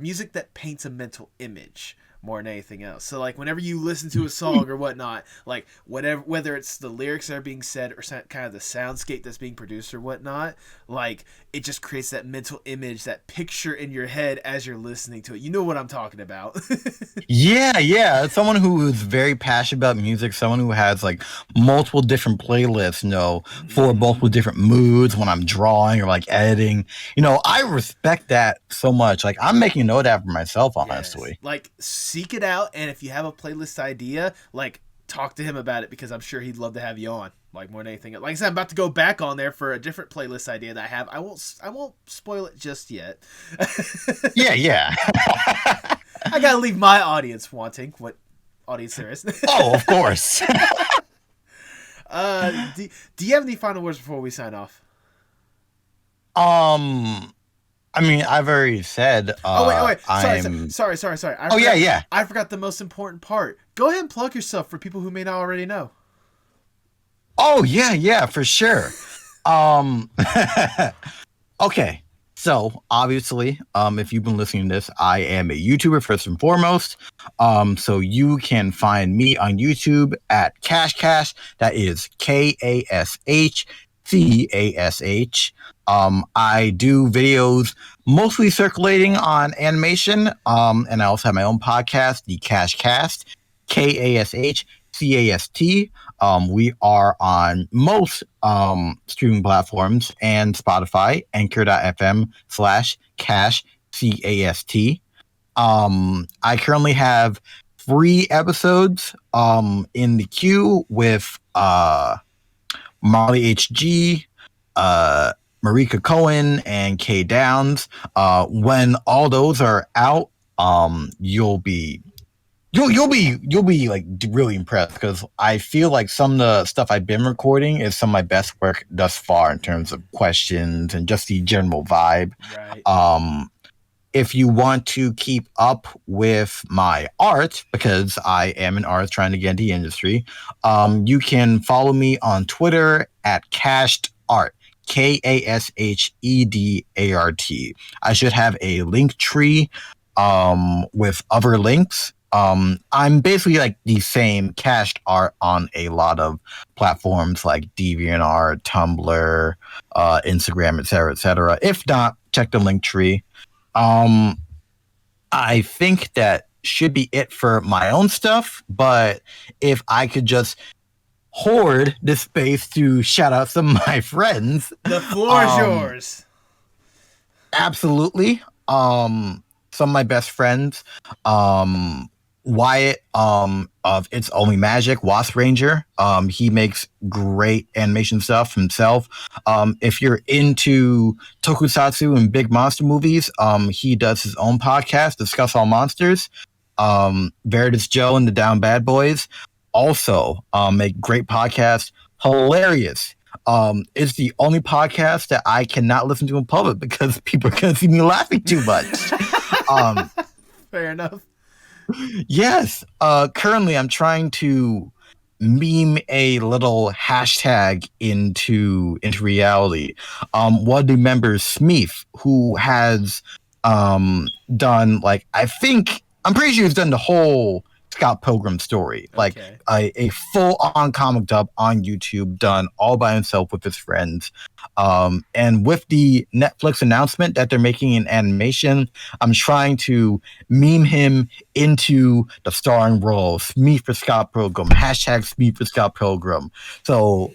music that paints a mental image more than anything else. So, like, whenever you listen to a song or whatnot, like, whether it's the lyrics that are being said or kind of the soundscape that's being produced or whatnot, like, it just creates that mental image, that picture in your head as you're listening to it. You know what I'm talking about. Yeah. Someone who is very passionate about music, someone who has, like, multiple different playlists, for multiple different moods when I'm drawing or, like, editing. I respect that so much. Like, I'm making a note of that for myself, honestly. Yes. Like, seek it out, and if you have a playlist idea, like, talk to him about it, because I'm sure he'd love to have you on, like, more than anything. Like I said, I'm about to go back on there for a different playlist idea that I have. I won't spoil it just yet. Yeah. I gotta leave my audience wanting what audience there is. Oh, of course. Do you have any final words before we sign off? I mean, I've already said. Wait. Sorry. Yeah. I forgot the most important part. Go ahead and plug yourself for people who may not already know. Oh, yeah, for sure. Okay. So, obviously, if you've been listening to this, I am a YouTuber first and foremost. So you can find me on YouTube at KashCash. That is KashCash. I do videos mostly circulating on animation, and I also have my own podcast, the KashCast, KashCast. We are on most streaming platforms and Spotify, anchor.fm/KashCast. I currently have 3 episodes in the queue with Marley HG, Marika Cohen, and Kay Downs. When all those are out, you'll be like really impressed, because I feel like some of the stuff I've been recording is some of my best work thus far in terms of questions and just the general vibe. Right. If you want to keep up with my art, because I am an artist trying to get into the industry, you can follow me on Twitter at KashedArt, KashedArt. I should have a link tree with other links. I'm basically like the same Cashed Art on a lot of platforms like DeviantArt, Tumblr, Instagram, etc. If not, check the link tree. I think that should be it for my own stuff, but if I could just hoard this space to shout out some of my friends. The floor is yours. Absolutely. Some of my best friends, Wyatt of It's Only Magic, Wasp Ranger. He makes great animation stuff himself. If you're into tokusatsu and big monster movies, he does his own podcast, Discuss All Monsters. Veritas Joe and the Down Bad Boys also make great podcasts. Hilarious. It's the only podcast that I cannot listen to in public because people are going to see me laughing too much. Fair enough. Yes. Currently, I'm trying to meme a little hashtag into reality. One of the members, Smeef, who has done like I'm pretty sure he's done the whole Scott Pilgrim story, like Okay. a full on comic dub on YouTube, done all by himself with his friends. And with the Netflix announcement that they're making an animation, I'm trying to meme him into the starring role. Smeef for Scott Pilgrim. Hashtag Smeef for Scott Pilgrim. So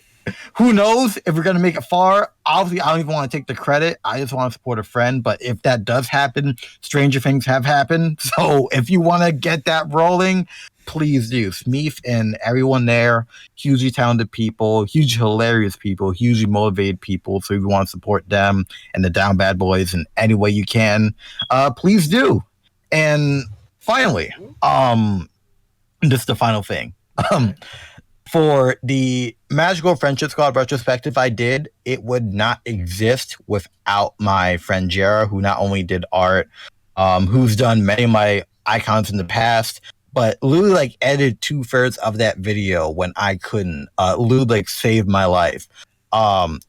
who knows if we're gonna make it far? Obviously, I don't even want to take the credit. I just want to support a friend. But if that does happen, stranger things have happened. So if you want to get that rolling, please do. Smeef and everyone there, hugely talented people, hugely hilarious people, hugely motivated people. So if you want to support them and the Down Bad Boys in any way you can, please do. And finally, this is the final thing. For the Magical Friendship Squad retrospective I did, it would not exist without my friend Jara, who not only did art, who's done many of my icons in the past, but Lou like edited 2/3 of that video when I couldn't. Lou like saved my life.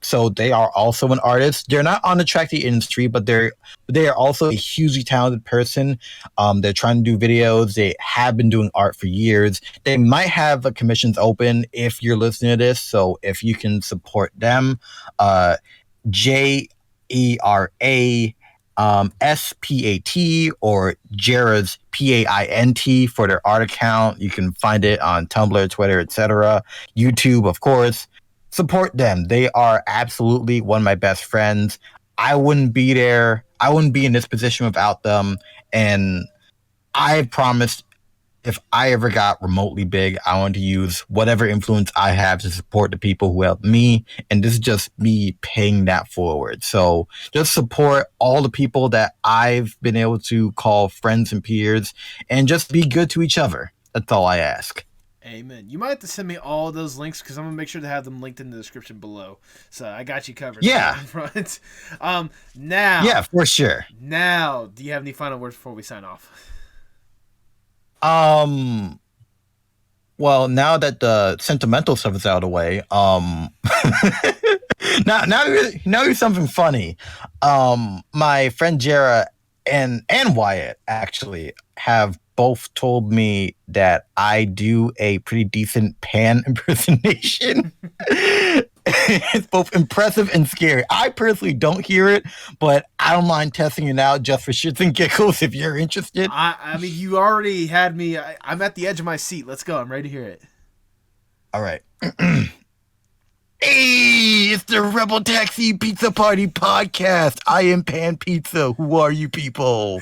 So they are also an artist. They're not on the track the industry, but they are also a hugely talented person. They're trying to do videos. They have been doing art for years. They might have commissions open if you're listening to this. So if you can support them, JERA SPAT or Jera's PAINT for their art account. You can find it on Tumblr, Twitter, etc. YouTube, of course. Support them. They are absolutely one of my best friends. I wouldn't be there. I wouldn't be in this position without them. And I promised if I ever got remotely big, I want to use whatever influence I have to support the people who helped me. And this is just me paying that forward. So just support all the people that I've been able to call friends and peers and just be good to each other. That's all I ask. Amen. You might have to send me all those links because I'm going to make sure to have them linked in the description below. So I got you covered. Yeah. In front. Now. Yeah, for sure. Now, do you have any final words before we sign off? Well, now that the sentimental stuff is out of the way, now here's something funny. My friend Jera and Wyatt actually have both told me that I do a pretty decent Pan impersonation. It's both impressive and scary. I personally don't hear it, but I don't mind testing it out just for shits and giggles if you're interested. I mean, you already had me. I'm at the edge of my seat. Let's go. I'm ready to hear it. All right. Hey, it's the Rebel Taxi Pizza Party podcast. I am Pan Pizza. Who are you people?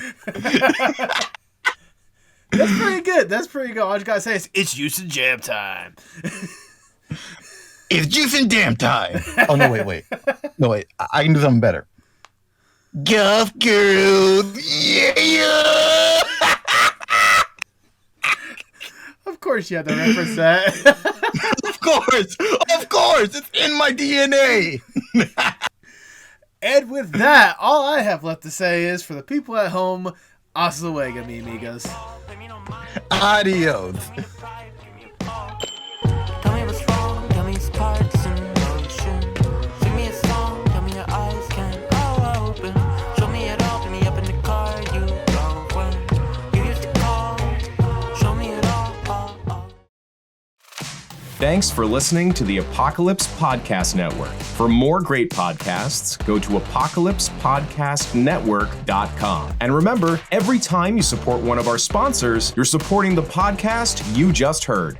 That's pretty good. That's pretty good. All I just gotta say is it's juice and jam time. It's juice and damn time. Oh, no, wait. No, wait. I can do something better. Golf girls. Yeah. Of course you had to reference that. Of course. It's in my DNA. And with that, all I have left to say is for the people at home, hasta luego, mi amigos. Adios. Tell me what's wrong, tell me sparks in motion. Sing me a song, tell me your eyes can all open. Show me it all, pick me up in the car you drove when you used to call. Show me it all. Thanks for listening to the Apocalypse Podcast Network. For more great podcasts, go to apocalypsepodcastnetwork.com. And remember, every time you support one of our sponsors, you're supporting the podcast you just heard.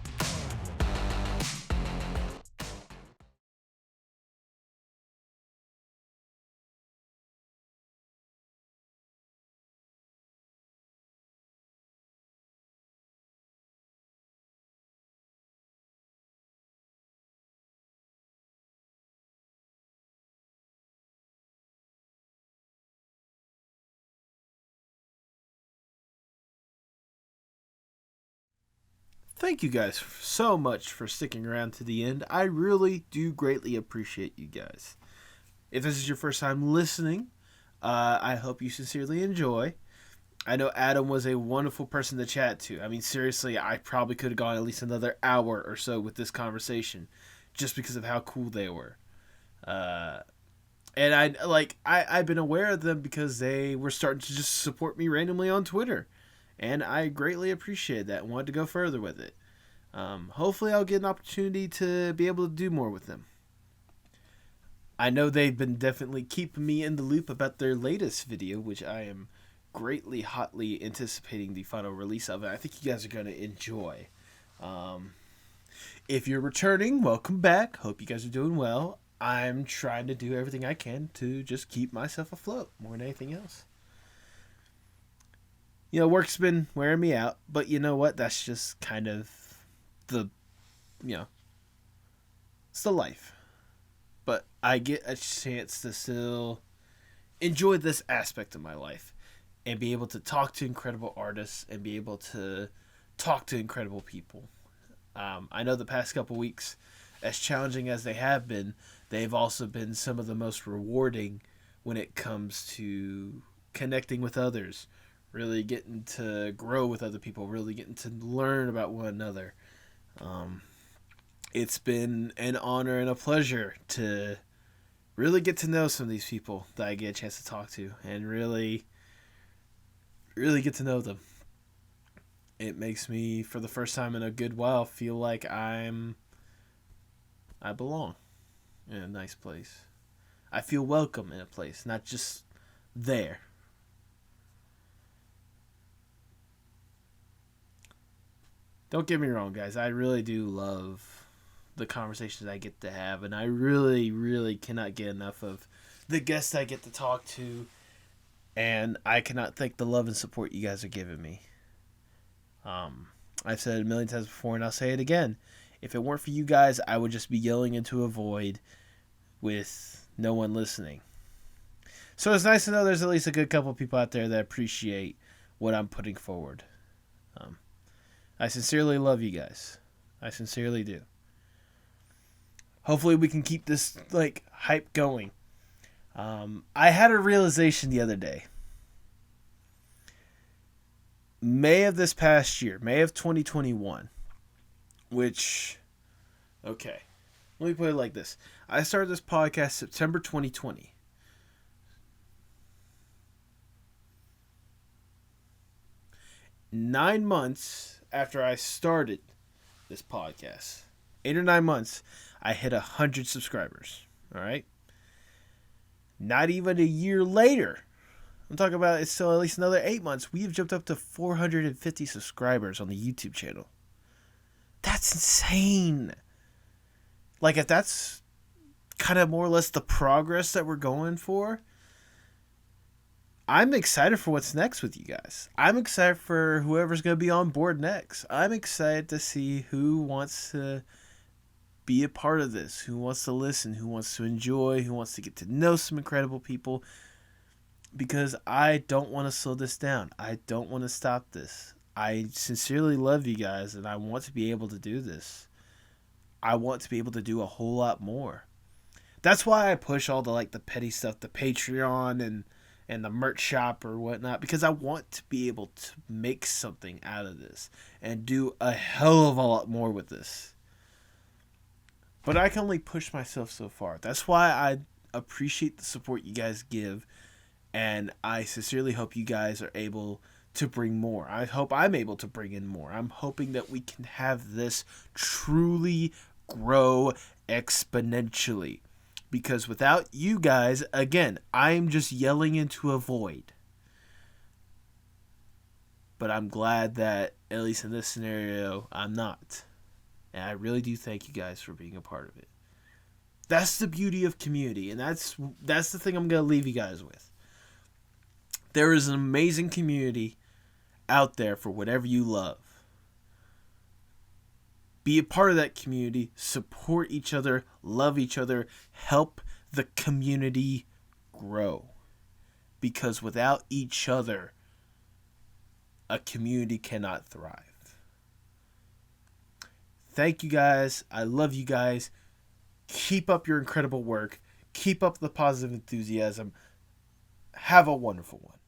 thank you guys so much for sticking around to the end. I really do greatly appreciate you guys. If this is your first time listening, I hope you sincerely enjoy. I know Adam was a wonderful person to chat to. I mean, seriously, I probably could have gone at least another hour or so with this conversation just because of how cool they were. And I've been aware of them because they were starting to just support me randomly on Twitter. And I greatly appreciate that and wanted to go further with it. Hopefully I'll get an opportunity to be able to do more with them. I know they've been definitely keeping me in the loop about their latest video, which I am greatly hotly anticipating the final release of it. I think you guys are going to enjoy. If you're returning, welcome back. Hope you guys are doing well. I'm trying to do everything I can to just keep myself afloat more than anything else. You know, work's been wearing me out, but you know what? That's just kind of it's the life. But I get a chance to still enjoy this aspect of my life and be able to talk to incredible artists and be able to talk to incredible people. I know the past couple weeks, as challenging as they have been, they've also been some of the most rewarding when it comes to connecting with others, really getting to grow with other people, really getting to learn about one another. It's been an honor and a pleasure to really get to know some of these people that I get a chance to talk to and really get to know them. It makes me, for the first time in a good while, feel like I belong in a nice place. I feel welcome in a place, not just there. Don't get me wrong, guys. I really do love the conversations I get to have, and I really, really cannot get enough of the guests I get to talk to, and I cannot thank the love and support you guys are giving me. I've said it a million times before, and I'll say it again. If it weren't for you guys, I would just be yelling into a void with no one listening. So it's nice to know there's at least a good couple people out there that appreciate what I'm putting forward. I sincerely love you guys. I sincerely do. Hopefully we can keep this hype going. I had a realization the other day. May of this past year, May of 2021, which, okay, let me put it like this. I started this podcast September 2020. Nine months after I started this podcast, 8 or 9 months, I hit 100 subscribers. All right. Not even a year later, I'm talking about it's still at least another 8 months, we have jumped up to 450 subscribers on the YouTube channel. That's insane. If that's kind of more or less the progress that we're going for, I'm excited for what's next with you guys. I'm excited for whoever's going to be on board next. I'm excited to see who wants to be a part of this, who wants to listen, who wants to enjoy, who wants to get to know some incredible people. Because I don't want to slow this down. I don't want to stop this. I sincerely love you guys, and I want to be able to do this. I want to be able to do a whole lot more. That's why I push all the petty stuff, the Patreon and the merch shop or whatnot, because I want to be able to make something out of this and do a hell of a lot more with this. But I can only push myself so far. That's why I appreciate the support you guys give. And I sincerely hope you guys are able to bring more. I hope I'm able to bring in more. I'm hoping that we can have this truly grow exponentially. Because without you guys, again, I'm just yelling into a void. But I'm glad that, at least in this scenario, I'm not. And I really do thank you guys for being a part of it. That's the beauty of community. And that's the thing I'm going to leave you guys with. There is an amazing community out there for whatever you love. Be a part of that community, support each other, love each other, help the community grow. Because without each other, a community cannot thrive. thank you guys. I love you guys. Keep up your incredible work. Keep up the positive enthusiasm. Have a wonderful one.